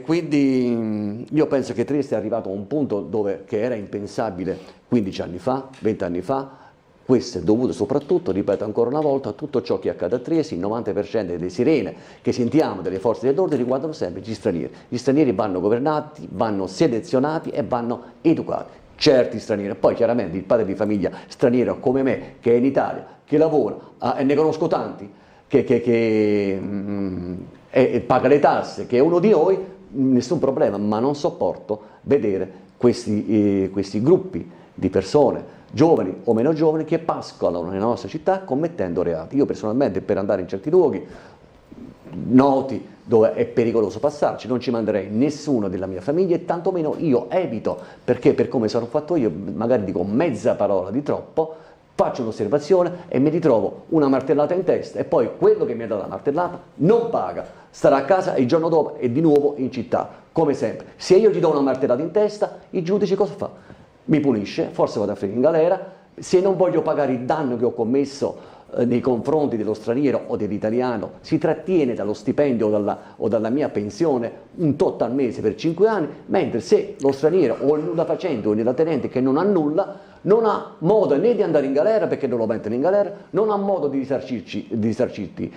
Quindi io penso che Trieste è arrivato a un punto che era impensabile 15 anni fa, 20 anni fa. Questo è dovuto soprattutto, ripeto ancora una volta, a tutto ciò che accade a Trieste. Il 90% delle sirene che sentiamo delle forze dell'ordine riguardano sempre gli stranieri. Gli stranieri vanno governati, vanno selezionati e vanno educati. Certi stranieri, poi chiaramente il padre di famiglia straniero come me, che è in Italia, che lavora, e ne conosco tanti, che paga le tasse, che è uno di noi, nessun problema, ma non sopporto vedere questi gruppi di persone, giovani o meno giovani, che pascolano nella nostra città commettendo reati. Io personalmente, per andare in certi luoghi noti dove è pericoloso passarci, non ci manderei nessuno della mia famiglia e tantomeno io evito, perché per come sono fatto io, magari dico mezza parola di troppo, faccio un'osservazione e mi ritrovo una martellata in testa e poi quello che mi ha dato la martellata non paga, starà a casa e il giorno dopo è di nuovo in città, come sempre. Se io gli do una martellata in testa, il giudice cosa fa? Mi punisce, forse vado a finire in galera. Se non voglio pagare il danno che ho commesso nei confronti dello straniero o dell'italiano, si trattiene dallo stipendio o dalla mia pensione un tot al mese per 5 anni, mentre se lo straniero o il nulla facente o il nullatenente che non ha nulla, non ha modo né di andare in galera, perché non lo mettono in galera, non ha modo di risarcirti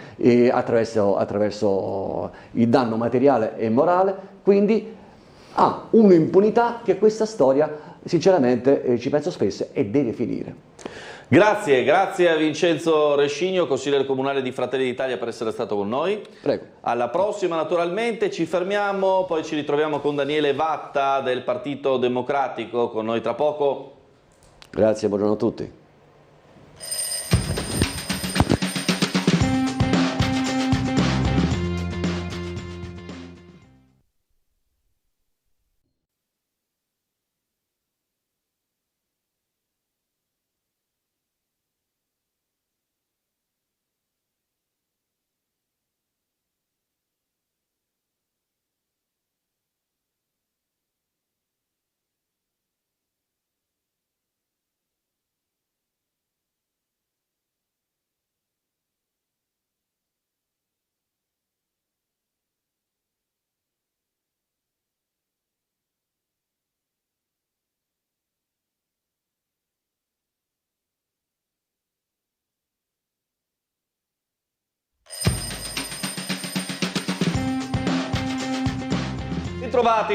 attraverso il danno materiale e morale, quindi ha un'impunità che questa storia sinceramente ci penso spesso e deve finire. Grazie a Vincenzo Rescigno, consigliere comunale di Fratelli d'Italia, per essere stato con noi. Prego. Alla prossima naturalmente, ci fermiamo, poi ci ritroviamo con Daniele Vatta del Partito Democratico, con noi tra poco. Grazie, buongiorno a tutti.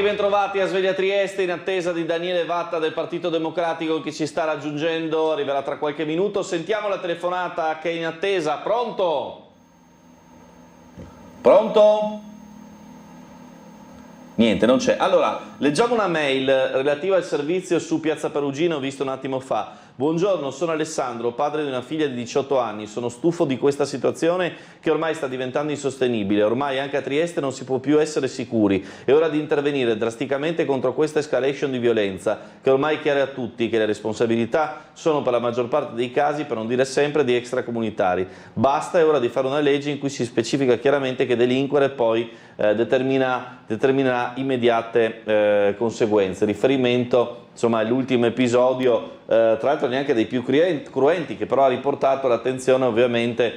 Bentrovati a Sveglia Trieste, in attesa di Daniele Vatta del Partito Democratico che ci sta raggiungendo, arriverà tra qualche minuto. Sentiamo la telefonata che è in attesa. Pronto? Pronto? Niente, non c'è. Allora, Leggiamo una mail relativa al servizio su Piazza Perugino, visto un attimo fa. Buongiorno, sono Alessandro, padre di una figlia di 18 anni. Sono stufo di questa situazione che ormai sta diventando insostenibile. Ormai anche a Trieste non si può più essere sicuri. È ora di intervenire drasticamente contro questa escalation di violenza, che ormai è chiara a tutti che le responsabilità sono per la maggior parte dei casi, per non dire sempre, di extracomunitari. Basta, è ora di fare una legge in cui si specifica chiaramente che delinquere poi determinerà immediate conseguenze. Riferimento insomma all'ultimo episodio, tra l'altro neanche dei più cruenti, che però ha riportato l'attenzione ovviamente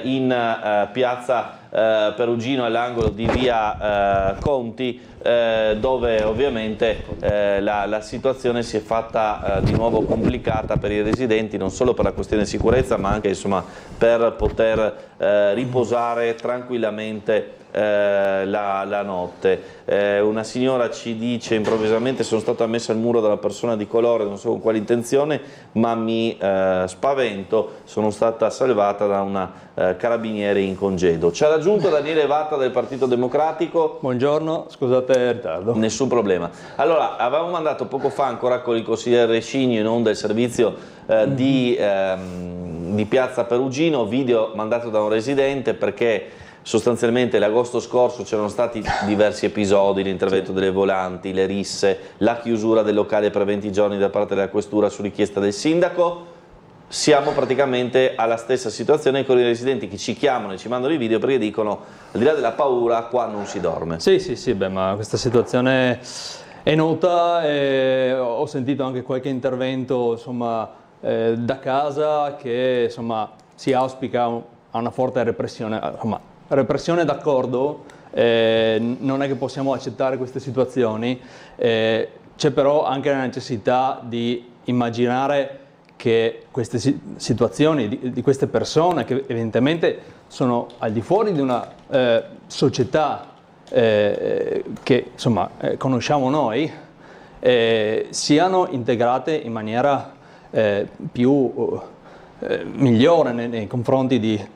in piazza Perugino, all'angolo di via Conti, dove ovviamente la situazione si è fatta di nuovo complicata per i residenti, non solo per la questione di sicurezza, ma anche insomma per poter riposare tranquillamente la notte. Una signora ci dice improvvisamente: sono stato ammesso al muro dalla persona di colore, non so con quale intenzione, ma mi spavento, sono stata salvata da una carabiniere in congedo. Ci ha raggiunto Daniele Vatta del Partito Democratico. Buongiorno, scusate il ritardo. Nessun problema. Allora, avevamo mandato poco fa ancora con il consigliere Rescigno in onda il servizio di Piazza Perugino, video mandato da un residente, perché sostanzialmente l'agosto scorso c'erano stati diversi episodi, l'intervento delle volanti, le risse, la chiusura del locale per 20 giorni da parte della questura su richiesta del sindaco. Siamo praticamente alla stessa situazione con i residenti che ci chiamano e ci mandano i video perché dicono: al di là della paura, qua non si dorme. Sì, beh, ma questa situazione è nota e ho sentito anche qualche intervento insomma, da casa che insomma, si auspica a una forte repressione. Insomma, repressione d'accordo, non è che possiamo accettare queste situazioni, c'è però anche la necessità di immaginare che queste situazioni di queste persone, che evidentemente sono al di fuori di una società che insomma conosciamo noi, siano integrate in maniera più migliore nei confronti di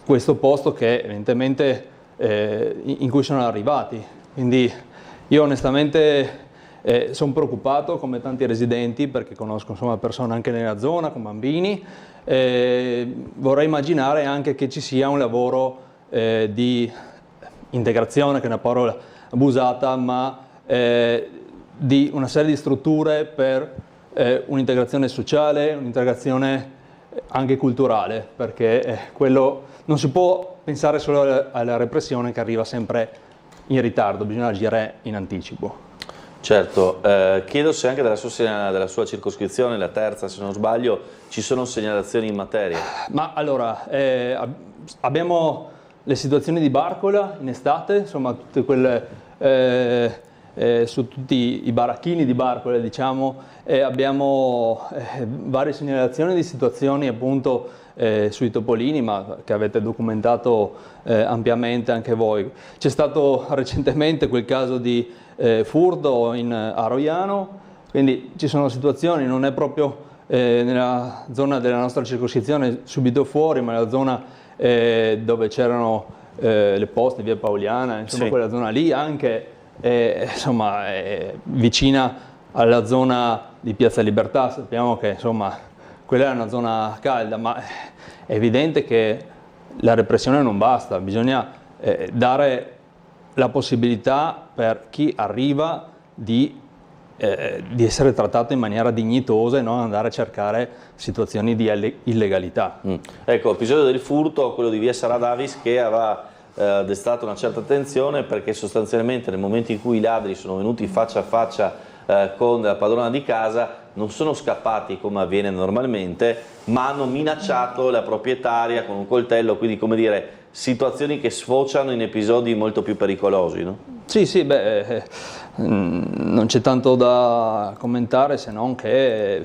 questo posto che evidentemente in cui sono arrivati. Quindi io onestamente sono preoccupato come tanti residenti, perché conosco insomma, persone anche nella zona con bambini. Vorrei immaginare anche che ci sia un lavoro di integrazione, che è una parola abusata, ma di una serie di strutture per un'integrazione sociale, un'integrazione anche culturale, perché quello non si può pensare solo alla repressione che arriva sempre in ritardo, bisogna agire in anticipo. Certo, chiedo se anche della sua circoscrizione, la terza se non sbaglio, ci sono segnalazioni in materia. Ma allora, abbiamo le situazioni di Barcola in estate, insomma tutte quelle su tutti i baracchini di Barcola, diciamo, abbiamo varie segnalazioni di situazioni appunto sui topolini, ma che avete documentato ampiamente anche voi. C'è stato recentemente quel caso di furto a Roiano, quindi ci sono situazioni, non è proprio nella zona della nostra circoscrizione subito fuori, ma nella zona dove c'erano le poste, via Pauliana, insomma sì. Quella zona lì anche insomma vicina alla zona di Piazza Libertà. Sappiamo che insomma quella è una zona calda, ma è evidente che la repressione non basta, bisogna dare la possibilità per chi arriva di essere trattato in maniera dignitosa e non andare a cercare situazioni di illegalità. Ecco, l'episodio del furto, quello di via Sara Davis, che aveva destato una certa attenzione, perché sostanzialmente nel momento in cui i ladri sono venuti faccia a faccia con la padrona di casa, non sono scappati come avviene normalmente, ma hanno minacciato la proprietaria con un coltello, quindi come dire situazioni che sfociano in episodi molto più pericolosi, no? Sì, beh, non c'è tanto da commentare, se non che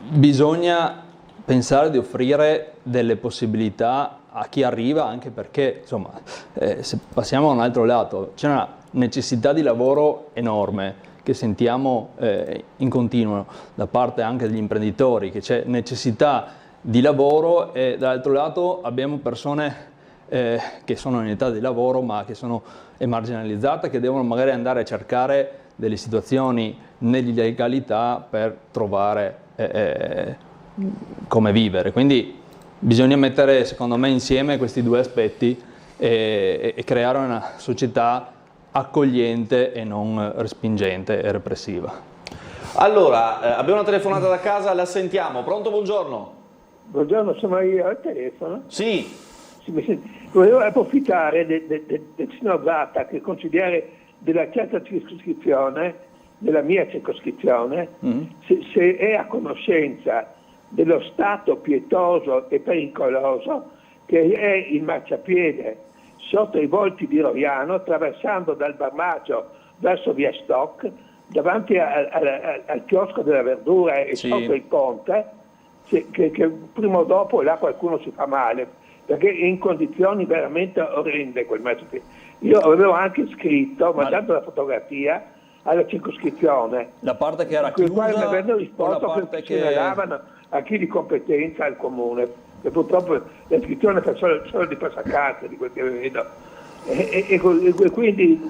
bisogna pensare di offrire delle possibilità a chi arriva, anche perché insomma se passiamo a un altro lato, c'è una necessità di lavoro enorme che sentiamo in continuo da parte anche degli imprenditori, che c'è necessità di lavoro, e dall'altro lato abbiamo persone che sono in età di lavoro ma che sono marginalizzate, che devono magari andare a cercare delle situazioni nell'illegalità per trovare come vivere. Quindi bisogna mettere, secondo me, insieme questi due aspetti e creare una società accogliente e non respingente e repressiva. Allora, abbiamo una telefonata da casa, la sentiamo. Pronto, buongiorno. Buongiorno, sono io al telefono? Sì. Volevo approfittare del signor Zatta, che è consigliere della terza circoscrizione, della mia circoscrizione, se è a conoscenza dello stato pietoso e pericoloso che è il marciapiede sotto i volti di Roviano, attraversando dal Barmaccio verso via Stock, davanti al chiosco della verdura e sotto il ponte, che prima o dopo là qualcuno si fa male, perché è in condizioni veramente orrende quel marciapiede. Io avevo anche scritto, mandando la fotografia alla circoscrizione, la parte che era chiusa, mi avevano risposto che segnalavano a chi di competenza al comune, che purtroppo la iscrizione fa solo di passacarte, di quel che vedo, e quindi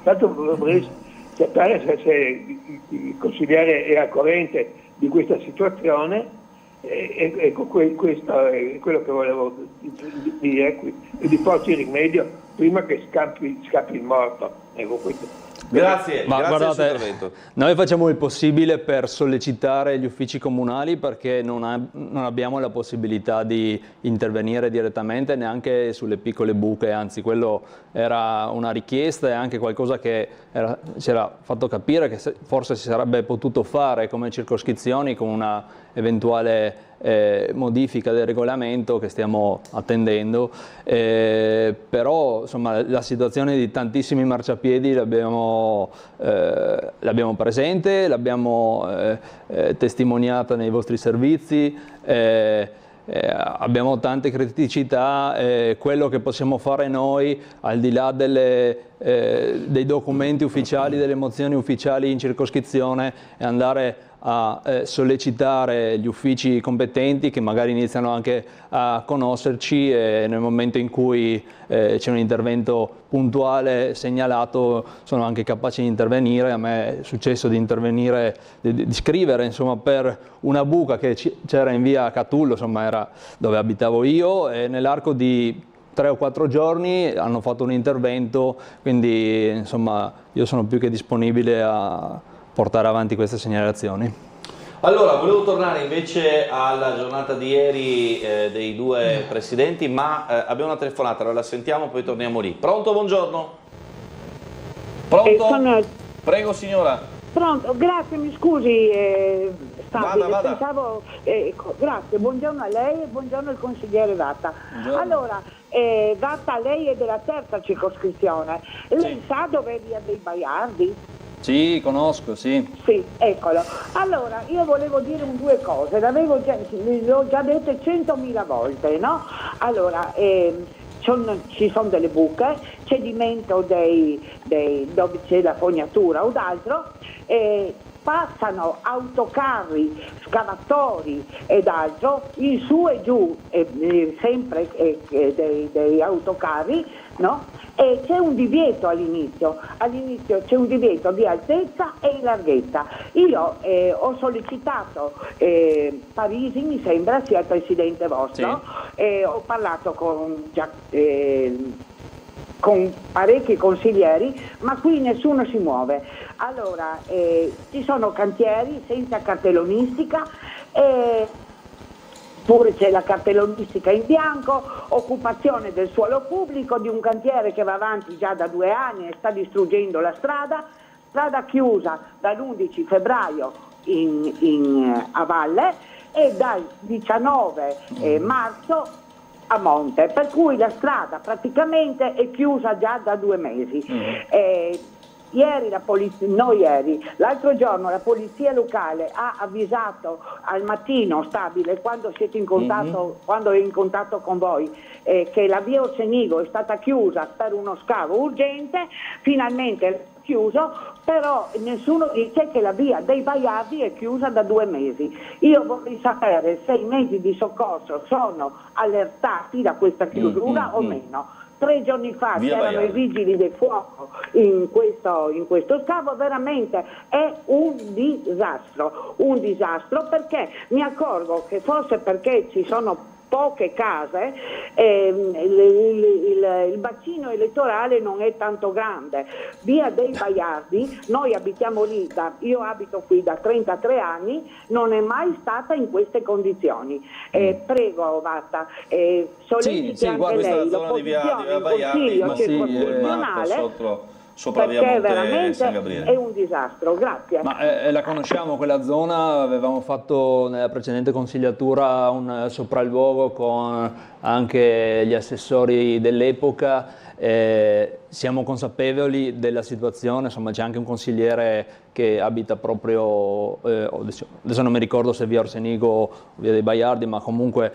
tanto vorrei sapere se il consigliere è al corrente di questa situazione. Ecco, questo è quello che volevo dire, e di porci rimedio prima che scappi il morto. Ecco, questo. Grazie, ma grazie guardate, del suo intervento. noi facciamo il possibile per sollecitare gli uffici comunali, perché non abbiamo la possibilità di intervenire direttamente neanche sulle piccole buche, anzi quello era una richiesta e anche qualcosa che ci era fatto capire che forse si sarebbe potuto fare come circoscrizioni con una eventuale modifica del regolamento che stiamo attendendo, però insomma la situazione di tantissimi marciapiedi l'abbiamo presente, l'abbiamo testimoniata nei vostri servizi, abbiamo tante criticità, quello che possiamo fare noi al di là dei documenti ufficiali, delle mozioni ufficiali in circoscrizione, è andare a sollecitare gli uffici competenti che magari iniziano anche a conoscerci e nel momento in cui c'è un intervento puntuale segnalato sono anche capaci di intervenire. A me è successo di intervenire, di scrivere insomma, per una buca che c'era in via Catullo, insomma era dove abitavo io, e nell'arco di 3 o 4 giorni hanno fatto un intervento, quindi insomma io sono più che disponibile a portare avanti queste segnalazioni. Allora, volevo tornare invece alla giornata di ieri dei due presidenti, ma abbiamo una telefonata, allora la sentiamo, poi torniamo lì. Pronto, buongiorno? Pronto? Prego signora. Pronto, grazie, mi scusi, Stabile, Vada. pensavo, grazie, buongiorno a lei e buongiorno al consigliere Vatta. Buongiorno. Allora, Vatta, lei è della terza circoscrizione, lei sa dove è via dei Baiardi? Sì, conosco, sì. Sì, eccolo. Allora, io volevo dire due cose, le ho già dette 100.000 volte, no? Allora, ci sono delle buche, cedimento dove c'è la fognatura o d'altro, passano autocarri, scavatori ed altro, in su e giù, sempre dei autocarri, no? E c'è un divieto all'inizio c'è un divieto di altezza e in larghezza. Io ho sollecitato Parisi, mi sembra sia il presidente vostro, sì. Ho parlato con parecchi consiglieri, ma qui nessuno si muove. Allora, ci sono cantieri senza cartellonistica, pure c'è la cartellonistica in bianco, occupazione del suolo pubblico di un cantiere che va avanti già da 2 anni e sta distruggendo la strada chiusa dall'11 febbraio a valle e dal 19 marzo a monte, per cui la strada praticamente è chiusa già da 2 mesi. L'altro giorno la polizia locale ha avvisato al mattino, Stabile, quando siete in contatto, quando è in contatto con voi, che la via Orsenigo è stata chiusa per uno scavo urgente, finalmente chiuso, però nessuno dice che la via dei Baiardi è chiusa da 2 mesi. Io vorrei sapere se i mezzi di soccorso sono allertati da questa chiusura o meno. 3 giorni fa c'erano i vigili del fuoco in questo scavo, veramente è un disastro perché mi accorgo che forse perché ci sono poche case, il bacino elettorale non è tanto grande. Via dei Baiardi, noi abitiamo lì, io abito qui da 33 anni, non è mai stata in queste condizioni. Prego Vatta, solleciti anche lei l'opposizione, il Consiglio circoscrizionale, perché veramente è un disastro. Grazie. Ma la conosciamo quella zona, avevamo fatto nella precedente consigliatura un sopralluogo con anche gli assessori dell'epoca, siamo consapevoli della situazione, insomma c'è anche un consigliere che abita proprio, adesso non mi ricordo se via Orsenigo o via dei Baiardi, ma comunque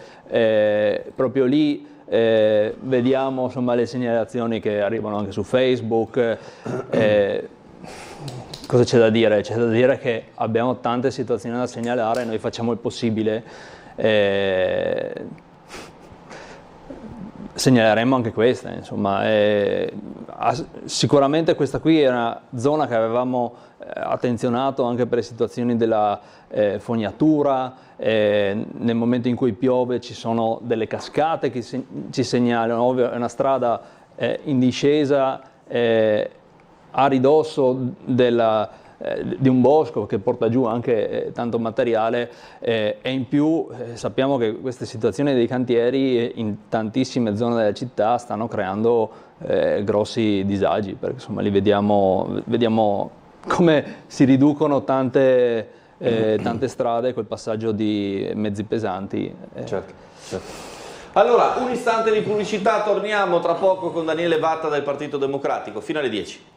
proprio lì. Vediamo insomma le segnalazioni che arrivano anche su Facebook. Cosa c'è da dire? C'è da dire che abbiamo tante situazioni da segnalare, noi facciamo il possibile, segnaleremo anche queste, insomma. Sicuramente questa qui è una zona che avevamo attenzionato anche per le situazioni della fognatura. Nel momento in cui piove ci sono delle cascate che ci segnalano, ovvio, è una strada in discesa a ridosso di un bosco che porta giù anche tanto materiale, e in più sappiamo che queste situazioni dei cantieri in tantissime zone della città stanno creando grossi disagi, perché insomma li vediamo come si riducono tante strade col passaggio di mezzi pesanti. Certo. Allora, un istante di pubblicità, torniamo tra poco con Daniele Vatta del Partito Democratico, fino alle 10.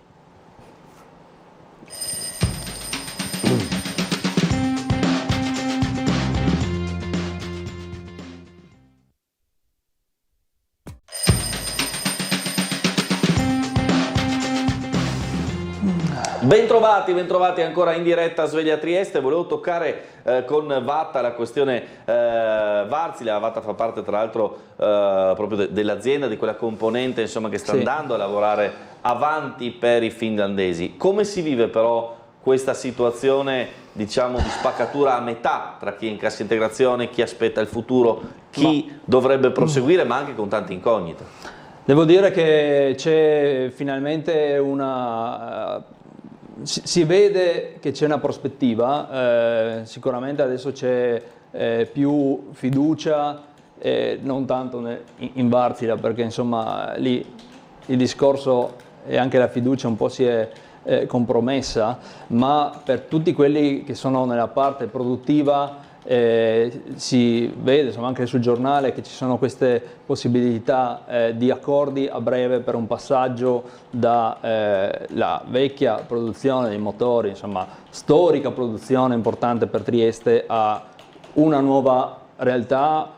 Bentrovati ancora in diretta a Sveglia Trieste. Volevo toccare con Vatta la questione Wärtsilä. Vatta fa parte tra l'altro proprio dell'azienda, di quella componente insomma, che sta andando a lavorare avanti per i finlandesi. Come si vive però questa situazione, diciamo, di spaccatura a metà tra chi è in cassa integrazione, chi aspetta il futuro, chi dovrebbe proseguire, ma anche con tante incognite? Devo dire che c'è finalmente si vede che c'è una prospettiva, sicuramente adesso c'è più fiducia, non tanto in Wärtsilä, perché insomma lì il discorso e anche la fiducia un po' si è compromessa, ma per tutti quelli che sono nella parte produttiva si vede insomma, anche sul giornale che ci sono queste possibilità di accordi a breve per un passaggio dalla vecchia produzione dei motori, insomma storica produzione importante per Trieste, a una nuova realtà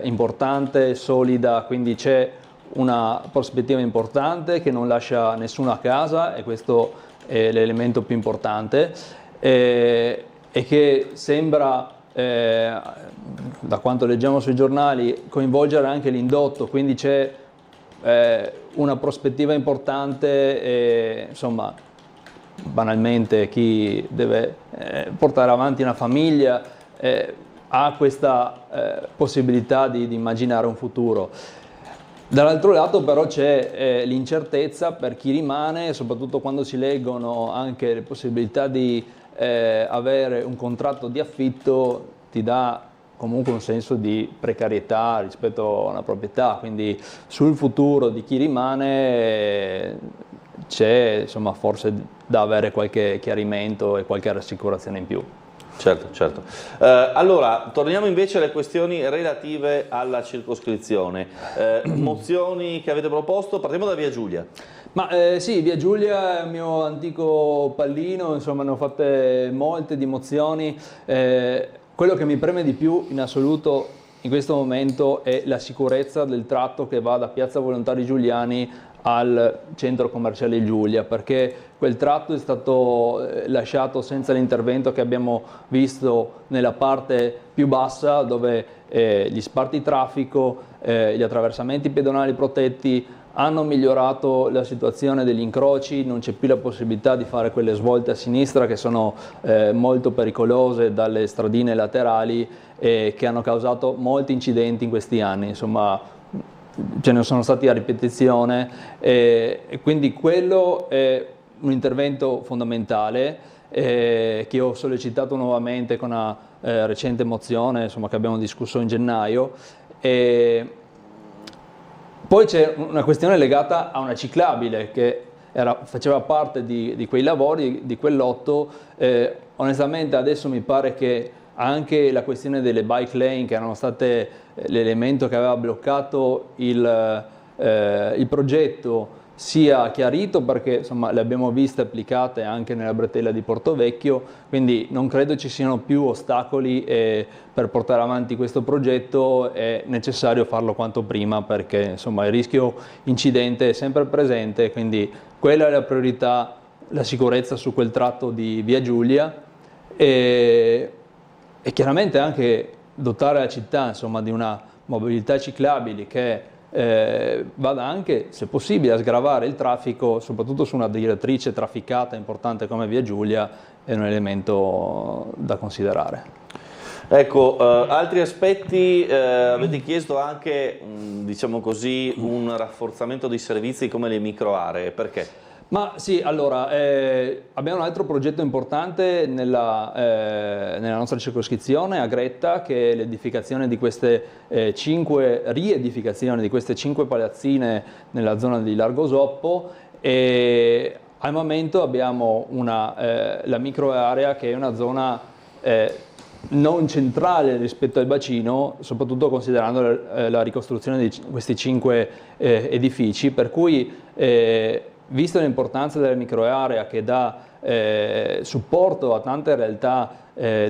importante, solida, quindi c'è una prospettiva importante che non lascia nessuno a casa, e questo è l'elemento più importante, e che sembra, da quanto leggiamo sui giornali, coinvolgere anche l'indotto, quindi c'è una prospettiva importante, e insomma banalmente chi deve portare avanti una famiglia ha questa possibilità di immaginare un futuro. Dall'altro lato però c'è l'incertezza per chi rimane, soprattutto quando si leggono anche le possibilità di avere un contratto di affitto, ti dà comunque un senso di precarietà rispetto a una proprietà, quindi sul futuro di chi rimane c'è insomma forse da avere qualche chiarimento e qualche rassicurazione in più. Certo. Allora, torniamo invece alle questioni relative alla circoscrizione. Mozioni che avete proposto, partiamo da Via Giulia. Ma sì, Via Giulia è il mio antico pallino, insomma ne ho fatte molte di mozioni. Quello che mi preme di più in assoluto in questo momento è la sicurezza del tratto che va da Piazza Volontari Giuliani al centro commerciale Giulia, perché quel tratto è stato lasciato senza l'intervento che abbiamo visto nella parte più bassa, dove gli spartitraffico, gli attraversamenti pedonali protetti hanno migliorato la situazione degli incroci, non c'è più la possibilità di fare quelle svolte a sinistra che sono molto pericolose dalle stradine laterali e che hanno causato molti incidenti in questi anni. Insomma, ce ne sono stati a ripetizione e quindi quello è un intervento fondamentale che ho sollecitato nuovamente con una recente mozione, insomma, che abbiamo discusso in gennaio. Poi c'è una questione legata a una ciclabile che faceva parte di quei lavori, di quel lotto. Onestamente adesso mi pare che anche la questione delle bike lane, che erano state l'elemento che aveva bloccato il progetto, sia chiarito, perché insomma le abbiamo viste applicate anche nella bretella di Portovecchio, quindi non credo ci siano più ostacoli per portare avanti questo progetto. È necessario farlo quanto prima, perché insomma il rischio incidente è sempre presente, quindi quella è la priorità, la sicurezza su quel tratto di Via Giulia e chiaramente anche dotare la città, insomma, di una mobilità ciclabili che vada anche, se possibile, a sgravare il traffico, soprattutto su una direttrice trafficata importante come Via Giulia. È un elemento da considerare. Ecco, altri aspetti, avete chiesto anche, diciamo così, un rafforzamento dei servizi come le microaree, perché? Ma sì, allora, abbiamo un altro progetto importante nella nostra circoscrizione, a Gretta, che è l'edificazione di queste riedificazione di queste 5 palazzine nella zona di Largo Soppo, e al momento abbiamo la microarea, che è una zona non centrale rispetto al bacino, soprattutto considerando la ricostruzione di questi 5 edifici, per cui vista l'importanza della microarea, che dà supporto a tante realtà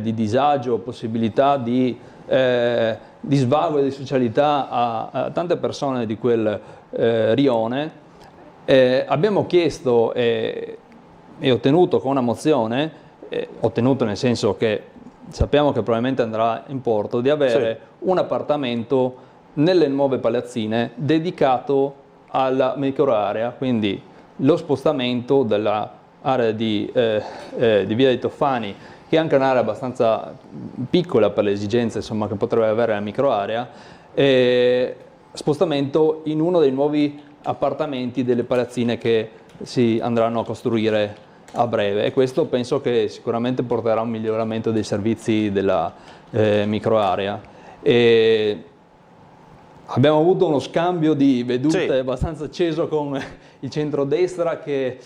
di disagio, possibilità di svago e di socialità a tante persone di quel rione, abbiamo chiesto e ottenuto con una mozione, ottenuto nel senso che sappiamo che probabilmente andrà in porto, di avere un appartamento nelle nuove palazzine dedicato alla microarea, quindi lo spostamento dell'area di Via dei Toffani, che è anche un'area abbastanza piccola per le esigenze, insomma, che potrebbe avere la microarea, spostamento in uno dei nuovi appartamenti delle palazzine che si andranno a costruire a breve, e questo penso che sicuramente porterà a un miglioramento dei servizi della microarea. Abbiamo avuto uno scambio di vedute abbastanza acceso con il centrodestra, che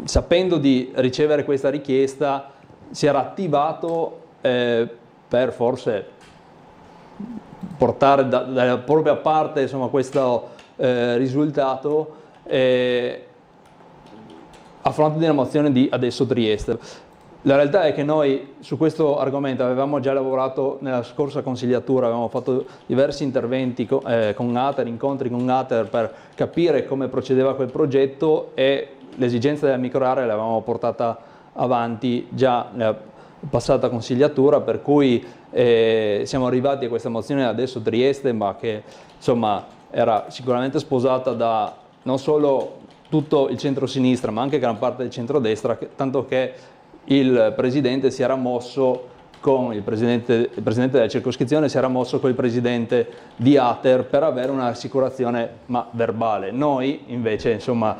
sapendo di ricevere questa richiesta si era attivato per forse portare dalla propria parte, insomma, questo risultato a fronte di una mozione di Adesso Trieste. La realtà è che noi su questo argomento avevamo già lavorato nella scorsa consigliatura, avevamo fatto diversi interventi con ATER, incontri con ATER per capire come procedeva quel progetto, e l'esigenza della microarea l'avevamo portata avanti già nella passata consigliatura, per cui siamo arrivati a questa mozione Adesso Trieste, ma che insomma era sicuramente sposata da non solo tutto il centro-sinistra, ma anche gran parte del centrodestra, tanto che il presidente si era mosso con il presidente della circoscrizione, si era mosso con il presidente di ATER per avere un'assicurazione verbale. Noi invece, insomma,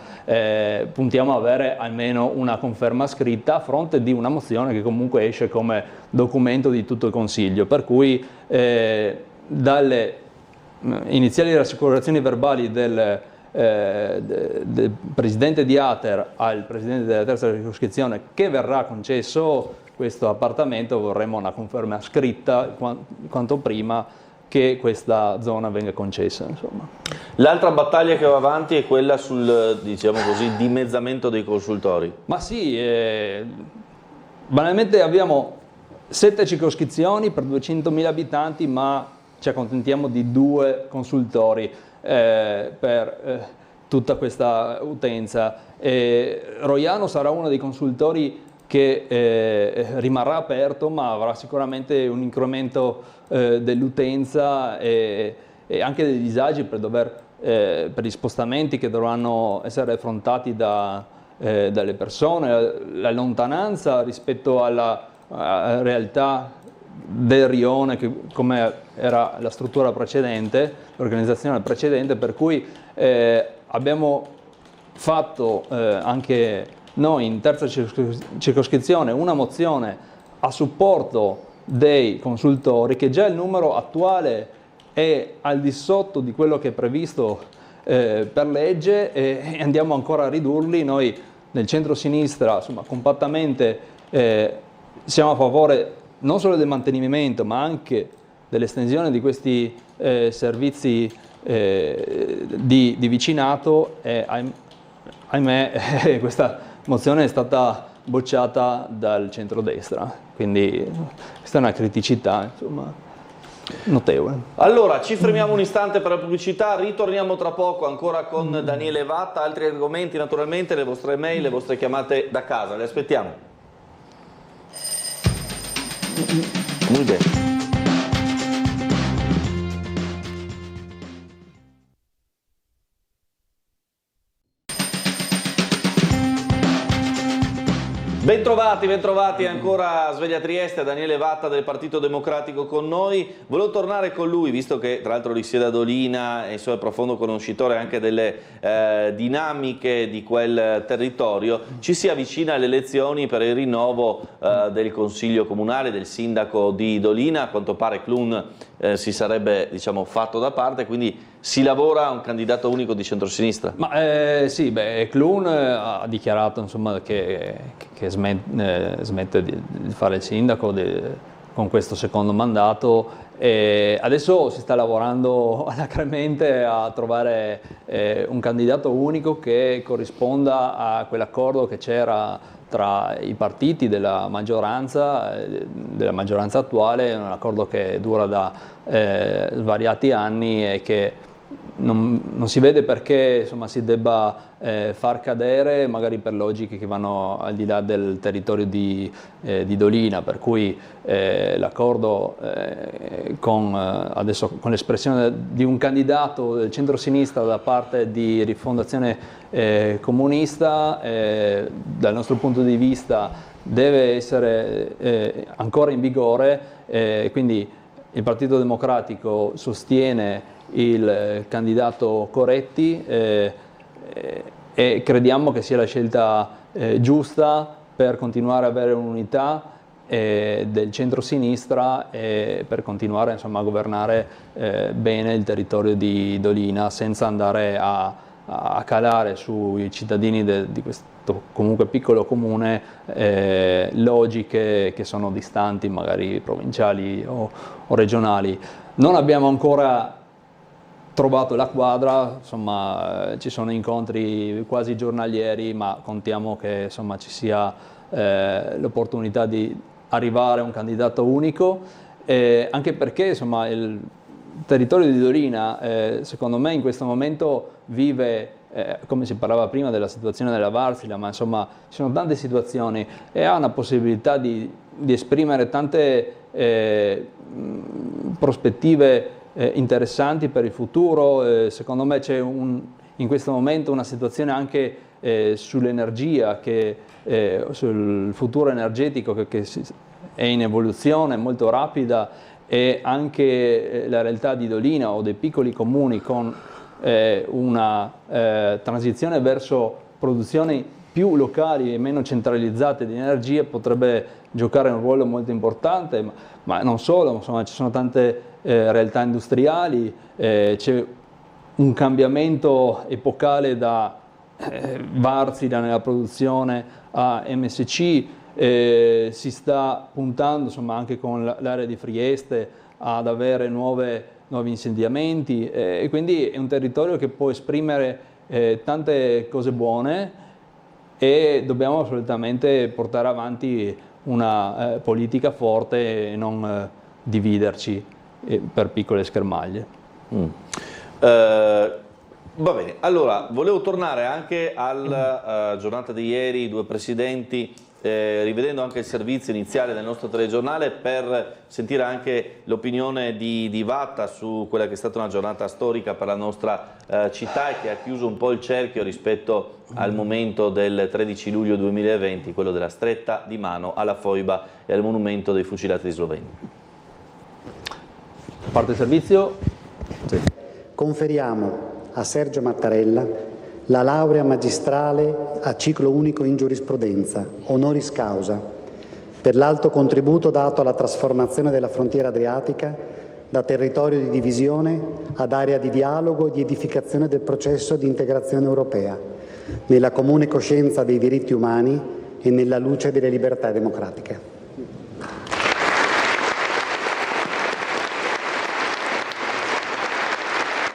puntiamo a avere almeno una conferma scritta a fronte di una mozione che comunque esce come documento di tutto il Consiglio, per cui dalle iniziali rassicurazioni verbali del presidente di ATER al presidente della terza circoscrizione che verrà concesso questo appartamento, vorremmo una conferma scritta quanto prima che questa zona venga concessa. L'altra battaglia che va avanti è quella sul, diciamo così, dimezzamento dei consultori. Ma sì, banalmente abbiamo 7 circoscrizioni per 200.000 abitanti, ma ci accontentiamo di 2 consultori per tutta questa utenza. Roiano sarà uno dei consultori che rimarrà aperto, ma avrà sicuramente un incremento dell'utenza e anche dei disagi per gli spostamenti che dovranno essere affrontati dalle persone, la lontananza rispetto alla realtà del rione, come era la struttura precedente, l'organizzazione precedente, per cui abbiamo fatto anche noi in terza circoscrizione una mozione a supporto dei consultori, che già il numero attuale è al di sotto di quello che è previsto per legge, e andiamo ancora a ridurli. Noi nel centro-sinistra, insomma, compattamente siamo a favore non solo del mantenimento, ma anche dell'estensione di questi servizi di vicinato. Ahimè, questa mozione è stata bocciata dal centrodestra, quindi questa è una criticità, insomma, notevole. Allora, ci fermiamo un istante per la pubblicità, ritorniamo tra poco ancora con Daniele Vatta, altri argomenti naturalmente, le vostre mail, le vostre chiamate da casa, le aspettiamo. Muy bene. Bentrovati ancora a Sveglia Trieste, Daniele Vatta del Partito Democratico con noi. Volevo tornare con lui, visto che tra l'altro risiede a Dolina e è profondo conoscitore anche delle dinamiche di quel territorio. Ci si avvicina alle elezioni per il rinnovo del Consiglio Comunale, del Sindaco di Dolina. A quanto pare Clun si sarebbe, diciamo, fatto da parte, quindi si lavora a un candidato unico di centrosinistra? Sì, Clun ha dichiarato, insomma, che smette di fare il sindaco con questo secondo mandato, e adesso si sta lavorando alacremente a trovare un candidato unico che corrisponda a quell'accordo che c'era tra i partiti della maggioranza attuale, un accordo che dura da svariati anni e che non si vede perché, insomma, si debba far cadere, magari per logiche che vanno al di là del territorio di Dolina, per cui l'accordo adesso con l'espressione di un candidato del centro-sinistra da parte di Rifondazione Comunista, dal nostro punto di vista deve essere ancora in vigore, quindi il Partito Democratico sostiene il candidato Coretti e crediamo che sia la scelta giusta per continuare ad avere un'unità del centro-sinistra e per continuare, insomma, a governare bene il territorio di Dolina senza andare a calare sui cittadini di questo comunque piccolo comune logiche che sono distanti, magari provinciali o regionali. Non abbiamo ancora trovato la quadra, insomma, ci sono incontri quasi giornalieri, ma contiamo che, insomma, ci sia l'opportunità di arrivare a un candidato unico, anche perché, insomma, il territorio di Dolina secondo me in questo momento vive, come si parlava prima della situazione della Varsila, ma insomma ci sono tante situazioni e ha una possibilità di esprimere tante prospettive interessanti per il futuro. Secondo me c'è in questo momento una situazione anche sull'energia, sul futuro energetico che è in evoluzione molto rapida, e anche la realtà di Dolina o dei piccoli comuni con una transizione verso produzioni più locali e meno centralizzate di energia potrebbe giocare un ruolo molto importante, ma non solo, insomma, ci sono tante realtà industriali, c'è un cambiamento epocale da Varsila nella produzione a MSC, si sta puntando, insomma, anche con l'area di Frieste ad avere nuovi insediamenti, e quindi è un territorio che può esprimere tante cose buone e dobbiamo assolutamente portare avanti una politica forte e non dividerci per piccole schermaglie. Va bene, allora volevo tornare anche alla giornata di ieri, i due presidenti, rivedendo anche il servizio iniziale del nostro telegiornale per sentire anche l'opinione di Vatta su quella che è stata una giornata storica per la nostra città e che ha chiuso un po' il cerchio rispetto al momento del 13 luglio 2020, quello della stretta di mano alla foiba e al monumento dei fucilati di Slovenia. Parte il servizio. Sì. Conferiamo a Sergio Mattarella la laurea magistrale a ciclo unico in giurisprudenza, honoris causa, per l'alto contributo dato alla trasformazione della frontiera adriatica da territorio di divisione ad area di dialogo e di edificazione del processo di integrazione europea, nella comune coscienza dei diritti umani e nella luce delle libertà democratiche.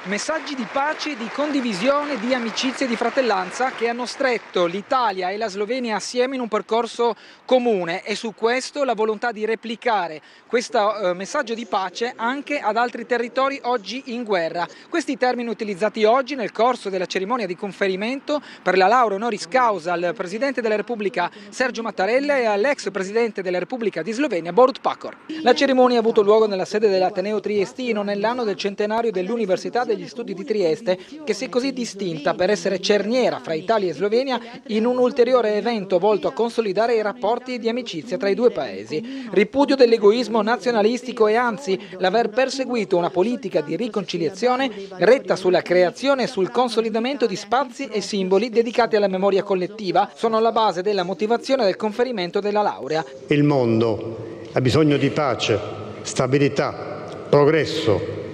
Messaggi di pace, di condivisione, di amicizia e di fratellanza che hanno stretto l'Italia e la Slovenia assieme in un percorso comune, e su questo la volontà di replicare questo messaggio di pace anche ad altri territori oggi in guerra. Questi termini utilizzati oggi nel corso della cerimonia di conferimento per la laurea honoris causa al Presidente della Repubblica Sergio Mattarella e all'ex Presidente della Repubblica di Slovenia Borut Pahor. La cerimonia ha avuto luogo nella sede dell'Ateneo Triestino nell'anno del centenario dell'Università degli Studi di Trieste, che si è così distinta per essere cerniera fra Italia e Slovenia in un ulteriore evento volto a consolidare i rapporti di amicizia tra i due paesi. Ripudio dell'egoismo nazionalistico e anzi l'aver perseguito una politica di riconciliazione retta sulla creazione e sul consolidamento di spazi e simboli dedicati alla memoria collettiva sono alla base della motivazione del conferimento della laurea. Il mondo ha bisogno di pace, stabilità, progresso,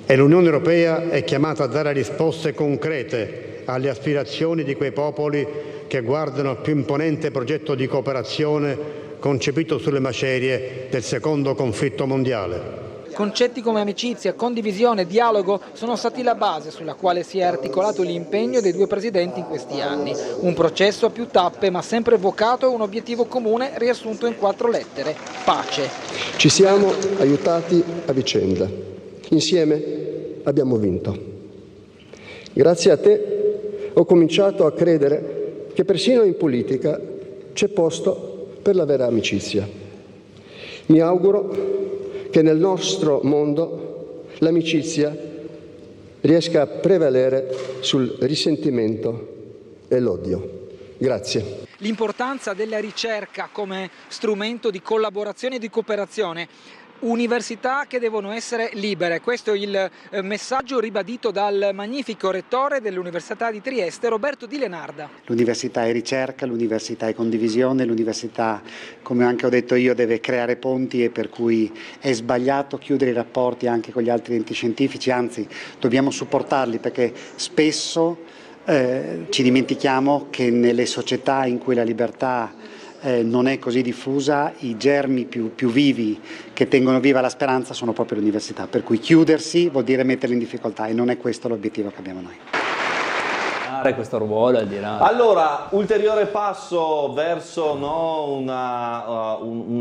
e l'Unione Europea è chiamata a dare risposte concrete alle aspirazioni di quei popoli che guardano al più imponente progetto di cooperazione concepito sulle macerie del secondo conflitto mondiale. Concetti come amicizia, condivisione, dialogo sono stati la base sulla quale si è articolato l'impegno dei due presidenti in questi anni. Un processo a più tappe ma sempre vocato a un obiettivo comune riassunto in 4 lettere: pace. Ci siamo aiutati a vicenda. Insieme abbiamo vinto. Grazie a te ho cominciato a credere che persino in politica c'è posto per la vera amicizia. Mi auguro che nel nostro mondo l'amicizia riesca a prevalere sul risentimento e l'odio. Grazie. L'importanza della ricerca come strumento di collaborazione e di cooperazione. Università che devono essere libere, questo è il messaggio ribadito dal magnifico rettore dell'Università di Trieste, Roberto Di Lenarda. L'università è ricerca, l'università è condivisione, l'università, come anche ho detto io, deve creare ponti, e per cui è sbagliato chiudere i rapporti anche con gli altri enti scientifici, anzi dobbiamo supportarli, perché spesso ci dimentichiamo che nelle società in cui la libertà non è così diffusa, i germi più vivi che tengono viva la speranza sono proprio l'università, per cui chiudersi vuol dire metterli in difficoltà e non è questo l'obiettivo che abbiamo noi. Questo ruolo al di là. Allora, ulteriore passo verso una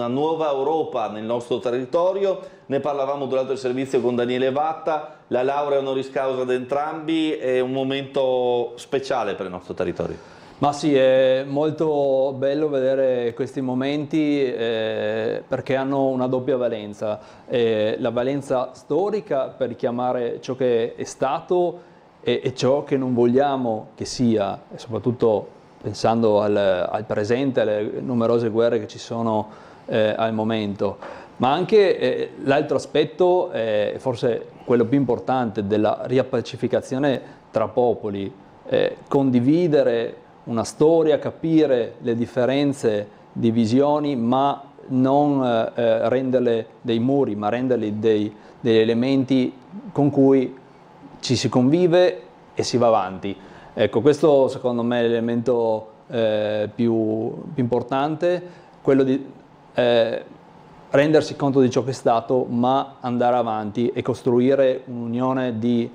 nuova Europa nel nostro territorio, ne parlavamo durante il servizio con Daniele Vatta, la laurea honoris causa ad entrambi è un momento speciale per il nostro territorio. Ma sì, è molto bello vedere questi momenti perché hanno una doppia valenza. La valenza storica per richiamare ciò che è stato e ciò che non vogliamo che sia, e soprattutto pensando al presente, alle numerose guerre che ci sono al momento. Ma anche l'altro aspetto, forse quello più importante, della riappacificazione tra popoli, condividere una storia, capire le differenze di visioni, ma non renderle dei muri, ma renderli degli elementi con cui ci si convive e si va avanti. Ecco, questo secondo me è l'elemento più importante, quello di rendersi conto di ciò che è stato, ma andare avanti e costruire un'unione di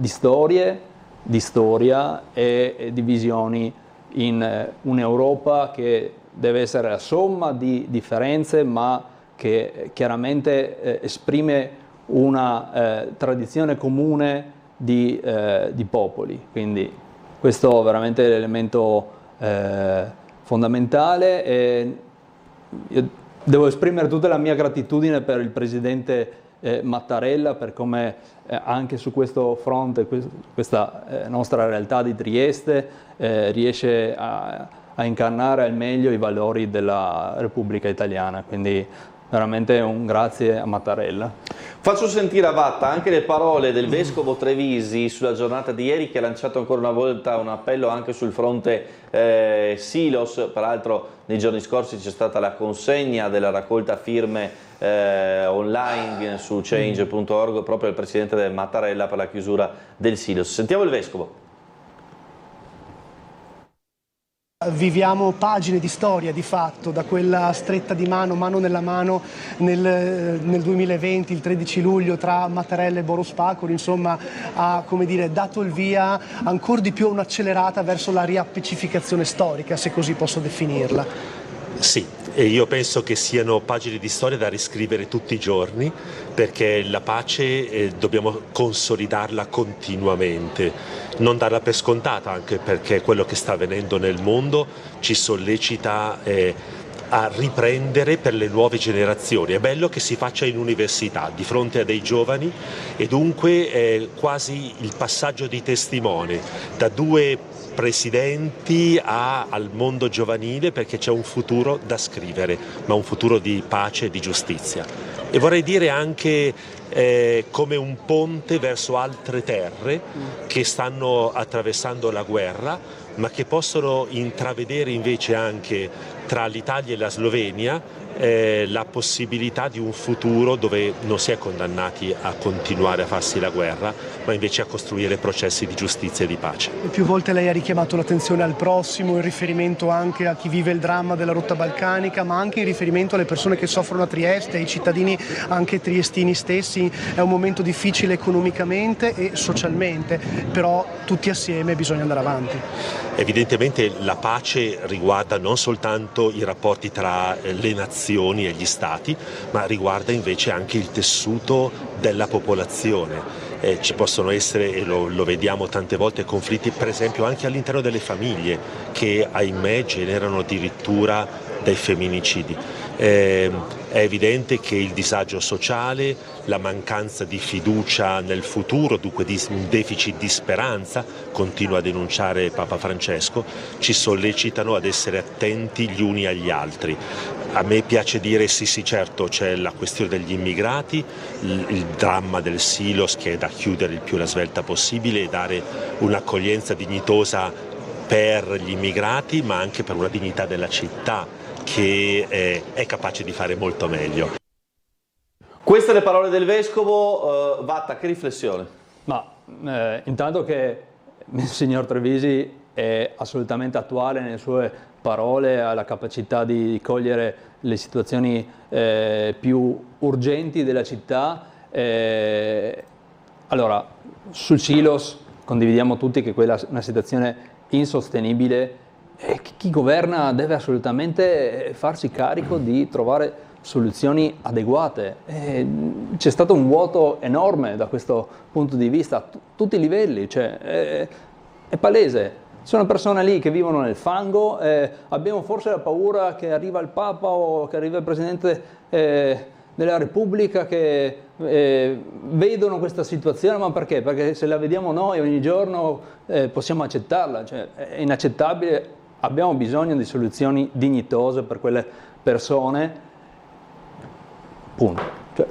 storie, di storia e di visioni in un'Europa che deve essere la somma di differenze, ma che chiaramente esprime una tradizione comune di popoli. Quindi questo è veramente l'elemento fondamentale. E io devo esprimere tutta la mia gratitudine per il presidente Mattarella, per come anche su questo fronte, questa nostra realtà di Trieste riesce a incarnare al meglio i valori della Repubblica Italiana. Quindi veramente un grazie a Mattarella. Faccio sentire a Vatta anche le parole del Vescovo Trevisi sulla giornata di ieri, che ha lanciato ancora una volta un appello anche sul fronte Silos. Peraltro nei giorni scorsi c'è stata la consegna della raccolta firme online su change.org proprio al Presidente Mattarella per la chiusura del Silos. Sentiamo il Vescovo. Viviamo pagine di storia di fatto, da quella stretta di mano, mano nella mano nel 2020, il 13 luglio, tra Mattarella e Boris Pahor, insomma ha, come dire, dato il via ancora di più a un'accelerata verso la riappacificazione storica, se così posso definirla. Sì, e io penso che siano pagine di storia da riscrivere tutti i giorni, perché la pace dobbiamo consolidarla continuamente, non darla per scontata, anche perché quello che sta avvenendo nel mondo ci sollecita a riprendere per le nuove generazioni. È bello che si faccia in università, di fronte a dei giovani, e dunque è quasi il passaggio di testimone da due presidenti al mondo giovanile, perché c'è un futuro da scrivere, ma un futuro di pace e di giustizia. E vorrei dire anche come un ponte verso altre terre che stanno attraversando la guerra, ma che possono intravedere invece anche tra l'Italia e la Slovenia la possibilità di un futuro dove non si è condannati a continuare a farsi la guerra, ma invece a costruire processi di giustizia e di pace. E più volte lei ha richiamato l'attenzione al prossimo, in riferimento anche a chi vive il dramma della rotta balcanica, ma anche in riferimento alle persone che soffrono a Trieste, ai cittadini anche triestini stessi. È un momento difficile economicamente e socialmente, però tutti assieme bisogna andare avanti. Evidentemente la pace riguarda non soltanto i rapporti tra le nazioni e gli stati, ma riguarda invece anche il tessuto della popolazione. Ci possono essere, e lo vediamo tante volte, conflitti per esempio anche all'interno delle famiglie, che ahimè generano addirittura dei femminicidi. È evidente che il disagio sociale, la mancanza di fiducia nel futuro, dunque un deficit di speranza, continua a denunciare Papa Francesco, ci sollecitano ad essere attenti gli uni agli altri. A me piace dire sì, certo, c'è la questione degli immigrati, il dramma del Silos, che è da chiudere il più la svelta possibile e dare un'accoglienza dignitosa per gli immigrati, ma anche per una dignità della città che è capace di fare molto meglio. Queste le parole del Vescovo. Vatta, che riflessione? Ma intanto che il signor Trevisi è assolutamente attuale nelle sue parole, ha la capacità di cogliere le situazioni più urgenti della città. Allora, sul Silos condividiamo tutti che quella è una situazione insostenibile e chi governa deve assolutamente farsi carico di trovare soluzioni adeguate. C'è stato un vuoto enorme da questo punto di vista a tutti i livelli, cioè, è palese. Sono persone lì che vivono nel fango, abbiamo forse la paura che arriva il Papa o che arriva il Presidente della Repubblica che vedono questa situazione, ma perché? Perché se la vediamo noi ogni giorno possiamo accettarla, cioè, è inaccettabile, abbiamo bisogno di soluzioni dignitose per quelle persone, punto. Cioè,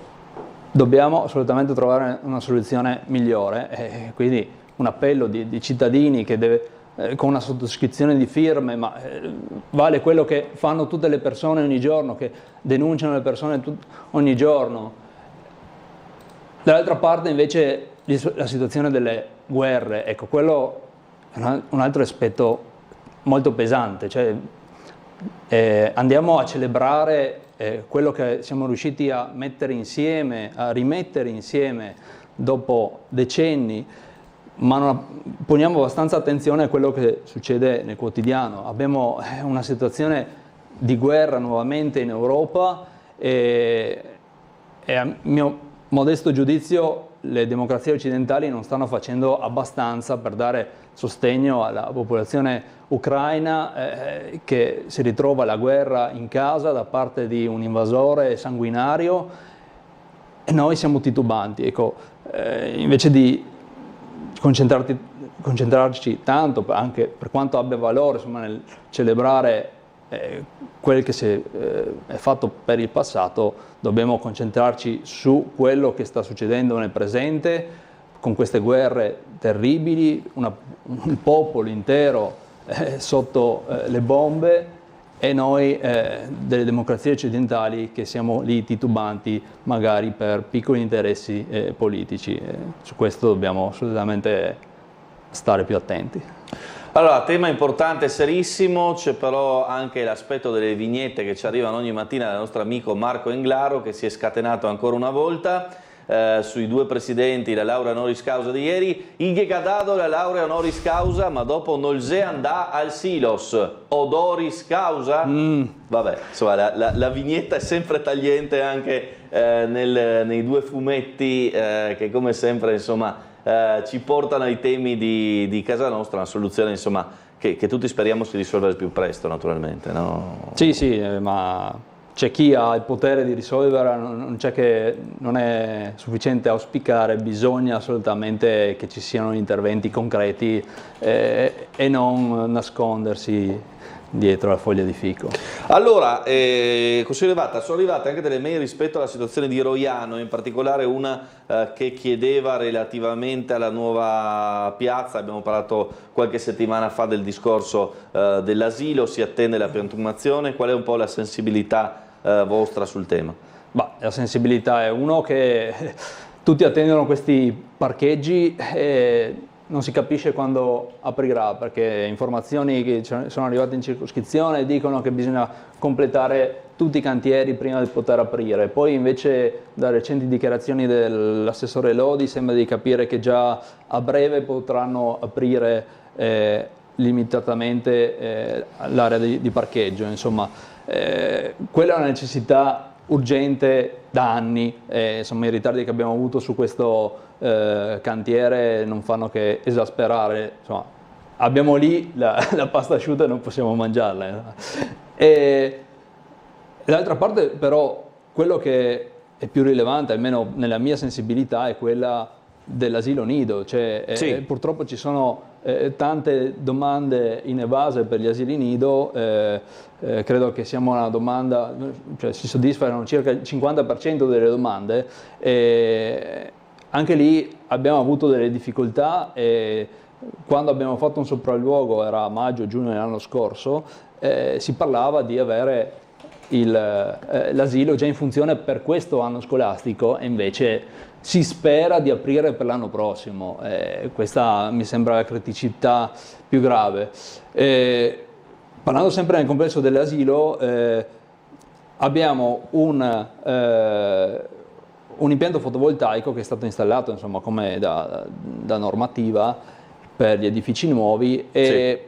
dobbiamo assolutamente trovare una soluzione migliore, quindi un appello di cittadini che deve con una sottoscrizione di firme, ma vale quello che fanno tutte le persone ogni giorno, che denunciano le persone ogni giorno. Dall'altra parte invece la situazione delle guerre, ecco, quello è un altro aspetto molto pesante, cioè andiamo a celebrare quello che siamo riusciti a mettere insieme, a rimettere insieme dopo decenni, ma non poniamo abbastanza attenzione a quello che succede nel quotidiano. Abbiamo una situazione di guerra nuovamente in Europa e a mio modesto giudizio le democrazie occidentali non stanno facendo abbastanza per dare sostegno alla popolazione ucraina che si ritrova la guerra in casa da parte di un invasore sanguinario, e noi siamo titubanti. Ecco, invece di concentrarci tanto, anche per quanto abbia valore, insomma, nel celebrare quel che è fatto per il passato, dobbiamo concentrarci su quello che sta succedendo nel presente, con queste guerre terribili, un popolo intero sotto le bombe, e noi delle democrazie occidentali che siamo lì titubanti magari per piccoli interessi politici. Su questo dobbiamo assolutamente stare più attenti. Allora, tema importante, serissimo, c'è però anche l'aspetto delle vignette che ci arrivano ogni mattina dal nostro amico Marco Englaro, che si è scatenato ancora una volta sui due presidenti, la laurea honoris causa di ieri. Il che ha dato la laurea honoris causa, ma dopo non se andà al silos. Odoris causa? Vabbè, insomma, la vignetta è sempre tagliente anche nei due fumetti che come sempre, insomma, ci portano ai temi di casa nostra, una soluzione, insomma, che tutti speriamo si risolva il più presto, naturalmente, no? Sì, ma c'è chi ha il potere di risolvere, non è sufficiente auspicare, bisogna assolutamente che ci siano interventi concreti e non nascondersi dietro la foglia di fico. Allora, sono arrivate anche delle mail rispetto alla situazione di Roiano, in particolare una che chiedeva relativamente alla nuova piazza. Abbiamo parlato qualche settimana fa del discorso dell'asilo, si attende la piantumazione. Qual è un po' la sensibilità vostra sul tema? La sensibilità è uno che tutti attendono questi parcheggi e non si capisce quando aprirà, perché informazioni che sono arrivate in circoscrizione dicono che bisogna completare tutti i cantieri prima di poter aprire. Poi invece da recenti dichiarazioni dell'assessore Lodi sembra di capire che già a breve potranno aprire limitatamente l'area di parcheggio. Insomma, quella è una necessità urgente da anni, insomma, i ritardi che abbiamo avuto su questo cantiere non fanno che esasperare. Insomma, abbiamo lì la pasta asciutta e non possiamo mangiarla. E d'altra parte però quello che è più rilevante, almeno nella mia sensibilità, è quella dell'asilo nido. Cioè, sì. Purtroppo ci sono tante domande inevase per gli asili nido. Credo che siamo una domanda, cioè si soddisfano circa il 50% delle domande. Anche lì abbiamo avuto delle difficoltà e quando abbiamo fatto un sopralluogo, era maggio-giugno dell'anno scorso, si parlava di avere l'asilo già in funzione per questo anno scolastico e invece si spera di aprire per l'anno prossimo. Questa mi sembra la criticità più grave. Parlando sempre nel complesso dell'asilo, abbiamo un impianto fotovoltaico che è stato installato, insomma, come da normativa per gli edifici nuovi e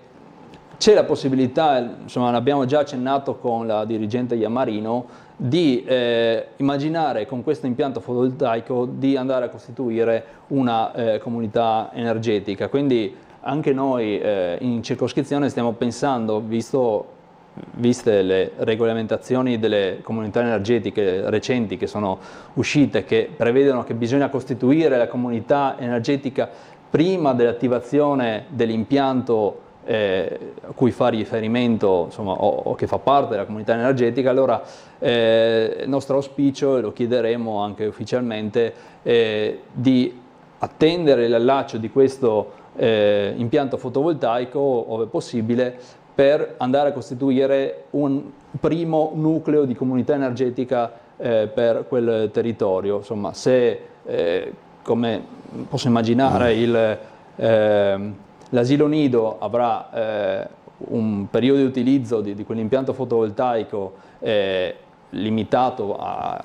c'è la possibilità, insomma, l'abbiamo già accennato con la dirigente Iammarino, di immaginare con questo impianto fotovoltaico di andare a costituire una comunità energetica. Quindi anche noi in circoscrizione stiamo pensando, viste le regolamentazioni delle comunità energetiche recenti che sono uscite, che prevedono che bisogna costituire la comunità energetica prima dell'attivazione dell'impianto a cui fa riferimento, insomma, o che fa parte della comunità energetica. Allora il nostro auspicio, e lo chiederemo anche ufficialmente, di attendere l'allaccio di questo impianto fotovoltaico, ove possibile, per andare a costituire un primo nucleo di comunità energetica per quel territorio. Insomma, se, come posso immaginare, l'asilo nido avrà un periodo di utilizzo di quell'impianto fotovoltaico limitato a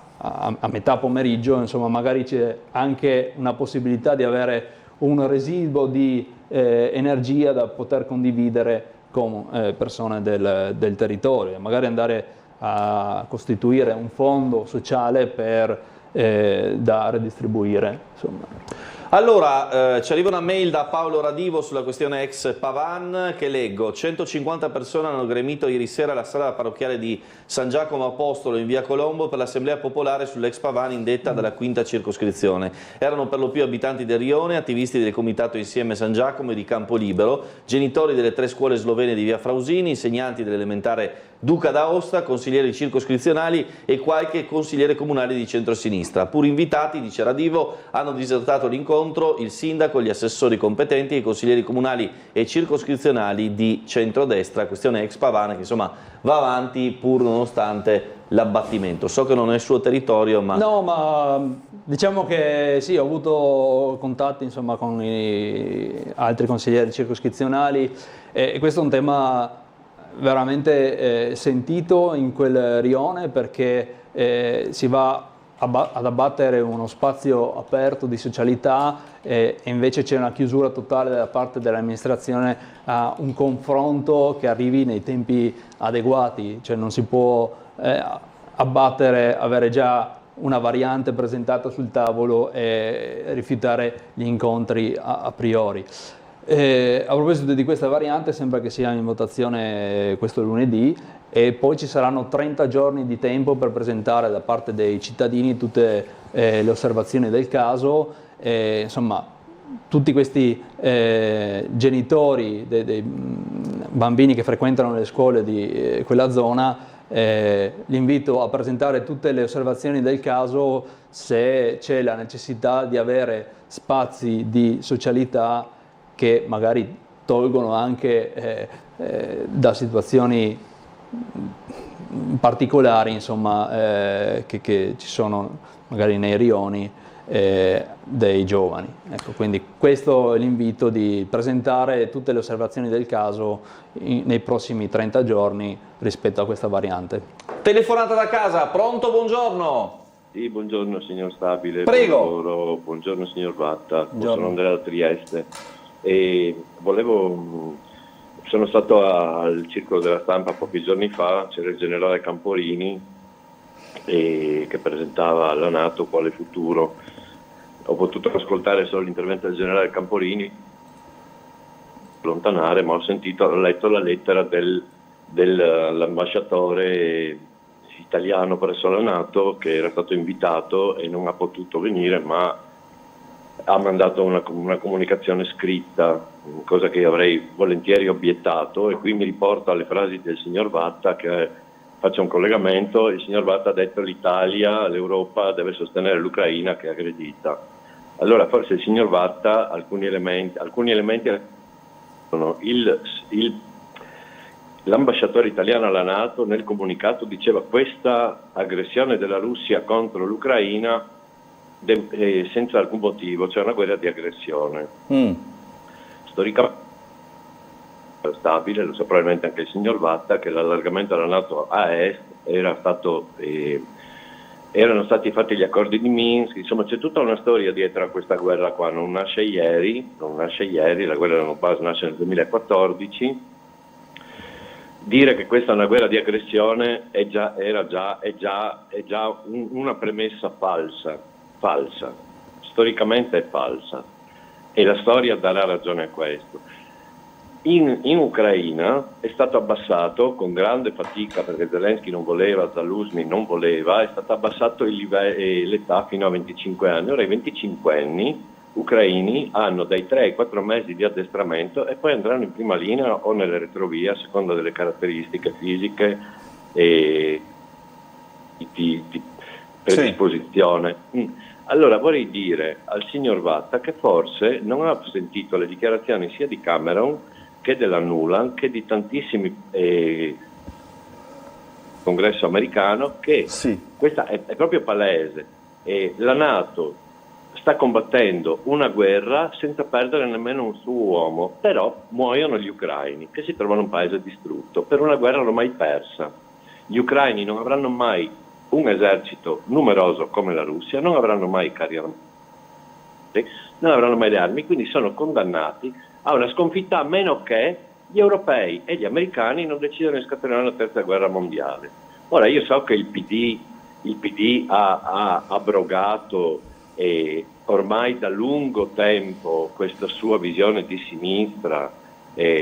metà pomeriggio, insomma, magari c'è anche una possibilità di avere un residuo di energia da poter condividere con persone del territorio, magari andare a costituire un fondo sociale per da redistribuire. Insomma. Allora, ci arriva una mail da Paolo Radivo sulla questione ex Pavan che leggo. 150 persone hanno gremito ieri sera alla sala parrocchiale di San Giacomo Apostolo in via Colombo per l'assemblea popolare sull'ex Pavan indetta dalla quinta circoscrizione. Erano per lo più abitanti del Rione, attivisti del comitato Insieme San Giacomo e di Campolibero, genitori delle 3 scuole slovene di via Frausini, insegnanti dell'elementare Duca d'Aosta, consiglieri circoscrizionali e qualche consigliere comunale di centrosinistra. Pur invitati, dice Radivo, hanno disertato l'incontro il sindaco, gli assessori competenti e i consiglieri comunali e circoscrizionali di centrodestra. Questione ex Pavan che insomma va avanti pur nonostante l'abbattimento. So che non è il suo territorio, ma... No, ma diciamo che sì, ho avuto contatti insomma con altri consiglieri circoscrizionali e questo è un tema veramente sentito in quel rione perché si va ad abbattere uno spazio aperto di socialità e invece c'è una chiusura totale da parte dell'amministrazione a un confronto che arrivi nei tempi adeguati, cioè non si può abbattere, avere già una variante presentata sul tavolo e rifiutare gli incontri a priori. A proposito di questa variante, sembra che sia in votazione questo lunedì e poi ci saranno 30 giorni di tempo per presentare da parte dei cittadini tutte le osservazioni del caso. Insomma, tutti questi genitori dei bambini che frequentano le scuole di quella zona, li invito a presentare tutte le osservazioni del caso se c'è la necessità di avere spazi di socialità che magari tolgono anche da situazioni particolari, insomma, che ci sono magari nei rioni dei giovani. Ecco, quindi questo è l'invito di presentare tutte le osservazioni del caso nei prossimi 30 giorni rispetto a questa variante. Telefonata da casa, pronto, buongiorno. Sì, buongiorno signor Stabile. Prego. Buongiorno signor Vatta, Buongiorno. sono Andrea da Trieste. E sono stato al Circolo della Stampa pochi giorni fa, c'era il generale Camporini che presentava alla NATO quale futuro. Ho potuto ascoltare solo l'intervento del generale Camporini, allontanare, ma ho letto la lettera dell'ambasciatore italiano presso la NATO che era stato invitato e non ha potuto venire, ma ha mandato una comunicazione scritta, cosa che io avrei volentieri obiettato, e qui mi riporto alle frasi del signor Vatta, che faccio un collegamento. Il signor Vatta ha detto l'Italia, l'Europa deve sostenere l'Ucraina che è aggredita. Allora forse il signor Vatta alcuni elementi sono l'ambasciatore italiano alla NATO nel comunicato diceva questa aggressione della Russia contro l'Ucraina senza alcun motivo, c'è una guerra di aggressione. Storicamente stabile, lo sa probabilmente anche il signor Vatta, che l'allargamento della NATO a est erano stati fatti gli accordi di Minsk, insomma c'è tutta una storia dietro a questa guerra qua, non nasce ieri, la guerra del Donbass nasce nel 2014. Dire che questa è una guerra di aggressione è già una premessa falsa, storicamente è falsa e la storia darà ragione a questo. In Ucraina è stato abbassato con grande fatica, perché Zelensky non voleva, Zaluzny non voleva, è stato abbassato l'età fino a 25 anni. Ora i 25 anni ucraini hanno dai 3 ai 4 mesi di addestramento e poi andranno in prima linea o nelle retrovie a seconda delle caratteristiche fisiche e di predisposizione. Allora vorrei dire al signor Vatta che forse non ha sentito le dichiarazioni sia di Cameron che della Nuland che di tantissimi congresso americano che questa è proprio palese. La NATO sta combattendo una guerra senza perdere nemmeno un suo uomo, però muoiono gli ucraini che si trovano in un paese distrutto per una guerra ormai persa. Gli ucraini non avranno mai un esercito numeroso come la Russia, non avranno mai carri armati, non avranno mai le armi, quindi sono condannati a una sconfitta a meno che gli europei e gli americani non decidano di scatenare una terza guerra mondiale. Ora io so che il PD il PD ha abrogato ormai da lungo tempo questa sua visione di sinistra,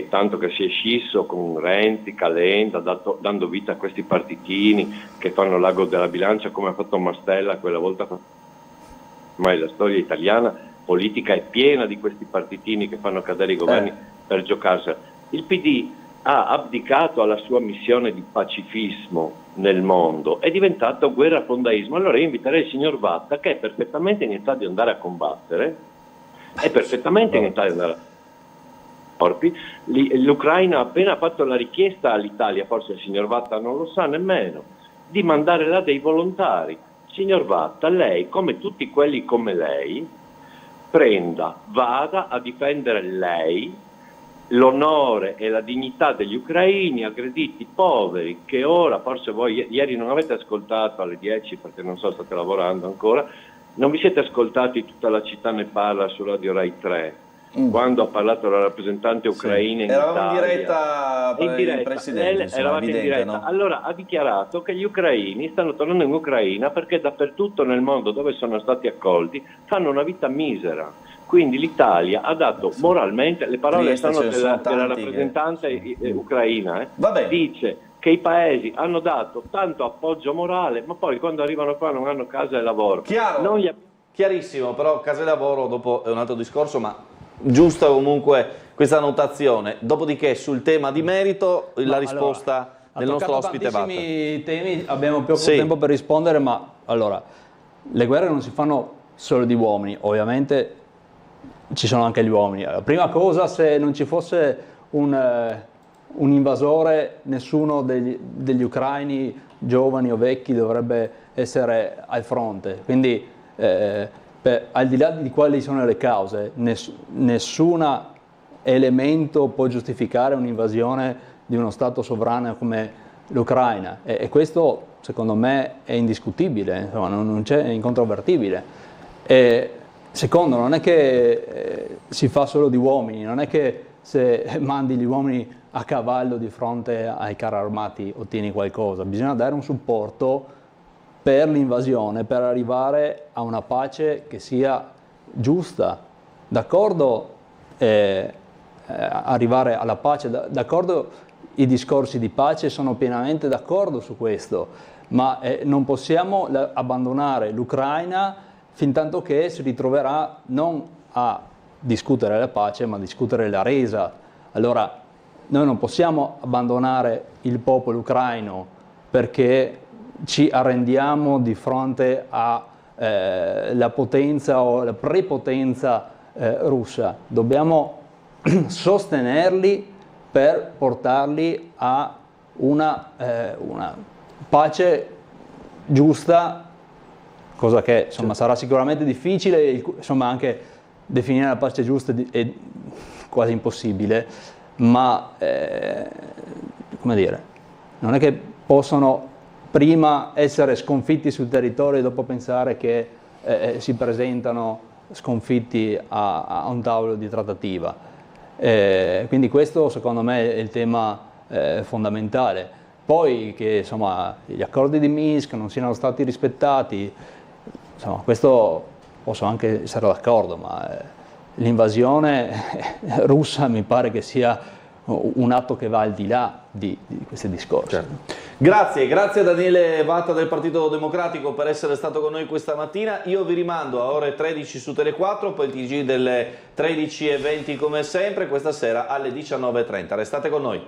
tanto che si è scisso con Renzi, Calenda, dando vita a questi partitini che fanno l'ago della bilancia, come ha fatto Mastella quella volta. Ormai la storia italiana politica è piena di questi partitini che fanno cadere i governi per giocarsela. Il PD ha abdicato alla sua missione di pacifismo nel mondo, è diventato guerrafondaismo. Allora io inviterei il signor Vatta, che è perfettamente in età di andare a combattere, è perfettamente in età di andare a corpi. L'Ucraina ha appena fatto la richiesta all'Italia, forse il signor Vatta non lo sa nemmeno, di mandare là dei volontari. Signor Vatta, lei, come tutti quelli come lei, vada a difendere lei, l'onore e la dignità degli ucraini aggrediti, poveri, che ora, forse voi ieri non avete ascoltato alle 10 perché non so, state lavorando ancora, non vi siete ascoltati Tutta la città ne parla su Radio Rai 3, quando ha parlato la rappresentante ucraina in Eravamo Italia. in diretta per il Presidente, Eravate in diretta. no? Allora ha dichiarato che gli ucraini stanno tornando in Ucraina perché dappertutto nel mondo dove sono stati accolti fanno una vita misera. Quindi l'Italia ha dato moralmente, le parole sono della rappresentante ucraina, dice che i paesi hanno dato tanto appoggio morale, ma poi quando arrivano qua non hanno casa e lavoro. Chiaro, chiarissimo, però casa e lavoro dopo è un altro discorso, ma giusta comunque questa notazione. Dopodiché sul tema di merito la risposta del nostro ospite Vatta. Temi, abbiamo poco tempo per rispondere, ma allora, le guerre non si fanno solo di uomini, ovviamente ci sono anche gli uomini. La prima cosa, se non ci fosse un invasore, nessuno degli ucraini, giovani o vecchi, dovrebbe essere al fronte. Quindi al di là di quali sono le cause, nessun elemento può giustificare un'invasione di uno Stato sovrano come l'Ucraina, e questo secondo me è indiscutibile, insomma, non c'è, è incontrovertibile. Secondo, non è che si fa solo di uomini, non è che se mandi gli uomini a cavallo di fronte ai carri armati ottieni qualcosa, bisogna dare un supporto per l'invasione, per arrivare a una pace che sia giusta. D'accordo arrivare alla pace, d'accordo i discorsi di pace, sono pienamente d'accordo su questo, ma non possiamo abbandonare l'Ucraina fin tanto che si ritroverà non a discutere la pace, ma a discutere la resa. Allora, noi non possiamo abbandonare il popolo ucraino perché ci arrendiamo di fronte alla potenza o la prepotenza russa. Dobbiamo sostenerli per portarli a una pace giusta, cosa che insomma sarà sicuramente difficile, insomma anche definire la pace giusta è quasi impossibile, ma come dire, non è che possono prima essere sconfitti sul territorio e dopo pensare che si presentano sconfitti a un tavolo di trattativa. Quindi questo secondo me è il tema fondamentale. Poi che insomma gli accordi di Minsk non siano stati rispettati, insomma, questo posso anche essere d'accordo, ma l'invasione russa mi pare che sia un atto che va al di là di questi discorsi. Certo. Grazie a Daniele Vatta del Partito Democratico per essere stato con noi questa mattina. Io vi rimando a ore 13 su Tele4, poi il TG delle 13:20 come sempre, questa sera alle 19:30. Restate con noi.